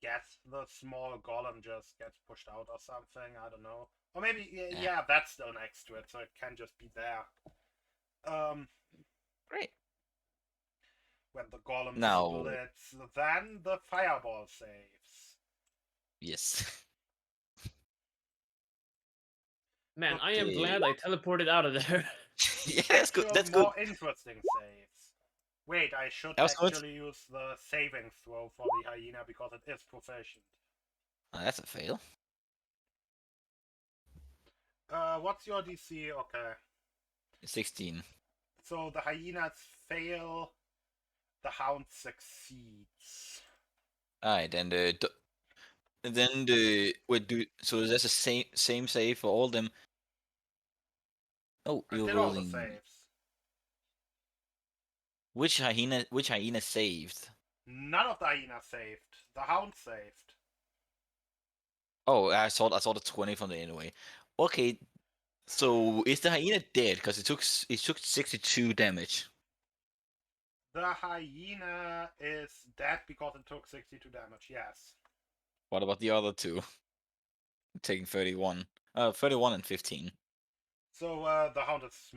Guess the small golem just gets pushed out or something. I don't know. Or maybe Yeah. yeah, that's still next to it, so it can just be there. Great. When the golem Now- splits, then the fireball saves. Yes. man, I am Okay. glad I teleported out of there. yeah, that's good. Actual That's good. more interesting saves. Wait, I should That was good. actually use the saving throw for the hyena because it is proficient. That's a fail. What's your DC? Okay. 16. So the hyenas fail, the hound succeeds. Alright, then so that's the same save for all them. Oh, I you're did all the rolling. saves. Which hyena saved? None of the hyenas saved. The hound saved. Oh, I saw the 20 from the anyway. Okay, so is the hyena dead? Because it took 62 damage. The hyena is dead because it took 62 damage, yes. What about the other two? Taking 31. 31 and 15. So the hound is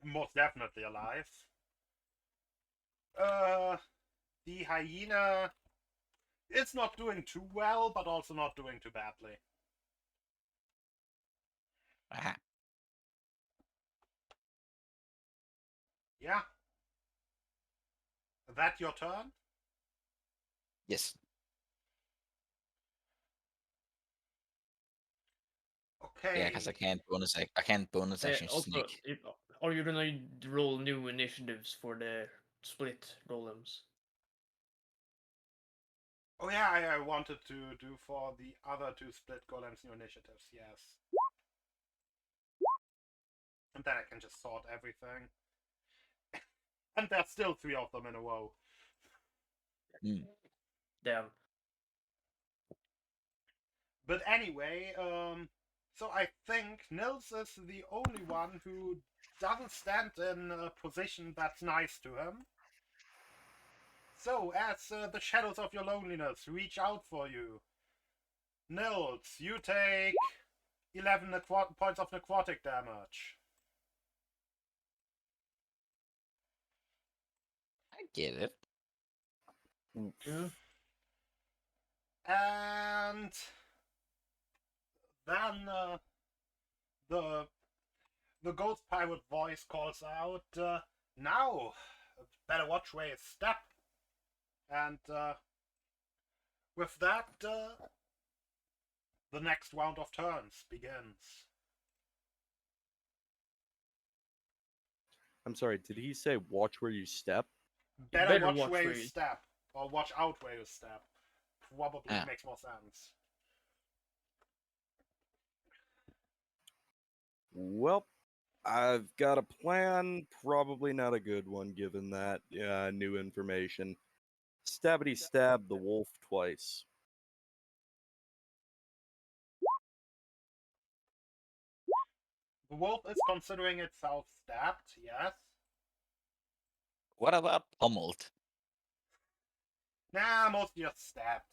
most definitely alive. The hyena is not doing too well, but also not doing too badly. Aha. Yeah. That your turn? Yes. Okay. Yeah, because I can't bonus action Also, sneak. are you gonna roll new initiatives for the split golems? Oh yeah, I wanted to do for the other two split golems new initiatives, yes. And then I can just sort everything. And there's still 3 of them in a row. Damn. But anyway, so I think Nils is the only one who doesn't stand in a position that's nice to him. So, as the shadows of your loneliness reach out for you, Nils, you take 11 points of necrotic damage. I get it. Yeah. And then the ghost pirate voice calls out, now, better watch where you step. And with that, the next round of turns begins. I'm sorry, did he say watch where you step? Better watch where you step. Or watch out where you step. Probably makes more sense. Well, I've got a plan, probably not a good one given that new information. Stabbity stab the wolf twice. The wolf is considering itself stabbed, yes. What about pummeled? Nah, mostly just stabbed.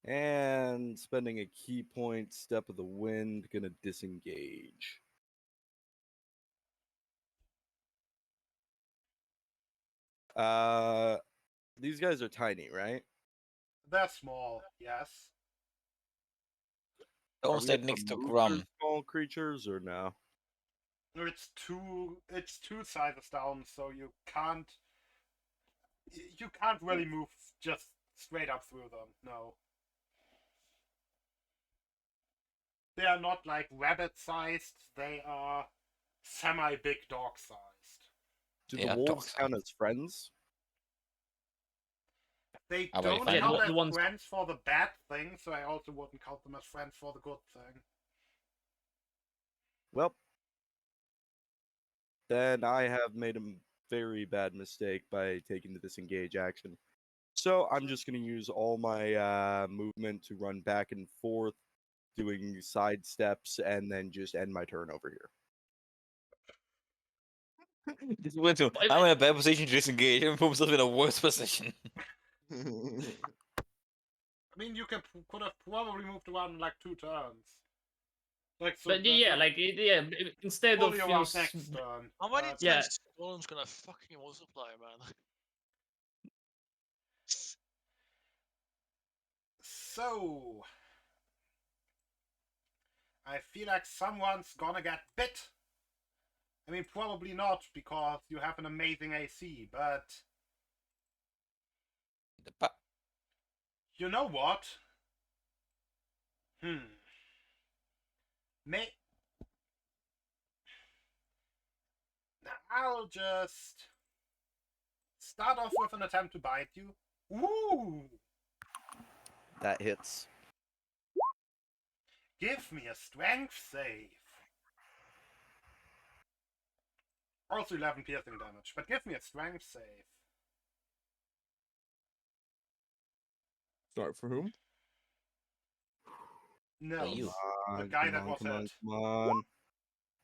And spending a key point, step of the wind, gonna disengage. These guys are tiny, right? They're small, yes. Don't Are we stand able next to move Grum. those small creatures or no? It's two sizes down, so you can't really move just straight up through them. No. They are not like rabbit sized, they are semi big dog sized. Do Yeah, the wolves dog-sized. count as friends? They How about don't if I count know- as the ones- friends for the bad thing, so I also wouldn't count them as friends for the good thing. Well, then I have made a very bad mistake by taking the disengage action. So I'm just going to use all my movement to run back and forth, doing side steps, and then just end my turn over here. Just went to, I'm in a bad position to disengage. I'm put myself in a worse position. I mean, you could have probably moved around in like 2 turns. Like, so But yeah, like instead of fully around next turn. How many but- Yeah. times golem's gonna fucking multiply, man? So, I feel like someone's gonna get bit. I mean, probably not, because you have an amazing AC, but you know what? I'll just start off with an attempt to bite you. Ooh! That hits. Give me a strength save. Also 11 piercing damage, but give me a strength save. Start for whom? No, you. the guy that was hit. Come on.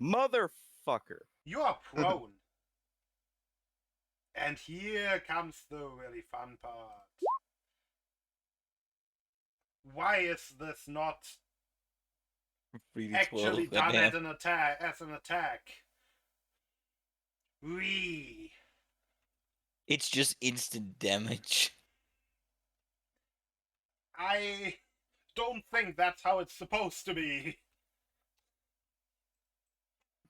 Motherfucker. You are prone. And here comes the really fun part. Why is this not actually done as an attack? Wee. It's just instant damage. I don't think that's how it's supposed to be.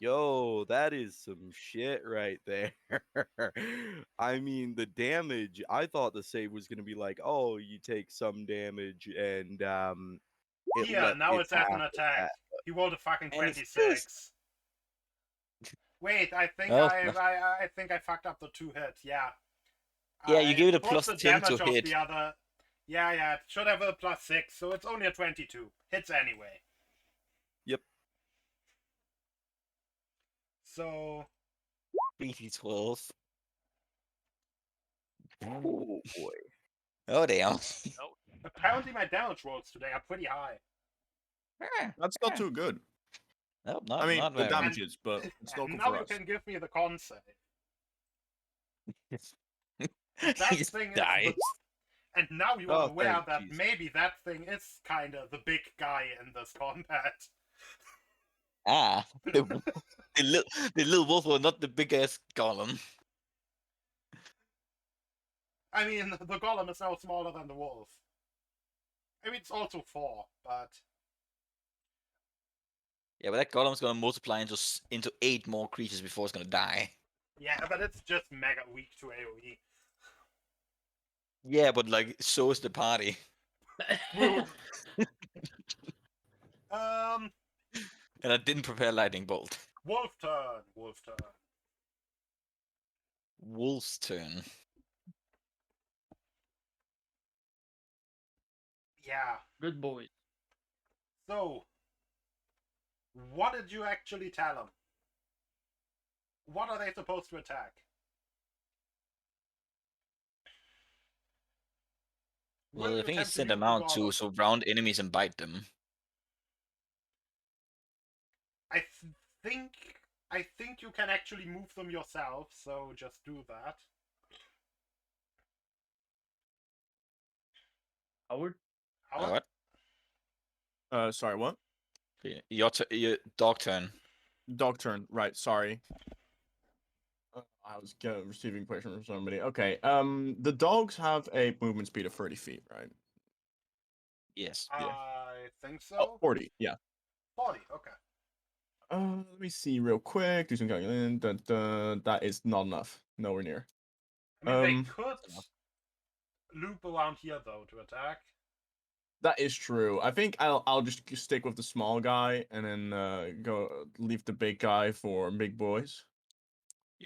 Yo, that is some shit right there. I mean, the damage, I thought the save was going to be like, oh, you take some damage and Yeah, now it's as an attack. He rolled a fucking And it's 26. Wait, I think Oh, I think I fucked up the 2 hit. Yeah. Yeah, you give it a plus plus the 10 to damage of hit. the other. Yeah, it should have a +6, so it's only a 22. Hits anyway. Yep. So 3d12. Oh boy. Oh damn. No. apparently my damage rolls today are pretty high. That's not too good. Nope, I not, mean, not the very. damage is, but it's not And good now for you us. can give me the con save. That He's thing is died. the... And now you are Oh, aware thank that Jesus. maybe that thing is kinda the big guy in this combat. Ah, the little wolf was not the big ass golem. I mean, the golem is now smaller than the wolf. I mean, it's also 4, but... Yeah, but that golem's gonna multiply into 8 more creatures before it's gonna die. Yeah, but it's just mega weak to AoE. Yeah, but like so is the party. Um, And I didn't prepare lightning bolt. wolf turn, wolf turn. Wolf's turn. Yeah, Good boy. so... What did you actually tell them? What are they supposed to attack? Will Well, you I think you attempt to send them nuke the out to golem? surround enemies and bite them. I think you can actually move them yourself, so just do that. Howard? Howard? What? Sorry, what? Your dog turn. Dog turn. Right. Sorry. I was receiving question from somebody. Okay. The dogs have a movement speed of 30 feet, right? Yes. Yeah. I think so. Oh, 40. Yeah. 40, okay. Let me see real quick. Do some calculation. That is not enough. Nowhere near. I mean, they Um, could loop around here, though, to attack. That is true. I think I'll just stick with the small guy and then go leave the big guy for big boys.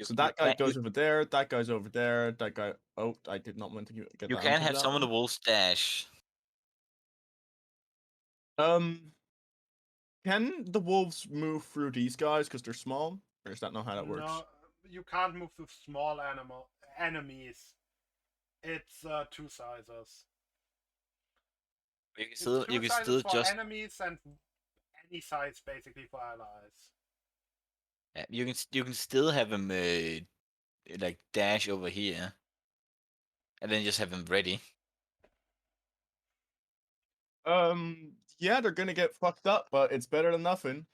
So that guy goes over there. That guy's over there. That guy. Oh, I did not want to get You the can answer to have that some of the one. wolves dash. Can the wolves move through these guys because they're small, or is that not how that works? No, you can't move through small enemies. It's 2 sizes. You can It's still 2 you can sizes still for just enemies and any size basically for allies. you can still have them like dash over here, and then just have them ready. Yeah, they're gonna get fucked up, but it's better than nothing.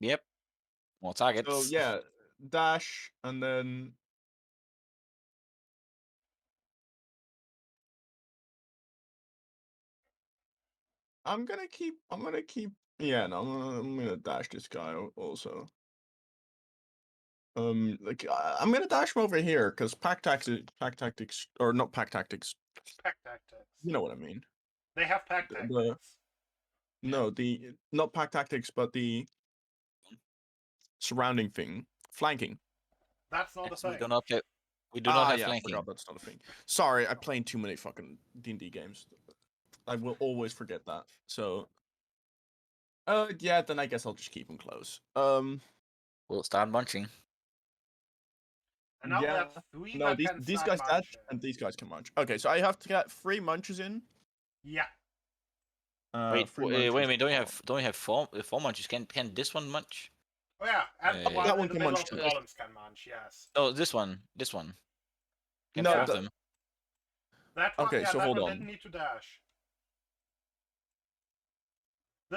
Yep. More targets. So yeah, dash and then. I'm gonna keep. Yeah, no, I'm gonna dash this guy also. I'm gonna dash him over here because pack tactics, or not pack tactics. Pack tactics. You know what I mean? They have pack The- tactics. No, the not pack tactics, but the surrounding thing, flanking. That's not a Yes, we thing. do not have Yeah, I flanking. forgot that's not a thing. Sorry, I played too many fucking D&D games. I will always forget that. So, yeah, then I guess I'll just keep them close. We'll start munching. And now yeah. that's 3 No, that these can guys start dash munching. and these guys can munch. Okay, so I have to get 3 munches in. Yeah. Wait, 3 wait a munches. minute. Don't you have four munches? Can this one munch? Oh yeah, and the That one one in the can middle munch of the too. golems can munch, yes. Oh, this one. Can No, four of the- them. That one, Okay, yeah, so that hold one on. didn't need to dash.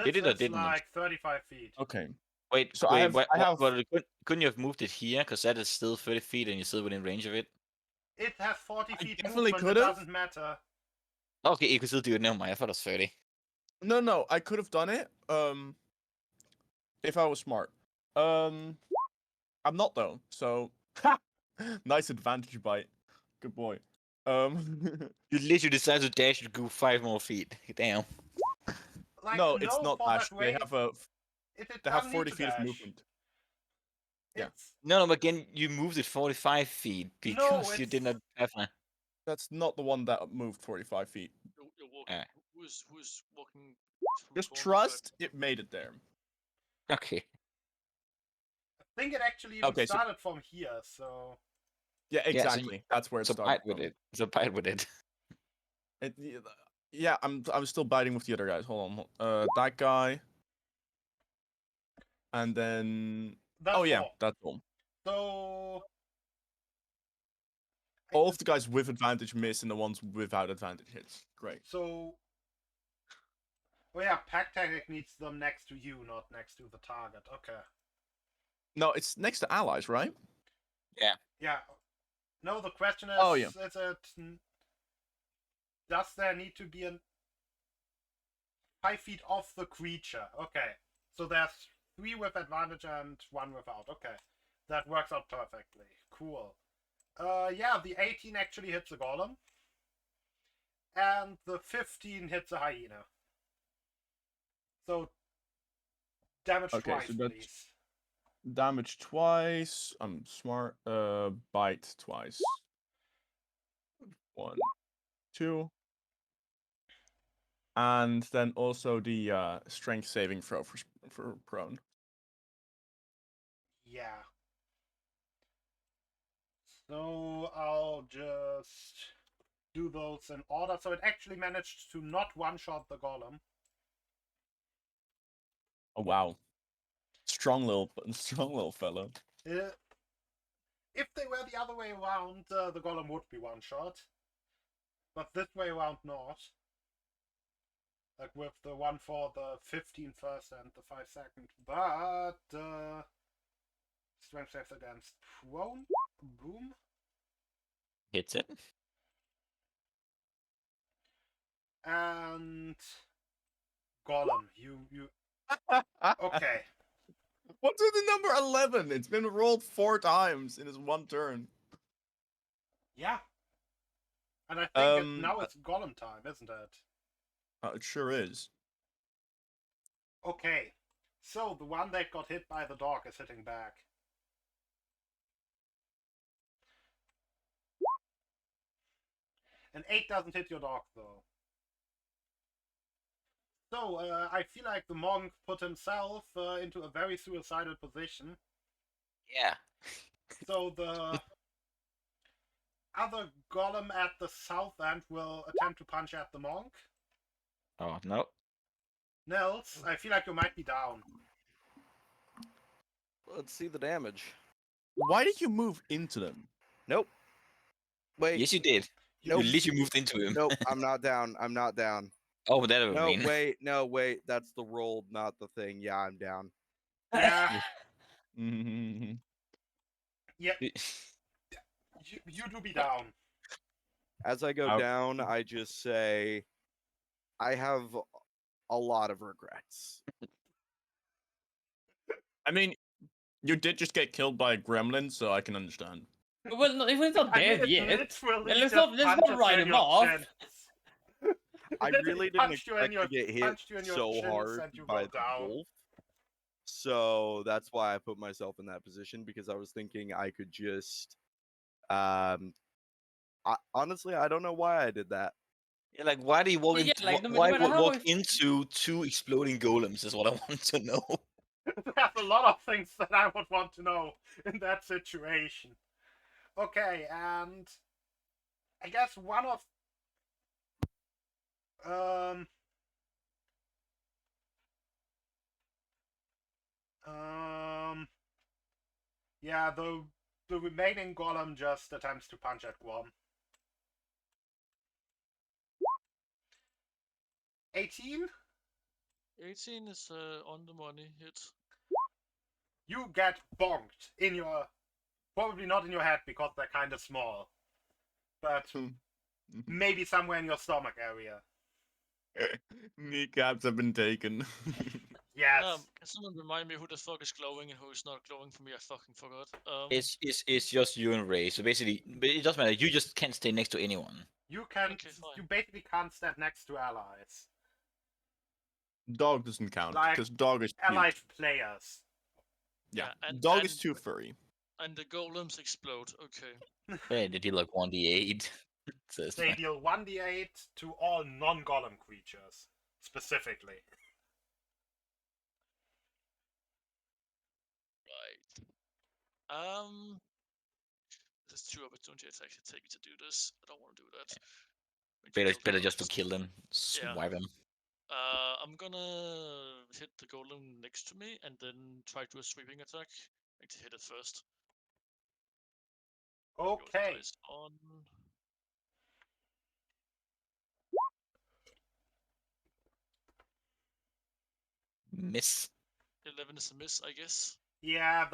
Did it or It's didn't it? like 35 feet. Okay. Wait, So I have- couldn't you have moved it here? Because that is still 30 feet and you're still within range of it. It has 40 I feet definitely movement, it could've. doesn't matter. Okay, you can still do it. Never mind. I thought it was 30. No, I could have done it. If I was smart. I'm not though. So, nice advantage bite. Good boy. You literally decide to dash to go 5 more feet. Damn. Like, no, it's not for dash. that They way, have it they have doesn't 40 need to feet of dash. movement. Yeah. It's, No, but again, you moved it 45 feet because you did not it's- have a... That's not the one that moved 45 feet. You're walking. Yeah. Who's walking? From Just corner to trust it made it there. Okay. I think it actually even Okay, so- started from here, so... Yeah, Yeah, so you- exactly. That's where it So started. bite with from. it. So bite with it. Yeah, I'm still biting with the other guys. Hold on. That guy. And then. That's Oh yeah, all. that's all. So... All of the guys with advantage miss, and the ones without advantage hits. Great. So... Oh yeah, Pack Tactic needs them next to you, not next to the target. Okay. No, it's next to allies, right? Yeah. No, the question is, Oh, yeah. is it... Does there need to be a 5 feet off the creature? Okay. So there's 3 with advantage and 1 without. Okay. That works out perfectly. Cool. Yeah, the 18 actually hits a golem. And the 15 hits a hyena. So, damage Okay, twice, so that's- please. Damage twice. I'm smart. Bite twice. 1, 2. And then also the strength saving throw for prone. Yeah. So I'll just do those in order. So it actually managed to not one-shot the golem. Oh wow. Strong little fellow. If they were the other way around, the golem would be one-shot. But this way around, not. Like with the one for the 15 first and the 5 second. But strength saves against prone. Boom. Hits it. And golem, you okay. What's with the number 11? It's been rolled 4 times in his one turn. Yeah. And I think now it's golem time, isn't it? It sure is. Okay. So the one that got hit by the dog is hitting back. An 8 doesn't hit your dog though. So I feel like the monk put himself into a very suicidal position. Yeah. So the other golem at the south end will attempt to punch at the monk. Oh no. Nils, I feel like you might be down. Let's see the damage. Why did you move into them? Nope. Wait. Yes, you did. Nope. You literally moved into him. Nope. I'm not down. I'm not down. Oh, that would No, mean. wait. No, wait. That's the roll, not the thing. Yeah, I'm down. Yeah, Mhm. yeah, you do be down. As I go Out. down, I just say, I have a lot of regrets. I mean, you did just get killed by a gremlin, so I can understand. Well, if he's not I mean, dead it yet. literally Well, let's just not punches write you in him your off. chins. I Literally really didn't punched you in expect your- to get hit punched you in your so chins hard and you by go the down. wolf. So that's why I put myself in that position, because I was thinking I could just honestly, I don't know why I did that. Yeah, like, why do you walk Yeah, into? like, no Why matter how walk if- into 2 exploding golems? Is what I want to know. There's a lot of things that I would want to know in that situation. Okay, and I guess one of yeah, the remaining golem just attempts to punch at Guam. 18? 18 is on the money hit. You get bonked in your... Probably not in your head because they're kind of small. But maybe somewhere in your stomach area. Kneecaps have been taken. Yes. Can someone remind me who the fuck is glowing and who is not glowing for me? I fucking forgot. It's just you and Ray. So basically, but it doesn't matter. You just can't stay next to anyone. You can... Okay, fine. You basically can't stand next to allies. Dog doesn't count, Like, because dog is cute. Allied players. Yeah, and- dog and- is too furry. And the golems explode. Okay. Hey, did he like 1d8? So it's They fine. deal 1d8 to all non-golem creatures, specifically. Right. There's 2 opportunity attacks it take me to do this. I don't want to do that. Need to kill Better them just to first. kill them, Yeah. swipe them. I'm gonna hit the golem next to me and then try to do a sweeping attack. Need to hit it first. Goes Okay. dice on. Miss. 11 is a miss, I guess. Yeah,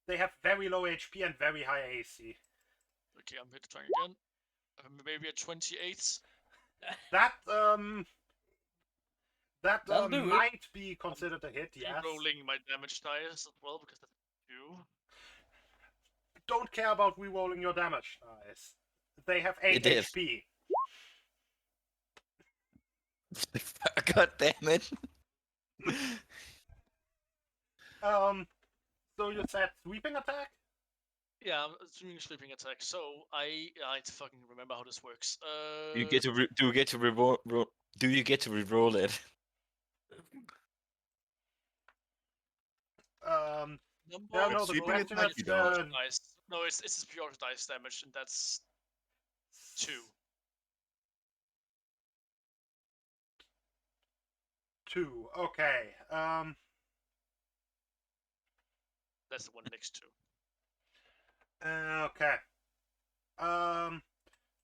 they have very low HP and very high AC. Okay, I'm hit trying again. Maybe a 28. That That'll do it. might be considered a hit. Yes. Re-rolling my damage dice as well because that's 2. Don't care about re-rolling your damage dice. They have 8 It is. HP. God damn it. So you said sweeping attack? Yeah, I'm doing a sweeping attack. So I need to fucking remember how this works. You get to do you get to re-roll do you get to re-roll it? Number Yeah, of no, the sweeping rolls question attack is you don't. dice. No, it's pure dice damage, and that's 2. 2. Okay. That's the one next to. Okay.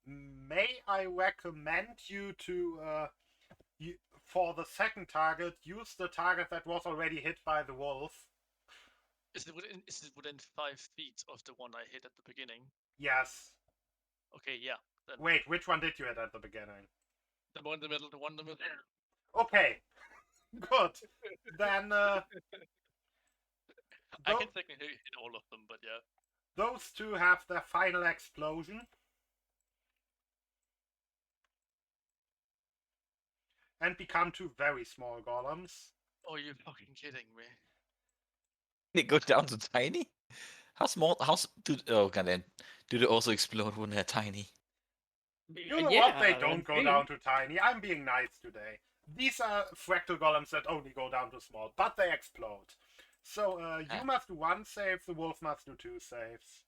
May I recommend you to for the second target use the target that was already hit by the wolf? Is it within 5 feet of the one I hit at the beginning? Yes. Okay, yeah. Then Wait, which one did you hit at the beginning? the one in the middle, the one in the middle. Okay. Good. Then I can technically hit all of them, but yeah. those two have their final explosion. And become 2 very small golems. Oh, you're fucking kidding me. They go down to tiny? How small oh god then. Do they also explode when they're tiny? You know what? They don't go down to tiny. I'm being nice today. These are fractal golems that only go down to small, but they explode. So you must do 1 save, the wolf must do 2 saves.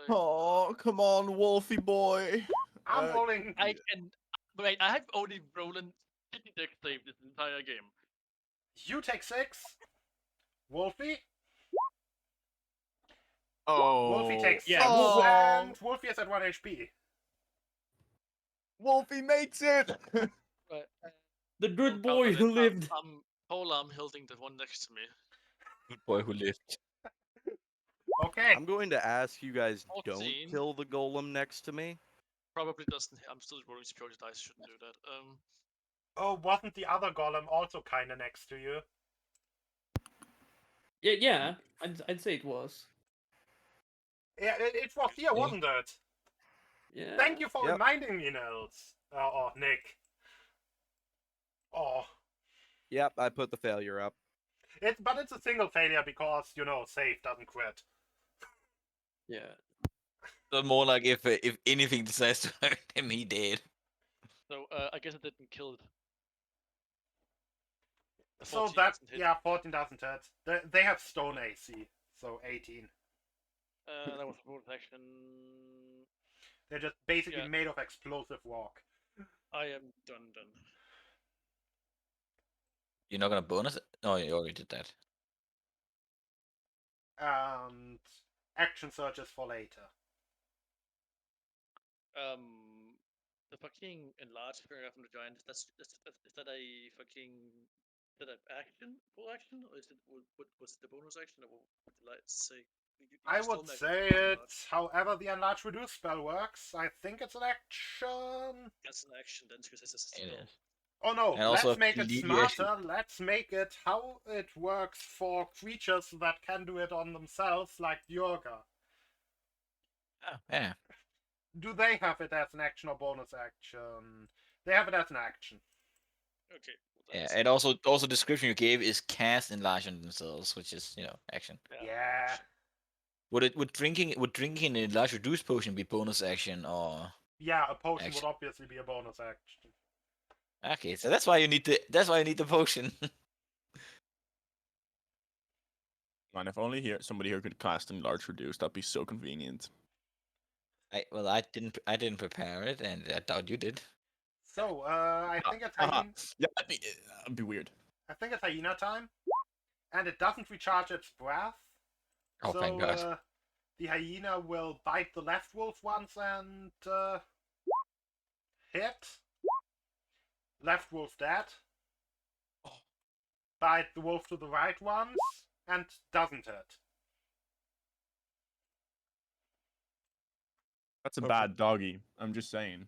Oh, come on, Wolfie boy. I'm rolling. I can. Wait, I have only rolled a shitty deck save this entire game. You take 6. Wolfie? Oh. Wolfie takes 6. Yeah, Wolf- And Wolfie is at 1 HP. Wolfie makes it. Right. The good boy who lived. I'm holding the one next to me. Good boy who lived. Okay. I'm going to ask you guys 14. don't kill the golem next to me. Probably doesn't. I'm still rolling security dice. Shouldn't do that. Oh, wasn't the other golem also kinda next to you? Yeah, I'd say it was. Yeah, it was here, wasn't it? Yeah. Thank you for Yep. reminding me, Nils. Or Nick. Oh. Yep, I put the failure up. But it's a single failure because, you know, save doesn't crit. Yeah. So more like if anything decides to hurt him, he dead. so I guess I didn't kill it. So 14 that, doesn't hit. yeah, 14 doesn't hit. They have stone AC, so 18. That was a bonus action. They're just basically Yeah. made of explosive rock. I am done. You're not gonna bonus it? No, you already did that. And action searches for later. The fucking enlarged paragraph from the giant. Is that a fucking? Is that an action? Full action, or is it what was the bonus action? Or what would you like to say? I would say it's however the enlarge reduce spell works. I think it's an action. That's an action then, because this is a It spell. is. Oh no, And also, let's make it you smarter. actually- Let's make it how it works for creatures that can do it on themselves, like Yorga. Oh, yeah. Do they have it as an action or bonus action? They have it as an action. Okay. Well, Yeah, that's- and also description you gave is cast enlarge on themselves, which is action. Yeah. would drinking a large reduced potion be bonus action or Yeah, a potion action? would obviously be a bonus action. Okay, so that's why you need the potion. Man, if only somebody here could cast in large reduce, that'd be so convenient. I didn't prepare it, and I doubt you did. So, I think it's Haha. hyena. Yeah, that'd be weird. I think it's hyena time, and it doesn't recharge its breath. Oh, so, thank God. The hyena will bite the left wolf once and hit. Left wolf dead. Bite the wolf to the right once and doesn't hit. That's a Okay. bad doggy. I'm just saying.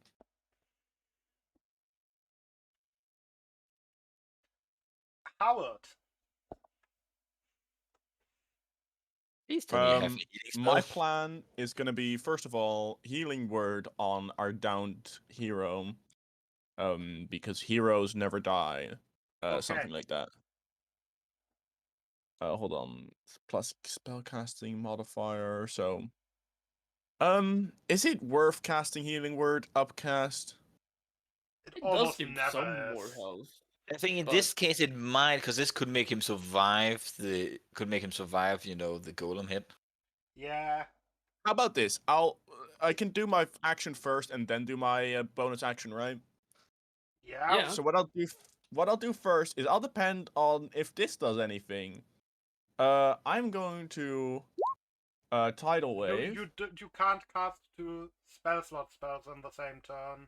Howard. Please tell me you have a healing My spell. plan is gonna be, first of all, healing word on our downed hero. Because heroes never die. Okay. Something like that. Hold on. Plus spellcasting modifier, so is it worth casting healing word upcast? It It does almost give never some more is. health. I think in But- this case it might, because this could make him survive the golem hit. Yeah. How about this? I can do my action first and then do my bonus action, right? Yeah. Yeah. So what I'll do first is I'll depend on if this does anything. I'm going to tidal wave. You can't cast 2 spell slot spells in the same turn.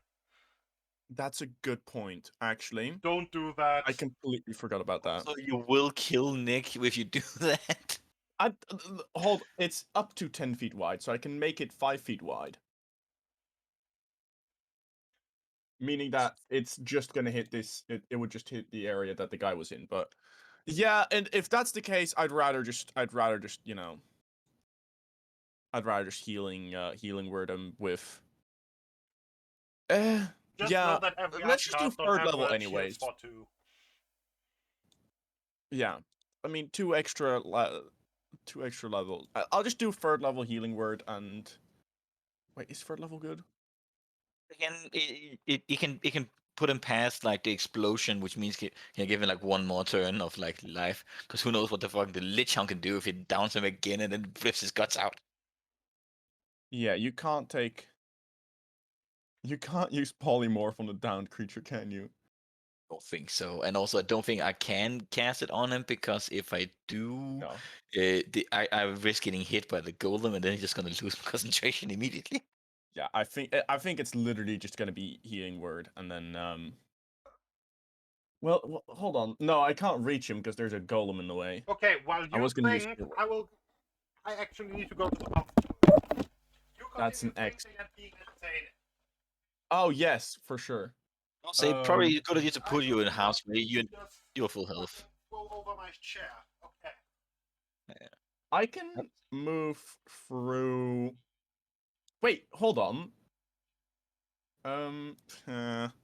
That's a good point, actually. Don't do that. I completely forgot about that. So you will kill Nick if you do that. Hold, it's up to 10 feet wide, so I can make it 5 feet wide. Meaning that it's just gonna hit this. It would just hit the area that the guy was in. But yeah, and if that's the case, I'd rather just you know, I'd rather just healing word him with. Just Yeah. know that every Let's just do upcast on third level average heals anyways. for 2. Yeah, I mean 2 extra levels. I'll just do third level healing word and. Wait, is third level good? Again, it can put him past like the explosion, which means you can give him like one more turn of like life. Because who knows what the fuck the Lich Hound can do if it downs him again and then rips his guts out. Yeah, you can't use polymorph on a downed creature, can you? Don't think so. And also, I don't think I can cast it on him because if I do, No. I risk getting hit by the golem and then he's just gonna lose concentration immediately. Yeah, I think it's literally just gonna be healing word, and then Well, hold on. No, I can't reach him because there's a golem in the way. Okay, while I you was gonna use think, healing word. I actually need to go to the pub. You That's continue an X. drinking and being entertained. Oh yes, for sure. I'll say probably Um, good idea to I put you in will house not where you're just full health. fucking Roll over my chair. Okay. I can move through. Wait, hold on.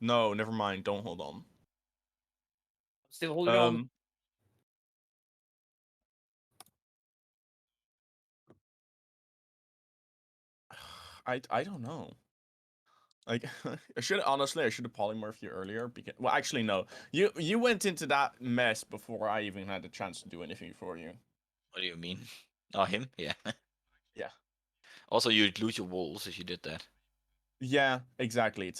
No, never mind. Don't hold on. Still holding on. I don't know. Like I should have polymorphed you earlier because well actually no. You went into that mess before I even had the chance to do anything for you. What do you mean? Oh, him? Yeah. Yeah. Also, you'd lose your walls if you did that. Yeah, exactly.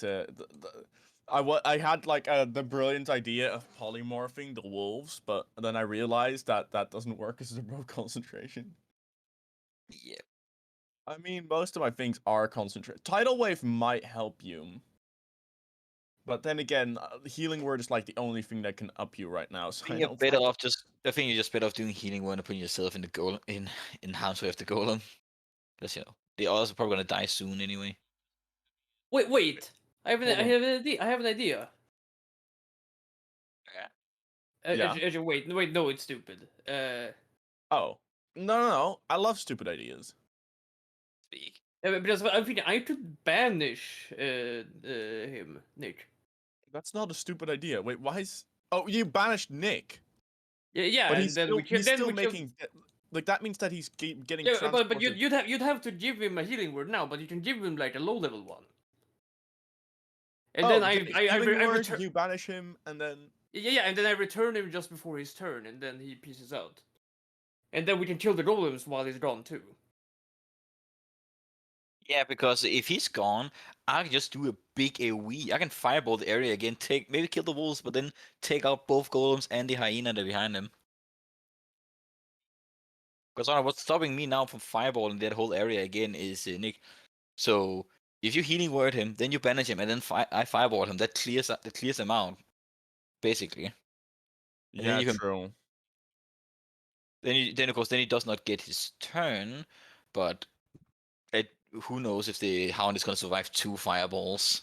I had like the brilliant idea of polymorphing the wolves, but then I realized that that doesn't work as a rogue concentration. Yeah. I mean, most of my things are concentrated. Tidal wave might help you, but then again, healing word is like the only thing that can up you right now. So I think I you're don't. better off I think you're just better off doing healing word and putting yourself in the golem in harm's way of the golem. Because the others are probably gonna die soon anyway. Wait. I have Hold on. an idea. I have an idea. Yeah. Yeah. Wait, no, it's stupid. Oh no! I love stupid ideas. Speak. Because I'm thinking I could banish him, Nick. That's not a stupid idea. Wait, why is? Oh, you banished Nick, Yeah, but and then we kill. he's Then still we kill. making. like that means that he's getting Yeah, transported. but you'd have to give him a healing word now, but you can give him like a low level one. And then healing I word, return. you banish him, and then Yeah, and then I return him just before his turn, and then he pieces out. And then we can kill the golems while he's gone too. Yeah, because if he's gone, I can just do a big AoE. I can fireball the area again, maybe kill the wolves, but then take out both golems and the hyena that are behind them. Because what's stopping me now from fireballing that whole area again is Nick. So if you healing word him, then you banish him, and then I fireball him. That clears him out, basically. And yeah, then you can true. then of course he does not get his turn, but who knows if the hound is gonna survive 2 fireballs.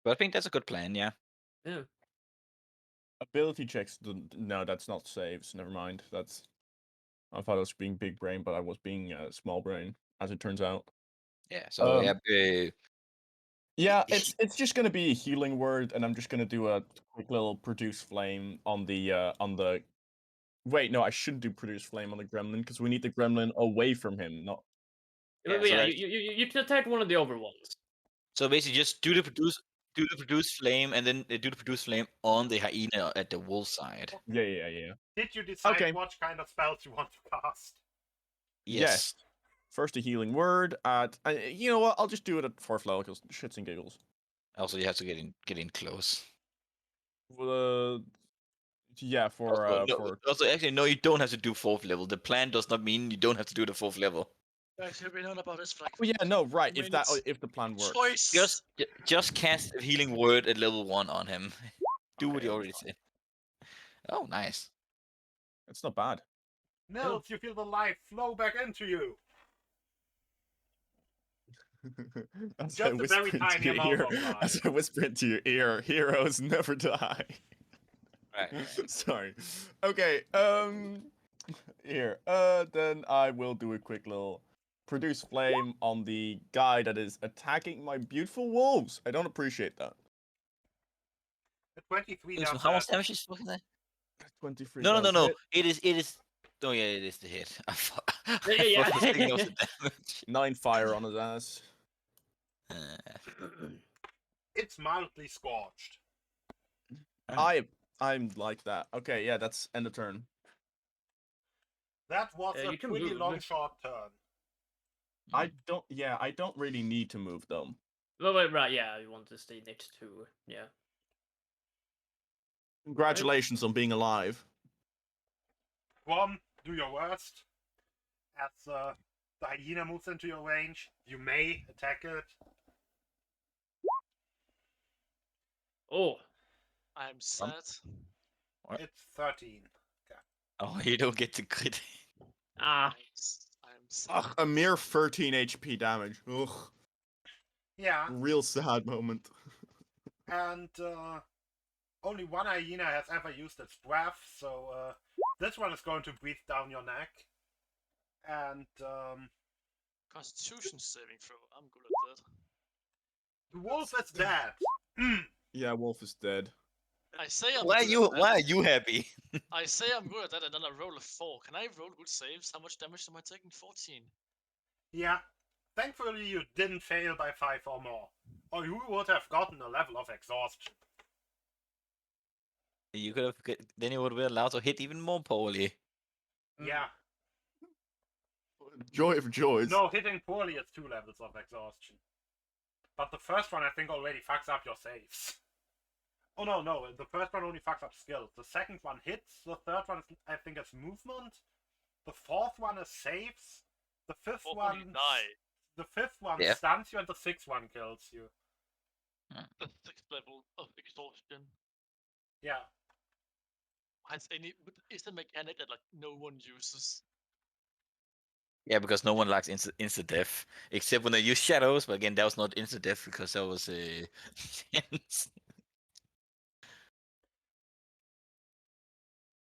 But I think that's a good plan, yeah. Yeah. Ability checks. No, that's not saves. Never mind. That's. I thought I was being big brain, but I was being small brain, as it turns out. Yeah, so Yeah, it's just gonna be a healing word, and I'm just gonna do a quick little produce flame on the. Wait, no, I shouldn't do produce flame on the gremlin because we need the gremlin away from him. Not. Yeah, But so yeah, you can attack one of the other ones. So basically, just do the produce flame, and then do the produce flame on the hyena at the wolf side. Yeah. Did you decide Okay. what kind of spells you want to cast? Yes. First, a healing word. You know what? I'll just do it at 4th level because shits and giggles. Also, you have to get in close. Yeah, Also, actually, no, you don't have to do 4th level. The plan does not mean you don't have to do the 4th level. Guys, you've been on about this for like. Oh yeah, no, right. minutes. If the plan works. Choice. Just cast a healing word at level 1 on him. Do what Okay, you I'll already try. said. Oh, nice. It's not bad. Nils, you feel the life flow back into you. As Just I a whisper very into tiny your amount ear, of life. as I whisper into your ear, heroes never die. Right. Sorry. Okay. Here. Then I will do a quick little produce flame on the guy that is attacking my beautiful wolves. I don't appreciate that. The 23 So does how much that. damage is looking at? 23 No. does hit. It is. Oh yeah, it is the hit. I thought Yeah. for a second it was the damage. 9 fire on his ass. It's mildly scorched. I'm like that. Okay, yeah, that's end of turn. That was a You can pretty move. long short turn. I don't really need to move though. Well, right, yeah, you want to stay next to, yeah. Congratulations on being alive. Grom, do your worst. As the hyena moves into your range, you may attack it. Oh, I'm sad. What? It's 13. Oh, you don't get to crit. ah, I'm sad. Ugh, a mere 13 HP damage. Ugh, Yeah, real sad moment. and only one hyena has ever used its breath, so this one is going to breathe down your neck. And Constitution saving throw. I'm good at that. the wolf is dead. Yeah, Wolf is dead. I say I'm Why good at that. are you happy? I say I'm good at that, and then I roll a 4. Can I roll good saves? How much damage am I taking? 14. Yeah, thankfully you didn't fail by 5 or more, or you would have gotten a level of exhaustion. You could have. Then you would have been allowed to hit even more poorly. Yeah. Joy of joys. No, hitting poorly is 2 levels of exhaustion. But the first one I think already fucks up your saves. Oh no, the first one only fucks up skills. The second one hits, the third one is, I think it's movement. The fourth one is saves. The fifth one Yeah. stuns you, and the sixth one kills you. The 6th level of exhaustion. Yeah. Is the mechanic that like no one uses? Yeah, because no one likes instant death, except when they use shadows. But again, that was not instant death because that was a.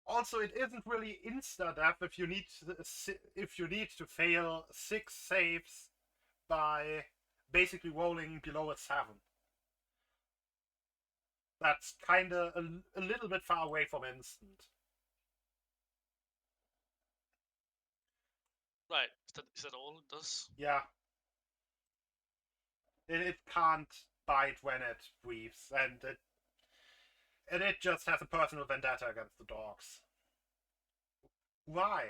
Also, it isn't really insta death if you need to fail 6 saves by basically rolling below a 7. That's kind of a little bit far away from instant. Right. Is that all it does? Yeah. It can't bite when it breathes, and it just has a personal vendetta against the dogs. Why?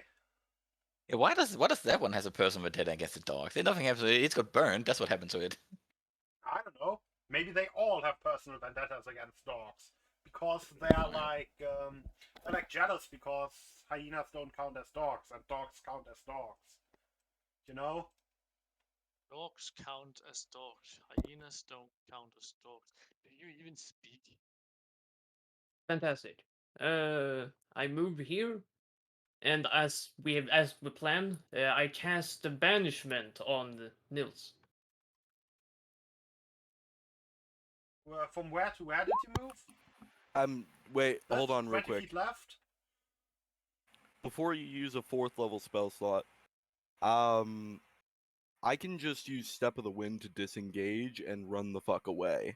Yeah, why does that one has a person with head against the dog? There's nothing happens to it. It's got burned. That's what happened to it. I don't know. Maybe they all have personal vendettas against dogs because they're like jealous because hyenas don't count as dogs and dogs count as dogs. You know? Dogs count as dogs. Hyenas don't count as dogs. Do you even speak? Fantastic. I move here, and as we planned, I cast the banishment on Nils. From where to where did you move? Wait, That's hold on real 20 quick. feet left. Before you use a 4th level spell slot, I can just use Step of the Wind to disengage and run the fuck away.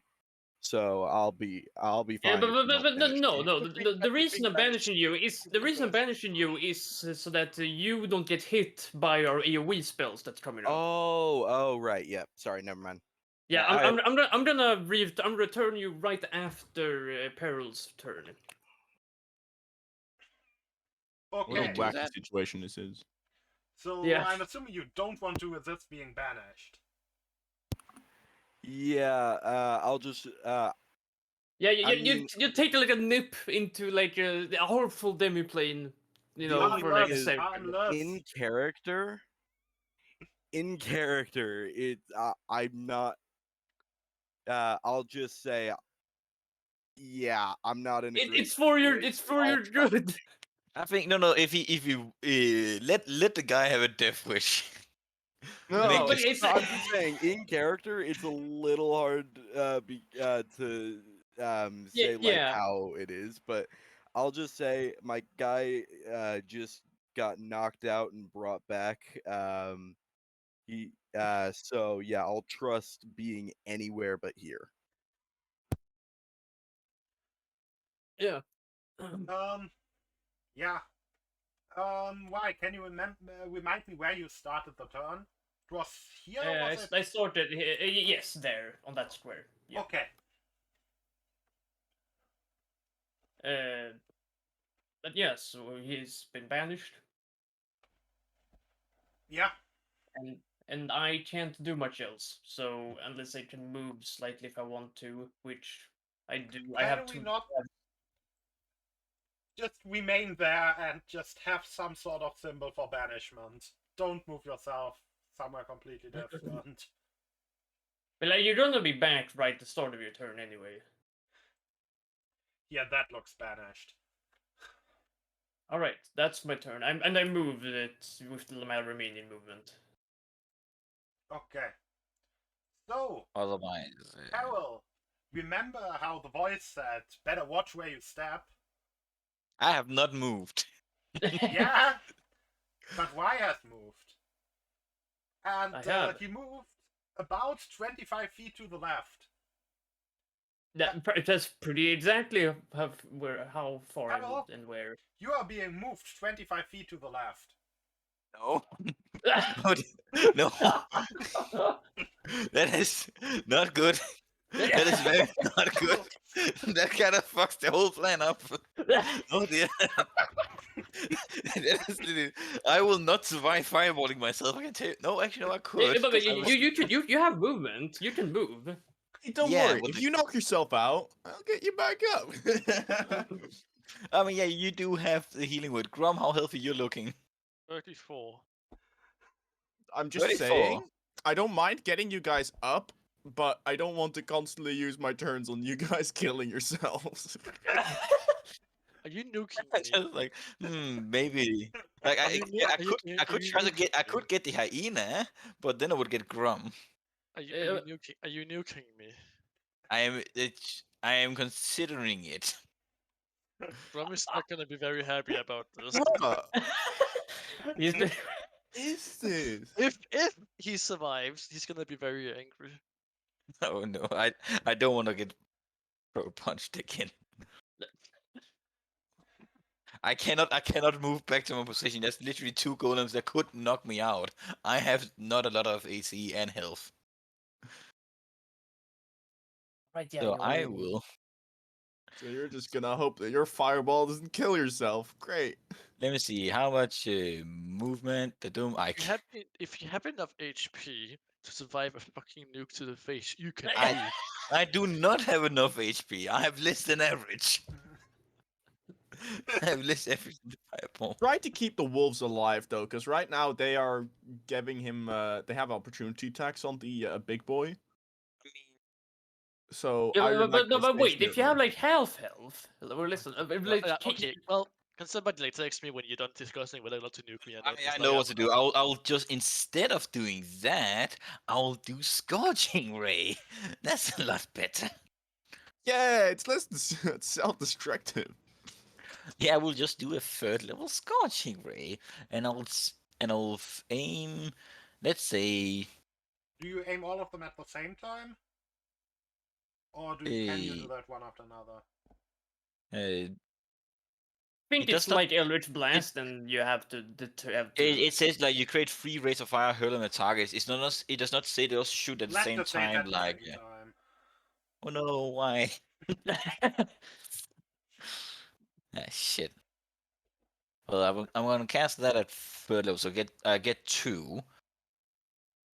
So I'll be Yeah, fine. but, if you don't finish no, me. no. Quick The reason I'm bench. banishing you is so that you don't get hit by our AOE spells that's coming up. Oh, right. Yeah. Sorry. Never mind. Yeah, I- I'm gonna return you right after Peril's turn. What a Okay. do wacky that? situation this is. So Yeah. I'm assuming you don't want to resist being banished. Yeah. I'll just. Yeah, I mean- you take like a nip into like a horrible demiplane, The for only like thing a is, second. Harmless. in character, I'm not. I'll just say. Yeah, I'm not in a great. It's for your I'll try. good. I think no. If you let the guy have a death wish. No, Make but this- it's I'm just saying, in character, it's a little hard to say like yeah. how it is, but I'll just say my guy just got knocked out and brought back. So yeah, I'll trust being anywhere but here. Yeah. Yeah. Why? Can you remind me where you started the turn? It was here, or was it? I started yes, there on that square. Yeah. Okay. But yeah, so he's been banished, Yeah. and I can't do much else. So unless I can move slightly if I want to, which I do, I Can have we to. not just remain there and just have some sort of symbol for banishment? Don't move yourself somewhere completely different. But like, you're gonna be back right at the start of your turn anyway. Yeah, that looks banished. All right, that's my turn. I moved it with my remaining movement. Okay. So, Otherwise, Carol, remember how the voice said, better watch where you step? I have not moved. Yeah, but Y has moved. And I have. he moved about 25 feet to the left. That's pretty exactly how far I Hello? moved and where. You are being moved 25 feet to the left. No. No. That is not good. That is very not good. That kind of fucks the whole plan up. Oh dear. That is I will not survive fireballing myself. I can tell you. No, actually, no, I could. But 'cause I was- you have movement. You can move. Hey, don't Yeah, worry. but If the- you knock yourself out, I'll get you back up. I mean, yeah, you do have the healing word. Grum, how healthy you're looking. 34. I'm just 34. saying, I don't mind getting you guys up, but I don't want to constantly use my turns on you guys killing yourselves. Are you nuking I me? just like, maybe. Like Are you nu- I are you- could, are you try to get, I nuking me? could get the hyena, but then I would get Grum. Are you nuking? Are you nuking me? I am considering it. Rum is not gonna be very happy about this. What He's been- is this? If he survives, he's gonna be very angry. Oh no, I don't want to get Throw punched again. I cannot move back to my position. There's literally 2 golems that could knock me out. I have not a lot of AC and health. Right, yeah. So I you're- will. So you're just gonna hope that your fireball doesn't kill yourself. Great. Let me see how much movement the doom I If you have if you have enough HP to survive a fucking nuke to the face, you can I- do. I do not have enough HP. I have less than average. I have less average than the fireball. Try to keep the wolves alive though, because right now they are giving him. They have opportunity attacks on the big boy. So Yeah, I would like no, to but wait, station if it you have there. like health, well, listen, Okay, well, can somebody like text me when you're done discussing whether or not to nuke me? And then I just, know what to do. I'll just instead of doing that, I'll do scorching ray. That's a lot better. Yeah, it's less it's self-destructive. Yeah, I will just do a 3rd level scorching ray, and I'll aim. Let's say. Do you aim all of them at the same time? Or can you do that one after another? Uh, I think It does it's not- like Eldritch Blast, and you have to have to. it says like you create 3 rays of fire hurling at targets. It's not. It does not say they'll shoot at the Let's same just say time. at the Like, same time. oh no, why? Ah, shit. Well, I'm gonna cast that at 3rd level, so get 2,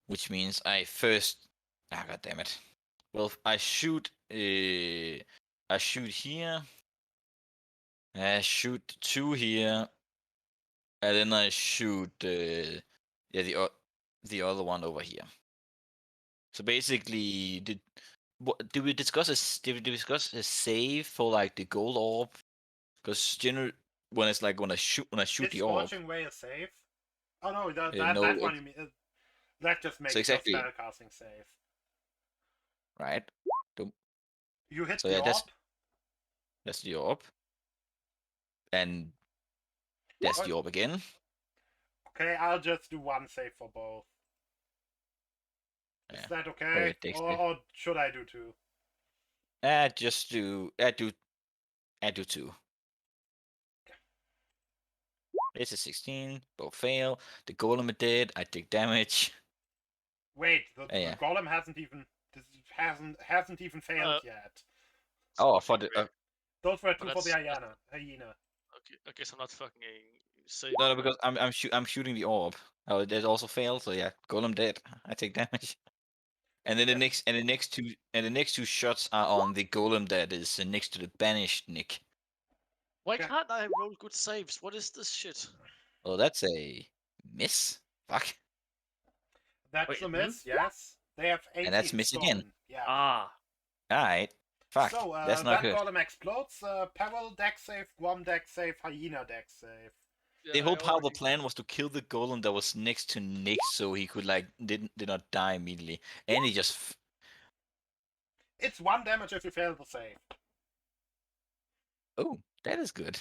which means I first. Ah, god damn it. Well, I shoot. I shoot here. I shoot 2 here, and then I shoot. Yeah, the other one over here. So basically, did we discuss a save for like the gold orb? Because generally, when it's like when I shoot Is the orb, Scorching Ray a safe? Oh no, that no, one you mean. That just makes exactly. your spellcasting safe. right? Dum- You hit So the yeah, orb. that's the orb, and that's the Oh, orb again. okay, I'll just do one save for both. Is Yeah. that Oh, okay? it takes Or should I do 2? Just do do 2. It's a 16. Both fail. The golem are dead. I take damage. Wait, the Yeah. golem hasn't even failed yet. Oh, for the Those were 2 But for the that's- hyena. Okay, I guess I'm not fucking safe. no, because I'm shooting the orb. Oh, that also failed. So yeah, golem dead. I take damage. And then the next two shots are on the golem that is next to the banished Nick. Why Okay. can't I roll good saves? What is this shit? Oh, that's a miss. Fuck. That's Wait, a miss, yes. They have 18 And that's miss again. stolen. Yeah. Ah, All right. Fuck. So, That's not that good. golem explodes. Peril deck save, Guam deck save, hyena deck save. The Yeah, whole I part of the already- plan was to kill the golem that was next to Nick, so he could like did not die immediately, and he just. It's 1 damage if you fail the save. Oh, that is good.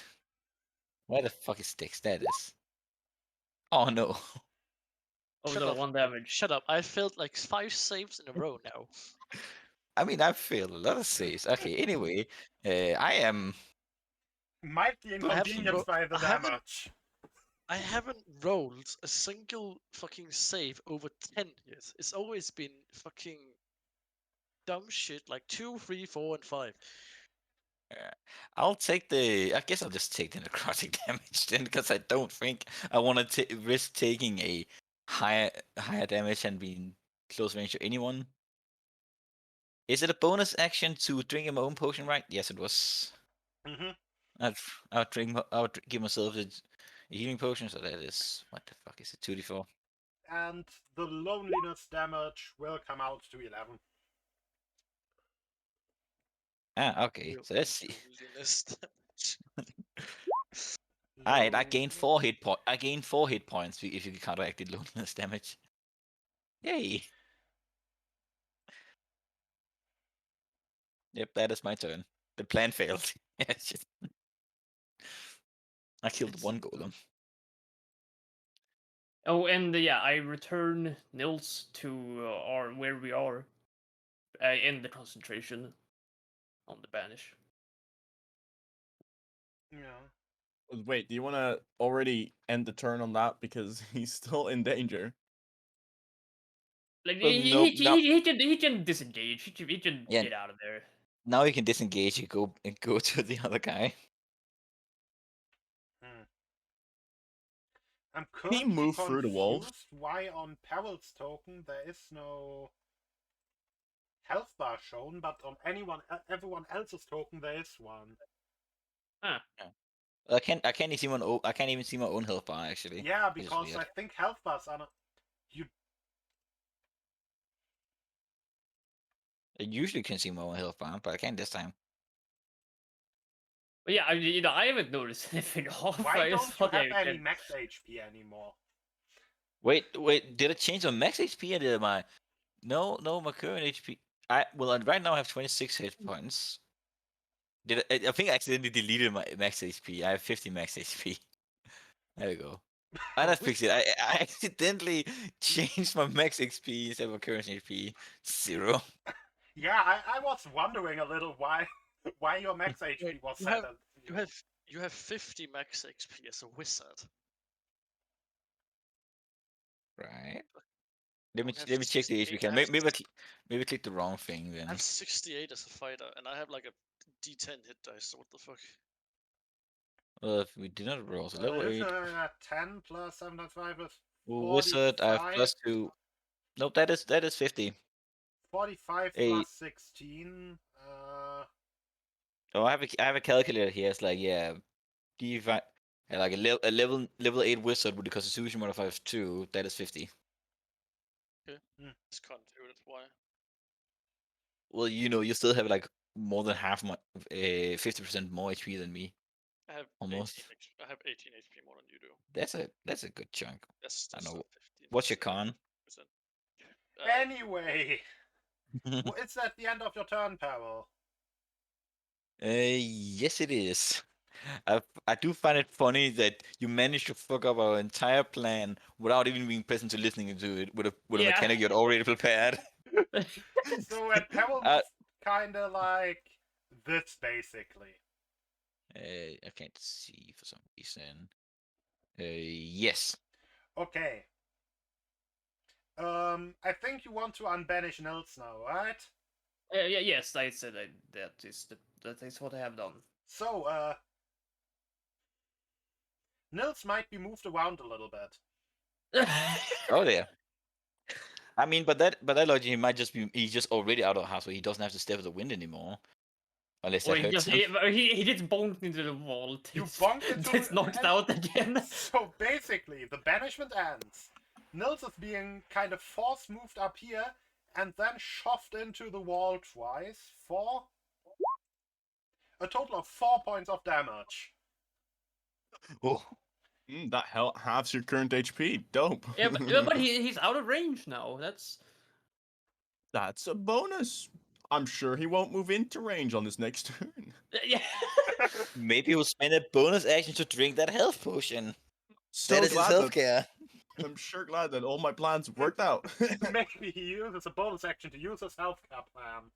Where the fuck is Sticks? That is. Oh no. oh Shut no, up. 1 damage. Shut up! I failed like 5 saves in a row now. I mean, I've failed a lot of saves. Okay, anyway, I am. Might be inconvenienced by the I haven't- damage. I haven't rolled a single fucking save over 10 years. It's always been fucking dumb shit like 2, 3, 4, and 5. I'll take the. I guess I'll just take the necrotic damage then, because I don't think I want to risk taking a higher damage and being close range to anyone. Is it a bonus action to drink my own potion? Right? Yes, it was. Mm-hmm. I'll give myself a healing potion. So that is what the fuck is it? 2d4. And the loneliness damage will come out to 11. Ah, okay. So let's see. Loneliness damage. Alright, I gained 4 hit point. I gained 4 hit points if you counteracted loneliness damage. Yay! Yep, that is my turn. The plan failed. Yeah, shit. I killed It's one so golem. Oh, and yeah, I return Nils to where we are in the concentration. on the banish. Yeah. Wait, do you want to already end the turn on that because he's still in danger? Like Well, no, no. he can disengage. He can Yeah. get out of there. Now you can disengage and go to the other guy. I'm He currently moved through the walls. confused why on Peril's token there is no health bar shown, but on everyone else's token there is one. Ah, I can't even see I can't even see my own health bar actually. Yeah, which is because weird. I think health bars are not. I usually can see my own health bar, but I can't this time. but yeah, I haven't noticed anything off. Why I just don't you thought, yeah, have you any can- max HP anymore? Wait, did it change on max HP or did my no my current HP? Right now I have 26 hit points. I think I accidentally deleted my max HP. I have 50 max HP. There we go. I just fixed it. I accidentally changed my max XP instead of my current HP 0. Yeah, I was wondering a little why your max HP Wait, was you set have- at You 0. have 50 max XP as a wizard. Right. I Let me have let me check the HP 68. count. Maybe I clicked the wrong thing I then. have 68 as a fighter, and I have like a D10 hit dice. So what the fuck? Well, if we did not roll, so level Is 8. 10 plus 7 times 5 is Wizard, I have 45. plus 2. Nope, that is 50. 45 Hey. plus 16. Oh, I have a calculator here. It's like D5. Like a level 8 wizard with the constitution modifier of 2, that is 50. It's convoluted. Why? Well, you still have like more than half my 50% more HP than me. I have Almost. 18 I have 18 HP more than you do. That's a good chunk. That's I know. not 15. What's your that's con? 10%. Anyway, it's at the end of your turn, Peril. Yes, it is. I do find it funny that you managed to fuck up our entire plan without even being present to listening to it with a Yeah. mechanic you had already prepared. So Peril Uh, was kind of like this, basically. I can't see for some reason. Yes. Okay. I think you want to unbanish Nils now, right? yeah, yes, I said that is what I have done. So, Nils might be moved around a little bit. Oh yeah. I mean, but that logic, he's just already out of the house, so he doesn't have to step in the wind anymore. Unless Or that he hurts just him. he just bonked into the wall. You It's- bonked into It's knocked and- out again. So basically, the banishment ends. Nils is being kind of force moved up here and then shoved into the wall twice for a total of 4 points of damage. Oh. That halves your current HP. Dope. Yeah, but he's out of range now. That's a bonus. I'm sure he won't move into range on his next turn. Yeah. Maybe he'll spend a bonus action to drink that health potion. So That is his glad health that, care. I'm sure glad that all my plans worked out. Maybe he uses a bonus action to use his health cap plan.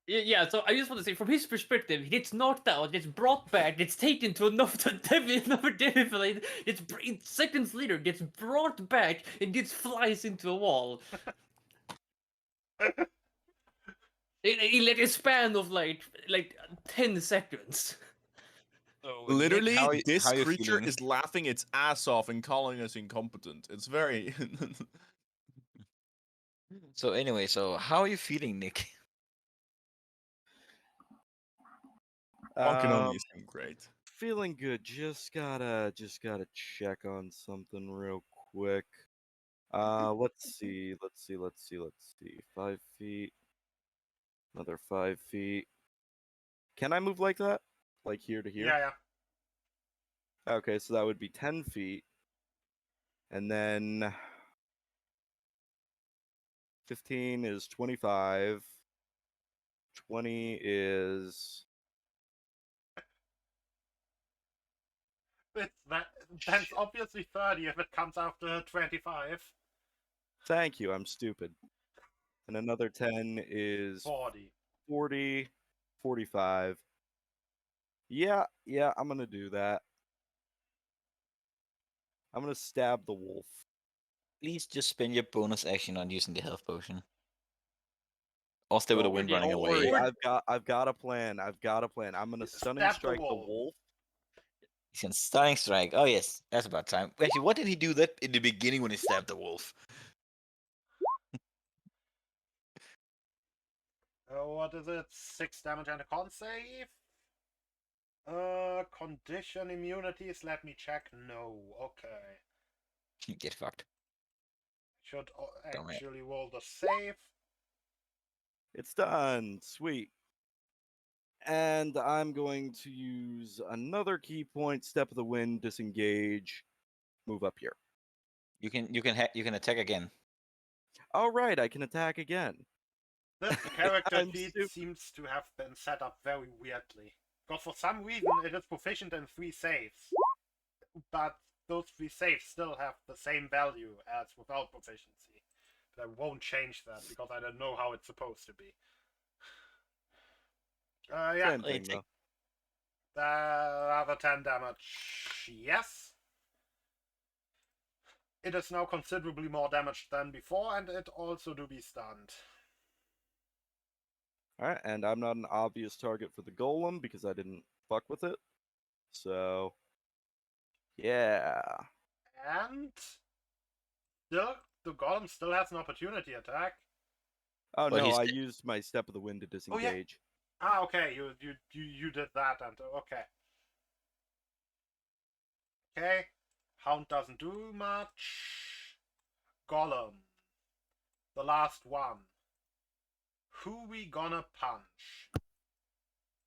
Yeah, so I just want to say, from his perspective, he gets knocked out, gets brought back, gets taken to another defibrillator, seconds later gets brought back, and gets flies into a wall. in like a span of like 10 seconds. So Literally, how you this creature feeling? is laughing its ass off and calling us incompetent. It's very. So anyway, how are you feeling, Nick? One can only assume great. Feeling good. Just gotta check on something real quick. Let's see. 5 feet. Another 5 feet. Can I move like that? Like here to here? Yeah. Okay, so that would be 10 feet. And then 15 is 25. 20 is That's obviously 30 if it comes after 25. Thank you, I'm stupid. And another 10 is 40. 40. 45. Yeah, I'm gonna do that. I'm gonna stab the wolf. Please just spend your bonus action on using the health potion. Or stay with the Don't, wind yeah, running don't away. worry, I've got a plan. I'm gonna stunning Stab the strike the wolf. wolf. He's gonna stunning strike. Oh yes, that's about time. Actually, what did he do that in the beginning when he stabbed the wolf? What is it? 6 damage and a con save? Condition immunities, let me check. No, okay. Get fucked. Should Don't worry. actually roll the save. It's done. Sweet. And I'm going to use another key point, step of the wind, disengage, move up here. You can attack again. All right, I can attack again. This character I'm sheet super- seems to have been set up very weirdly. Because for some reason it is proficient in 3 saves. But those 3 saves still have the same value as without proficiency. But I won't change that because I don't know how it's supposed to be. Yeah, Same Well, you thing take- though. another 10 damage. Yes. It is now considerably more damage than before, and it also do be stunned. All right, and I'm not an obvious target for the golem because I didn't fuck with it. So, yeah. And still, the golem still has an opportunity attack. Oh Well, no, he's I dead. used my step of the wind to Oh, yeah. disengage. Ah, okay, you did that, and okay. Okay, Hound doesn't do much. Golem, the last one. Who we gonna punch?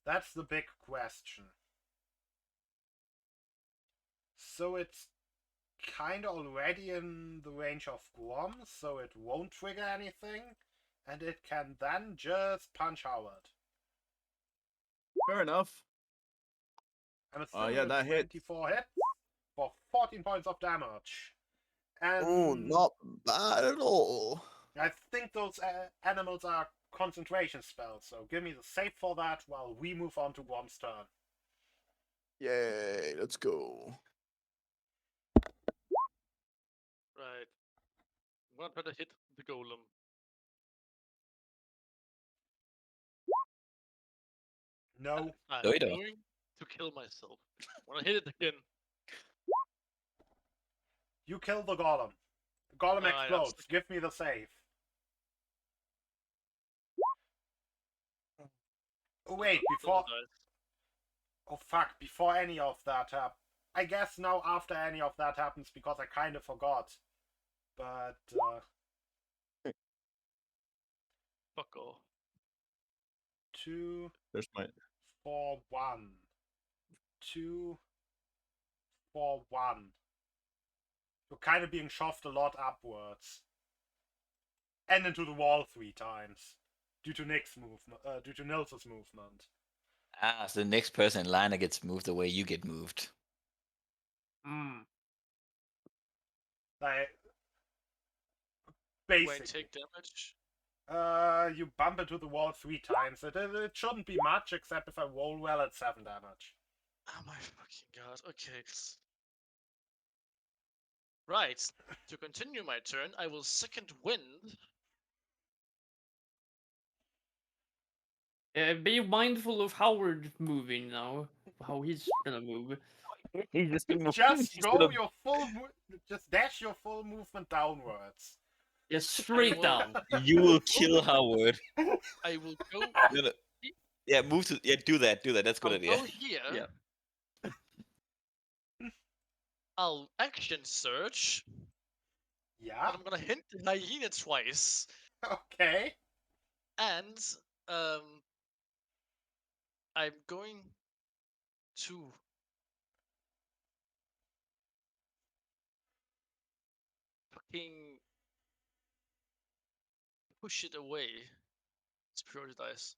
That's the big question. So it's kind of already in the range of Guam, so it won't trigger anything, and it can then just punch Howard. Fair enough. I'm assuming yeah, a that hits. 24 hits for 14 points of damage. And Oh, not bad at all. I think those animals are concentration spells, so give me the save for that while we move on to Guam's turn. Yay, let's go. Right. I'm gonna try to hit the golem. No. I'm No, you don't. going to kill myself. I'm gonna hit it again. You kill the golem. The golem Alright, I'm explodes. stuck. Give me the save. Oh wait, Roll before... the dice. Oh fuck, before any of that happens. I guess now after any of that happens because I kind of forgot. But, Fuck off. 2, There's my 4, 1. 2, 4, 1. You're kind of being shoved a lot upwards. And into the wall 3 times. Due to Nick's movement, due to Nils's movement. Ah, so the next person in line that gets moved away, you get moved. Like, Do I basically. take damage? You bump into the wall 3 times. It shouldn't be much, except if I roll well at 7 damage. Oh my fucking god, okay. Right, to continue my turn, I will second wind. Be mindful of Howard moving now. How he's gonna move. He's just gonna Just go your full just dash your full movement downwards. Yeah, straight will- down. You will kill Howard. I will go. No, no. Yeah, move to. Yeah, do that. That's a good I'll idea. go here. Yeah. I'll action search. Yeah, And I'm gonna hint the hyena twice. okay. And um I'm going to fucking push it away. It's purely dice.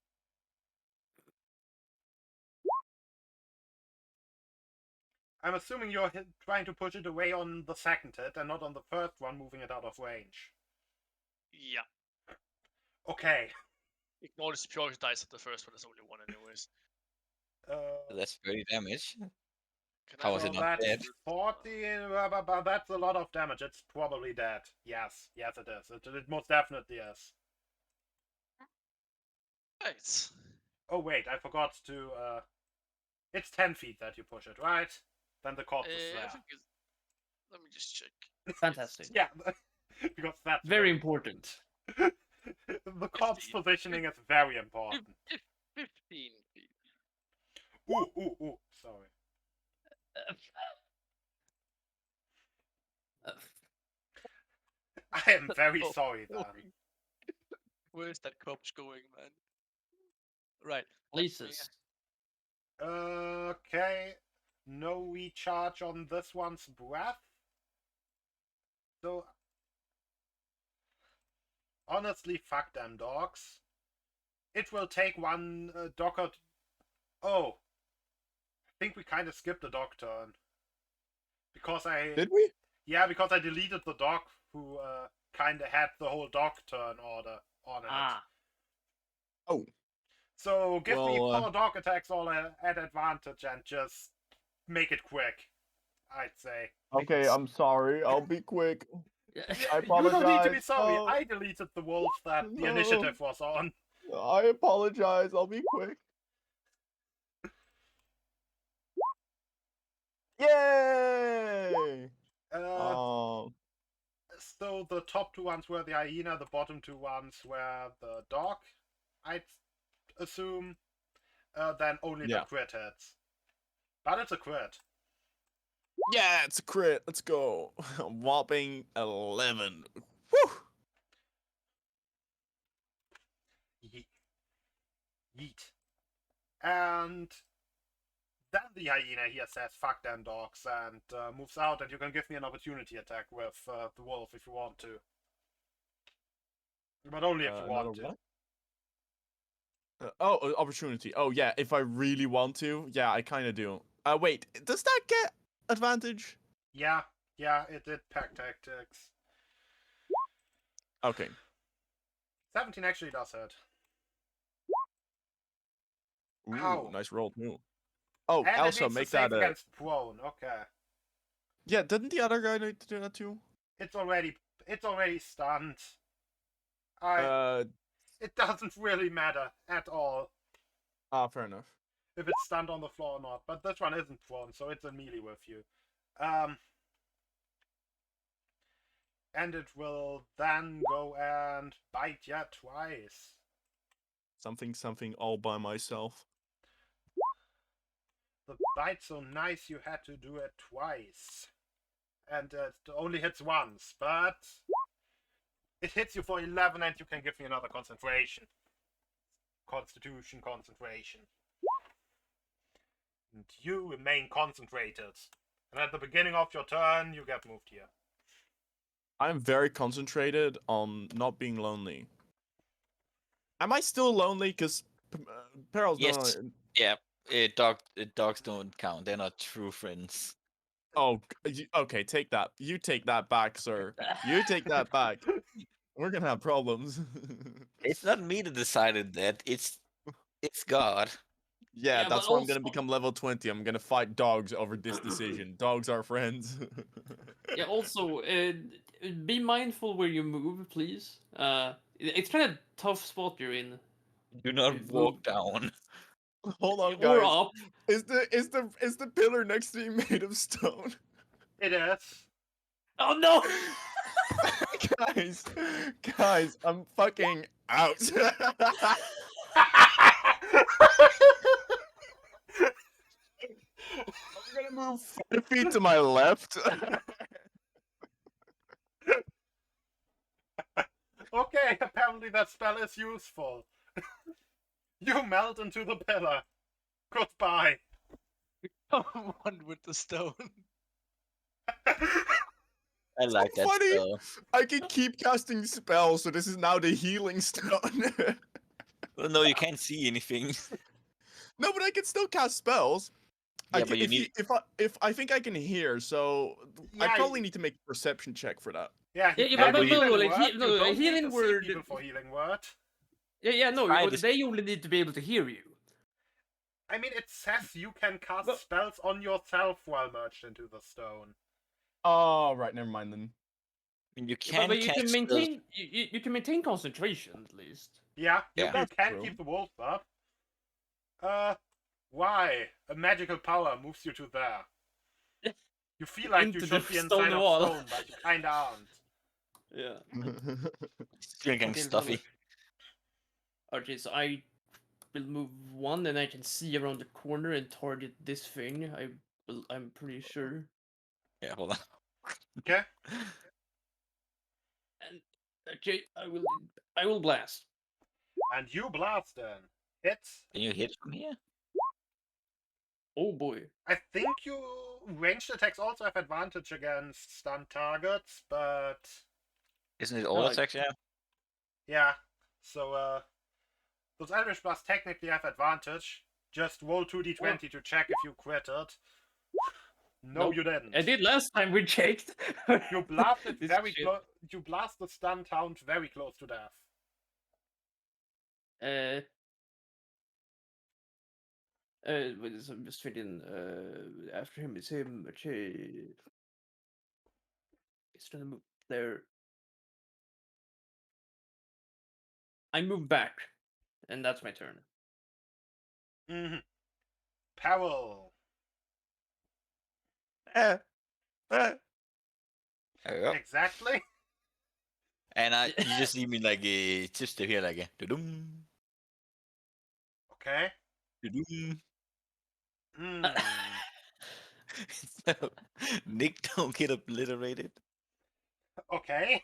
I'm assuming you're trying to push it away on the second hit and not on the first one, moving it out of range. Yeah. Okay. Ignore the superiority dice at the first one. There's only one, anyways. That's 30 damage. Can How I is So it not that's dead? 40, but that's a lot of damage. It's probably dead. Yes, yes, it is. It most definitely is. Right. Oh wait, I forgot to. It's 10 feet that you push it, right? Then the corpse is I there. think it's... Let me just check. Fantastic. Yeah, because that's Very important. The corpse 15. positioning is very important. 15 feet. Ooh, sorry. I am very Oh, sorry then. Where's that corpse going, man? Right. Places. Okay. No recharge on this one's breath. So, honestly, fuck them dogs. It will take one dog. Oh. I think we kind of skipped the dog turn. Because Did we? Yeah, because I deleted the dog who kind of had the whole dog turn order on it. Ah. Oh. So give me Well, 4 dog attacks all at advantage and just make it quick, I'd say. Okay, I'm sorry. I'll be quick. I You don't need to be apologize. sorry. No. I deleted the wolf that the No. initiative was on. I apologize. I'll be quick. Yay! Oh. So the top 2 ones were the hyena, the bottom 2 ones were the dog, I'd assume. Then only the Yeah. crit hits. But it's a crit. Yeah, it's a crit. Let's go. Whopping 11. Whew! Yeet. And then the hyena here says, fuck them dogs, and moves out, and you can give me an opportunity attack with the wolf if you want to. But only if you want to. What? Opportunity. Oh, yeah, if I really want to. Yeah, I kind of do. Wait, does that get advantage? Yeah, it did pack tactics. Okay. 17 actually does hit. Ooh, Ow. nice roll, too. Oh, And also, it needs make to save that against prone, okay. Yeah, didn't the other guy need to do that, too? It's already stunned. It doesn't really matter at all Fair enough. if it's stunned on the floor or not, but this one isn't prone, so it's in melee with you. And it will then go and bite you twice. Something all by myself. The bite's so nice you had to do it twice. And it only hits once, but it hits you for 11 and you can give me another concentration. Constitution concentration. And you remain concentrated. And at the beginning of your turn, you get moved here. I'm very concentrated on not being lonely. Am I still lonely? Because Perils Yes. don't... Yeah. Dogs don't count. They're not true friends. Oh, okay, take that. You take that back, sir. You take that back. We're gonna have problems. It's not me that decided that. It's God. Yeah, Yeah, that's but why I'm gonna also- become level 20. I'm gonna fight dogs over this decision. Dogs are friends. Yeah, also, be mindful where you move, please. It's kind of tough spot you're in. Do not Move- walk down. Hold on, Or guys. up. Is the pillar next to me made of stone? It is. Oh no! guys, I'm fucking out. I'm gonna move 5 feet to my left. Okay, apparently that spell is useful. You melt into the pillar. Goodbye. One with the stone. I like that funny. spell. I can keep casting spells, so this is now the healing stone. Well, no, you can't see anything. No, but I can still cast spells. Yeah, but you need. If I think I can hear, so I Yeah, probably need to make a perception check for that. Yeah, Yeah, he but can no, healing like, word. no, You don't healing need to see word- people for healing word. Yeah, no, Try this- they only need to be able to hear you. I mean, it says you can cast Well- spells on yourself while merged into the stone. Oh, right, never mind then. I mean, you Yeah, can but you cast can spells- maintain you can maintain concentration at least. Yeah, you Yeah. can That's true. keep the wolf up. Why? A magical power moves you to there. You feel like you Into should the be inside stone of wall. stone, but you kinda aren't. Yeah. It's feeling kind of Okay, stuffy. Okay, so I will move one, and I can see around the corner and target this thing. I'm pretty sure. Yeah, hold on. Okay? And okay, I will blast. And you blast then. Hits. Can you hit from here? Oh boy. I think you ranged attacks also have advantage against stunned targets, but Isn't it all No, attacks? Yeah. yeah. So those Eldritch Blasts technically have advantage. Just roll 2d20 to check if you critted. No, Nope. you didn't. I did last time we checked. You blasted This very shit. close. You blasted stunned hound very close to death. Wait, so I'm just thinking. After him is him. Okay. He's gonna move there. I move back, and that's my turn. Mm-hmm. Peril. There we go. Exactly. And you just see me like just to here like dum Okay. dum. Mm. So Nick don't get obliterated. Okay.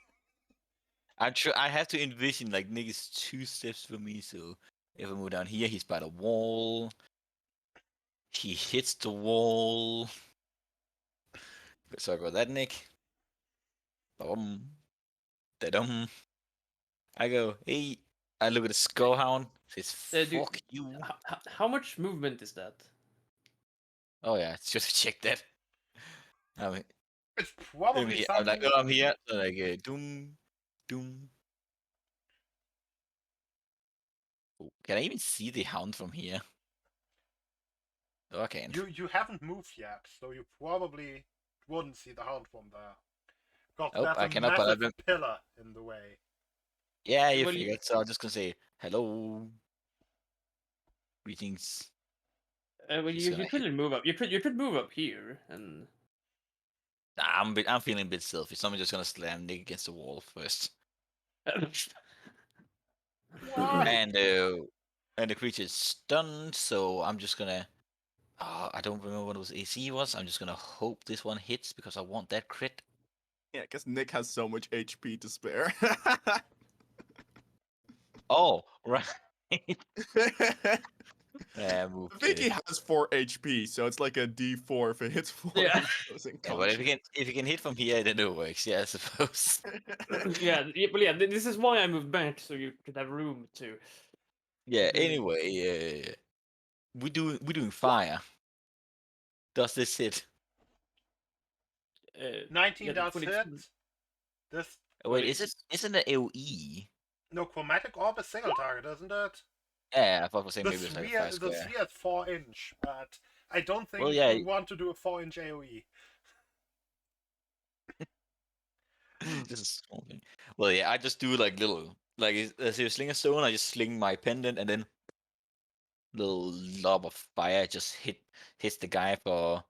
I'm sure I have to envision like Nick is 2 steps from me, so if I move down here, he's by the wall. He hits the wall. Sorry about that, Nick. Da-dum. I go, hey. I look at the Skullhound. Says, Do- fuck you. How much movement is that? Oh yeah, it's just check that. I mean, It's probably I'm some. like, oh, I'm here. So like, doom, doom. Oh, can I even see the hound from here? Oh, I can't. You haven't moved yet, so you probably wouldn't see the hound from there. Because Nope, there's I a cannot, but I've massive been... pillar in the way. Yeah, you Well, you- figured. So I'm just gonna say hello. Greetings. Well, He's you gonna couldn't move up. You could move up here, and Nah, I'm feeling a bit selfish. So I'm just gonna slam Nick against the wall first. Why? And the creature's stunned, so I'm just gonna. I don't remember what his AC was. I'm just gonna hope this one hits because I want that crit. Yeah, because Nick has so much HP to spare. Oh, right. I Move think the- he has 4 HP, so it's like a D4 if it hits 4. Yeah. Yeah, but if you can hit from here, then it works. Yeah, I suppose. This is why I moved back, so you could have room to. Yeah. do it. Anyway, we're doing fire. Does this hit? 19 Yeah, does 20 hit. This Wait, it's- isn't it AOE? no chromatic orb is single target, isn't it? Yeah, I thought I was saying The maybe it's like a sphere, 5 the square. sphere is 4-inch, but I don't think Well, yeah. you want to do a 4-inch AOE. This is a small thing. Well, yeah, I just do like little, like as you sling a stone, I just sling my pendant and then little lob of fire just hits the guy for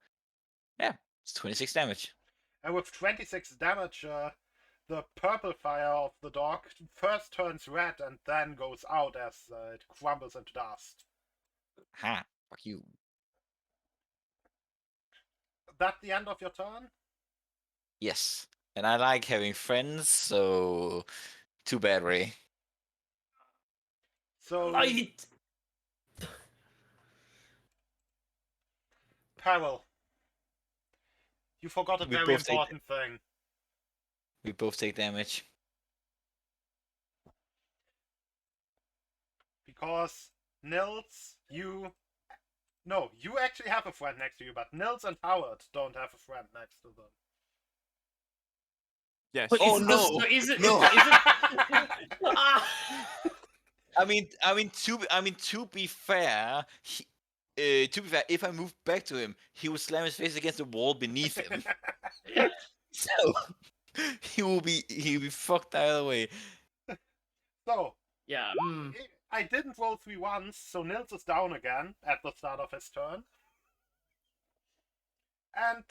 it's 26 damage. And with 26 damage, the purple fire of the dog first turns red and then goes out as it crumbles into dust. Ha! Fuck you. That the end of your turn? Yes, and I like having friends, so too bad, Ray. So, Light. Peril, you forgot a We very both take- important thing. We both take damage. Because Nils, you actually have a friend next to you, but Nils and Howard don't have a friend next to them. Yes. But Oh, is it no! Is it? No! Is it? Ah! To be fair, if I move back to him, he will slam his face against the wall beneath him. So he'll be fucked either way. So, Yeah. I didn't roll 3 once, so Nils is down again at the start of his turn. And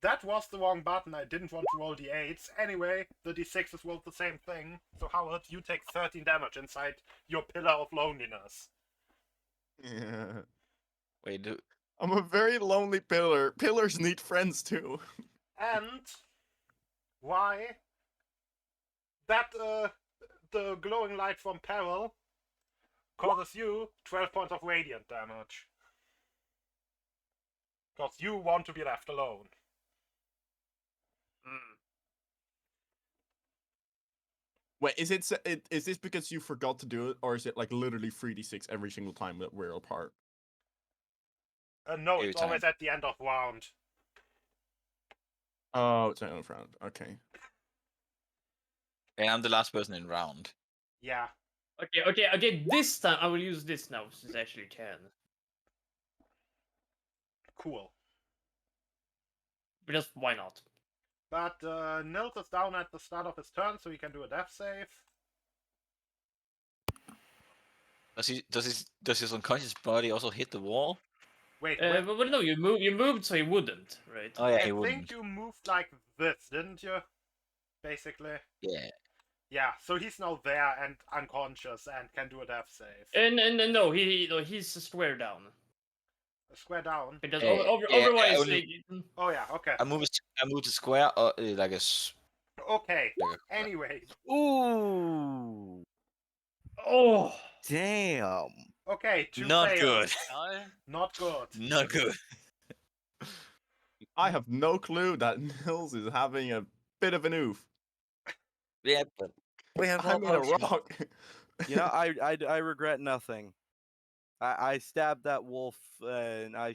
that was the wrong button. I didn't want to roll the 8s. Anyway, the d6s rolled the same thing. So Howard, you take 13 damage inside your pillar of loneliness. Yeah. Wait, I'm a very lonely pillar. Pillars need friends too. And why? That the glowing light from Peril causes you 12 points of radiant damage. Because you want to be left alone. Wait, is is this because you forgot to do it, or is it like literally 3d6 every single time that we're apart? No, Every it's always time. at the end of round. Oh, it's not round. Okay. and I'm the last person in round. Yeah. Okay. This time I will use this now since I actually can. Cool. Because why not? But Nils is down at the start of his turn, so he can do a death save. Does his unconscious body also hit the wall? Wait, But no, you moved so he wouldn't, right? Oh yeah, I he think wouldn't. you moved like this, didn't you? Basically. Yeah. Yeah, so he's now there and unconscious and can do a death save. And no, he's square down. Square down. Because Yeah, otherwise, Oh yeah, okay. I move the square like Okay. like a Anyway. Ooh, oh, damn. Okay, 2 not fails. good. Not good. Not good. I have no clue that Nils is having a bit of an oof. Yeah, but we have I'm in a options. rock. You know, I regret nothing. I stabbed that wolf and I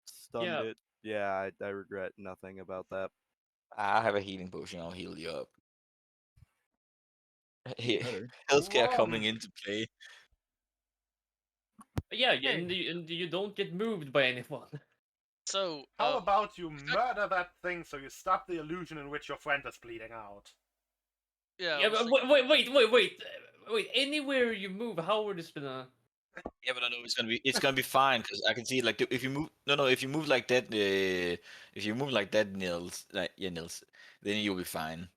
stunned Yeah. it. Yeah, I regret nothing about that. I have a healing potion. I'll heal you up. Better. Healthcare One. coming into play. Yeah, Okay. and you don't get moved by anyone. So, How about you murder that thing so you stop the illusion in which your friend is bleeding out? yeah, I Yeah, was but thinking- wait. Anywhere you move, Howard is gonna. Yeah, but I know it's gonna be fine because I can see like if you move if you move like that Nils Nils, then you'll be fine.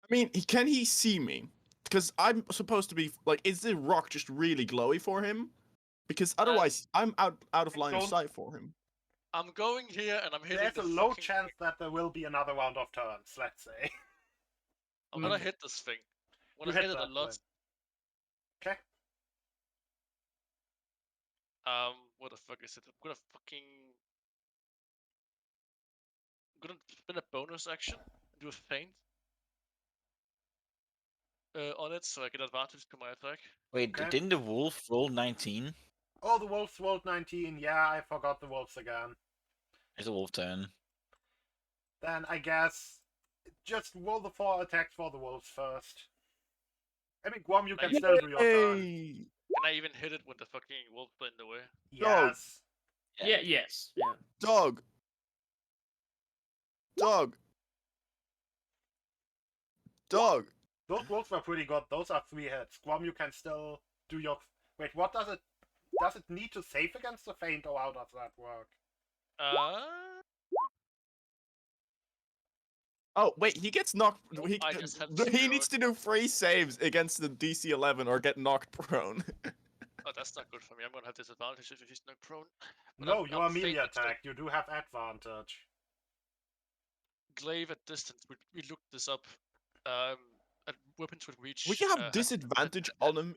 I mean, can he see me? Because I'm supposed to be like, is the rock just really glowy for him? Because otherwise, I'm out of line of don't- sight for him. I'm going here and I'm hitting There's the a low fucking chance that there will be another round of turns, let's say. I'm gonna hit this thing. I'm You gonna hit hit it a that lot. thing. Okay. What the fuck is it? I'm gonna spin a bonus action and do a feint. On it, so I get advantage to my attack. Wait, Okay. didn't the wolf roll 19? Oh, the wolves rolled 19. Yeah, I forgot the wolves again. It's a wolf turn. Then I guess just roll the 4 attacks for the wolves first. I mean, Guam, you can Yay! still do your turn. Hey! Can I even hit it with the fucking wolf in the way? Yes. Yeah. Yes. Yeah. Dog. Dog. Dog. Those wolves were pretty good. Those are 3 hits. Guam, you can still do your... Wait, what does it... Does it need to save against the feint, or how does that work? Oh wait, he gets knocked. Nope, He, I just had he zero. needs to do 3 saves against the DC 11 or get knocked prone. Oh, that's not good for me. I'm gonna have disadvantage if he's not prone. But No, I'm you're melee feinting still. attack. You do have advantage. Glaive at distance. We looked this up. At weapons with reach. We have disadvantage on him.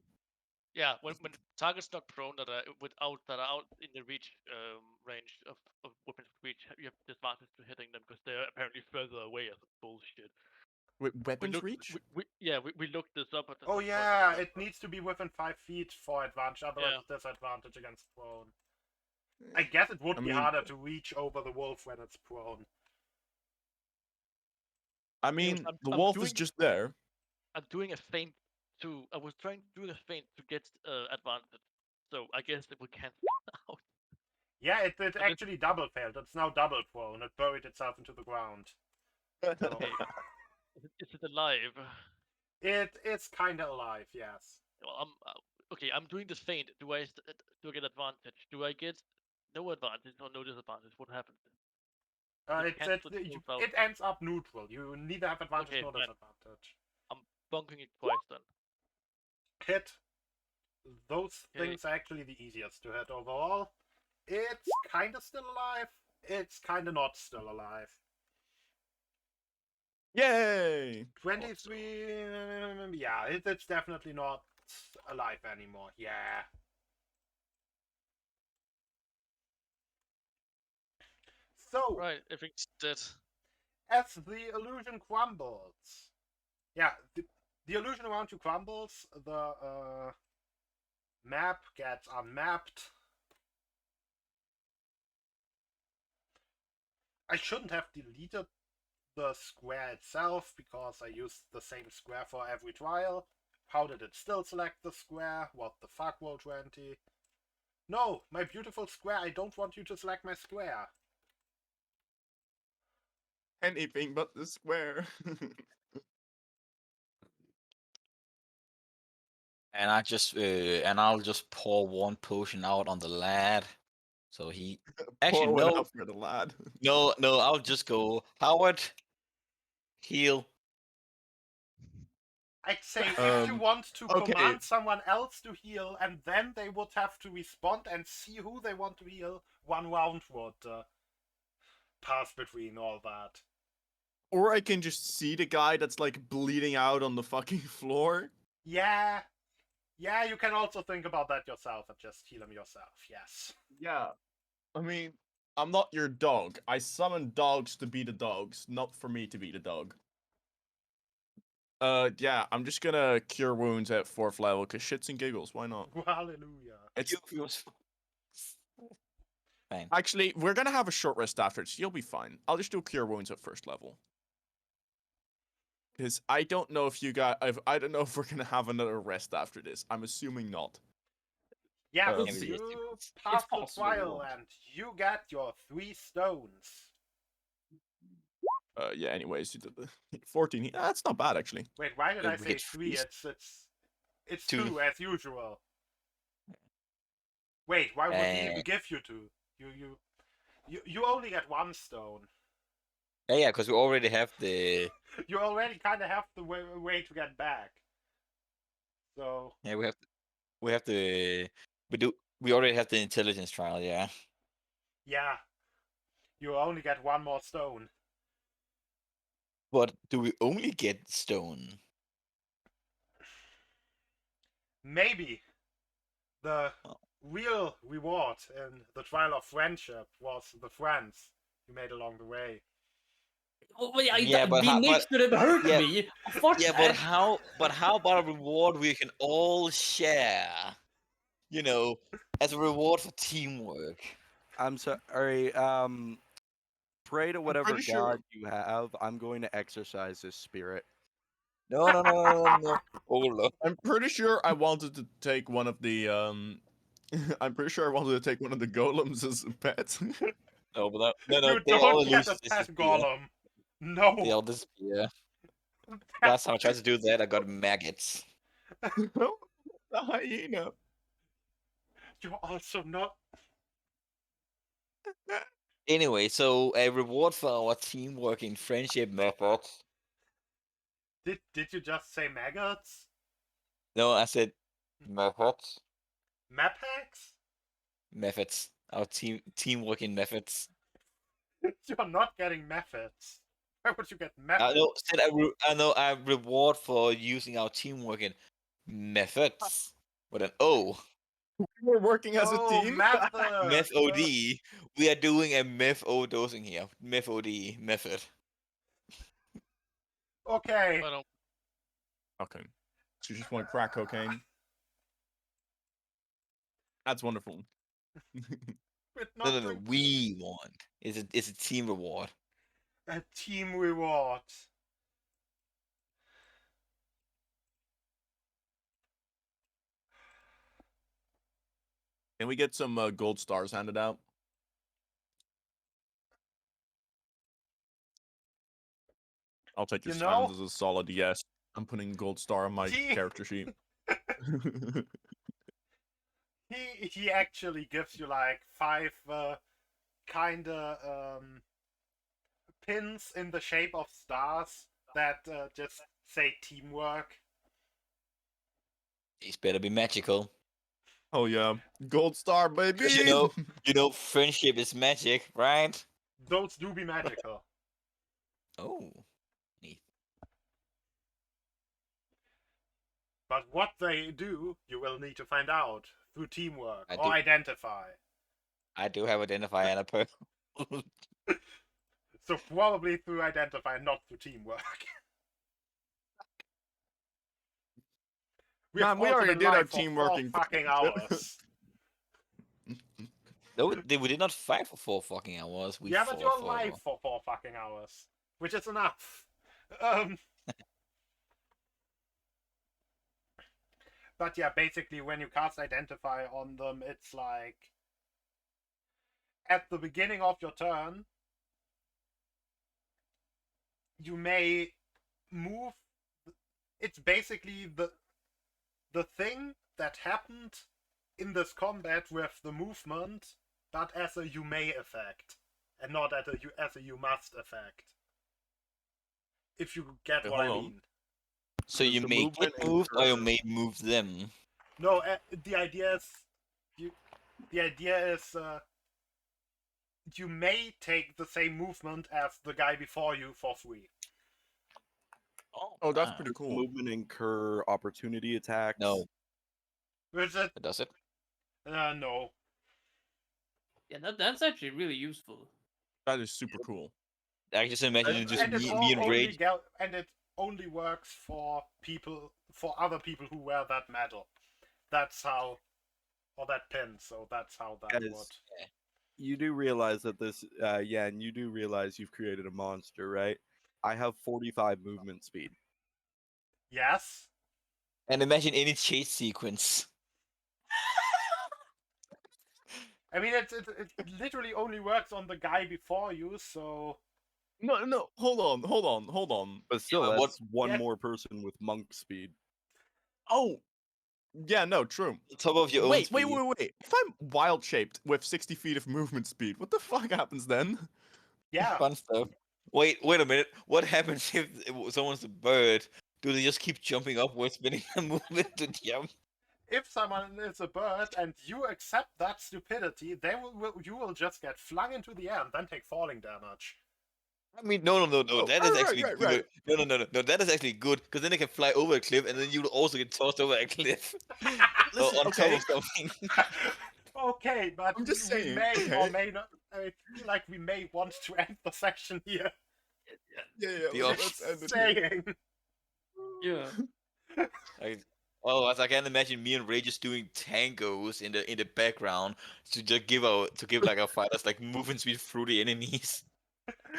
Yeah, when targets not prone that are out in the reach range of weapons with reach, you have disadvantage to hitting them because they're apparently further away. As bullshit. Wait, weapons looked, reach? We looked this up. At Oh some point, yeah, and it needs to be within 5 feet for advantage, otherwise Yeah. it's disadvantage against prone. I guess it would I be mean- harder to reach over the wolf when it's prone. I mean, I'm the wolf is doing- just there. I'm doing a feint I was trying to do a feint to get advantage. So I guess it will cancel out. Yeah, it this- actually double failed. It's now double thrown. It buried itself into the ground. So Okay. Is it alive? it's kind of alive, yes. Well, okay. I'm doing this feint. Do I get advantage? Do I get no advantage or no disadvantage? What happens? It ends up neutral. You neither have advantage Okay, nor fine. disadvantage. I'm bunking it twice then. Hit. Those Okay. things are actually the easiest to hit overall. It's kind of still alive. It's kind of not still alive. Yay! 23. Yeah, it's definitely not alive anymore. Yeah. So, Right, everything's dead. as the illusion crumbles, yeah, the illusion around you crumbles, the map gets unmapped. I shouldn't have deleted the square itself because I used the same square for every trial. How did it still select the square? What the fuck, Roll20? No, my beautiful square, I don't want you to select my square. Anything but the square. And I'll just pour one potion out on the lad. So he actually Pour one no, out for the lad. no, I'll just go Howard, heal. I'd say if you want to okay. command someone else to heal, and then they would have to respond and see who they want to heal, one round would pass between all that. Or I can just see the guy that's like bleeding out on the fucking floor. Yeah. Yeah, you can also think about that yourself and just heal him yourself, yes. Yeah. I mean, I'm not your dog. I summon dogs to be the dogs, not for me to be the dog. Yeah, I'm just gonna cure wounds at 4th level, cause shits and giggles, why not? Hallelujah. It's Fine. actually, we're gonna have a short rest after it, so you'll be fine. I'll just do cure wounds at 1st level. Because I don't know if I don't know if we're gonna have another rest after this. I'm assuming not. Yeah, Um, you pass the possible, trial yeah. and you get your 3 stones. Yeah, anyways, 14. That's not bad, actually. Wait, why did I We say get 3? three. It's Two. 2 as usual. Wait, why would he even give you 2? You only get 1 stone. Yeah, because we already have the. You already kind of have the way to get back. So Yeah, we have the. We already have the intelligence trial. Yeah. yeah, you only get 1 more stone. But do we only get stone? Maybe the Oh. real reward in the trial of friendship was the friends you made along the way. Oh, wait, Yeah, but the how- Nick but- should have hurt yeah, me. Fuck Yeah, that. but how about a reward we can all share? You know, as a reward for teamwork. I'm sorry. Pray to whatever pretty sure- god you have. I'm going to exercise this spirit. No. Hold on. I'm pretty sure I wanted to take one of the I'm pretty sure I wanted to take one of the golems as a pet. No, but no, You they all don't get lose a this pet spear. golem. No. They all disappear. Last time I tried to do that, I got maggots. The hyena. You're also not. Anyway, so a reward for our teamwork in friendship methods. Did you just say maggots? No, I said methods. Map hacks? Methods. Our teamworking methods. You're not getting methods. Why would you get methods? I know a reward for using our teamworking methods with an O. We're working as a Oh, team. method. Meth OD. We are doing a meth O dosing here. Meth OD method. Okay. I don't. Okay. So you just want crack cocaine? That's wonderful. But No, not no. drink- We want. It's a team reward. A team reward. Can we get some gold stars handed out? I'll take your You silence know- as a solid yes. I'm putting gold star on my Gee. character sheet. He actually gives you like 5 kinda pins in the shape of stars that just say teamwork. These better be magical. Oh yeah, gold star, baby. 'Cause you know, friendship is magic, right? Those do be magical. Oh, neat. But what they do, you will need to find out through teamwork I or do. identify. I do have identify and a pearl. So probably through identify, not through teamwork. Man, we also already been did our live for 4 teamworking fucking hours. No, we did not fight for 4 fucking hours. We Yeah, but fought you're for. live for 4 fucking hours, which is enough. But yeah, basically when you cast identify on them, it's like at the beginning of your turn, you may move. It's basically the thing that happened in this combat with the movement, but as a you may effect, and not as a you must effect. If you get Wait, what I hold on. mean. So you The may movement get moved, or you incurs- may move them. No, the idea is you may take the same movement as the guy before you for free. Oh, that's wow. pretty Does the cool. movement incur opportunity attacks? No, Which is, does it? no. Yeah, that's actually really useful. That is super cool. I can just imagine it just And it me and Rage. it only works for other people who wear that medal. That's how, or that pin. So that's how that Guys, would. You do realize that this, yeah, and you do realize you've created a monster, right? I have 45 movement speed. Yes. And imagine any chase sequence. I mean, it literally only works on the guy before you. So No, hold on. But still, but that's one Yeah. more person with monk speed. Oh, yeah, no, true. On top of your own Wait. speed. If I'm wild shaped with 60 feet of movement speed, what the fuck happens then? yeah. Fun stuff. Wait a minute. What happens if someone's a bird? Do they just keep jumping upwards, spinning the movement to jump? If someone is a bird and you accept that stupidity, you will just get flung into the air and then take falling damage. I mean, no. Oh, That is right, actually right, good. right. No. That is actually good because then they can fly over a cliff, and then you will also get tossed over a cliff. Listen, on okay. top of something. Okay, but I'm just we saying, may or okay. may not. I feel like we may want to end the session here. Yeah, The let's end it here. Saying. Yeah. As I can imagine me and Ray just doing tangos in the background to just give like our fighters like movement speed through the enemies.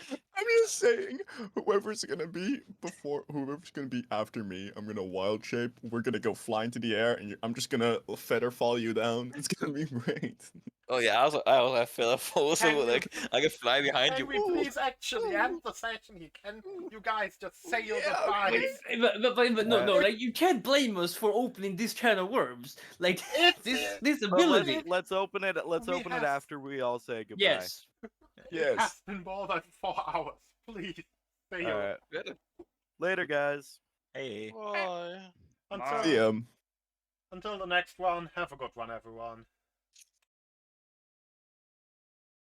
I'm just saying, whoever's gonna be after me, I'm gonna wild shape. We're gonna go fly into the air, and I'm just gonna feather fall you down. It's gonna be great. Oh yeah, I also have feather fall, Can so you- like I can fly behind Can you. we please actually end the session here? Can you guys just say your Yeah, goodbyes? okay. But no, Yeah. like you can't blame us for opening this can of worms. Like It's this But ability. let's open it. Let's We open it have- after we all say goodbye. Yes. It has been more than 4 hours. Please say your All right. Good. Later, guys. Hey. Bye. until See ya. until the next one. Have a good one, everyone.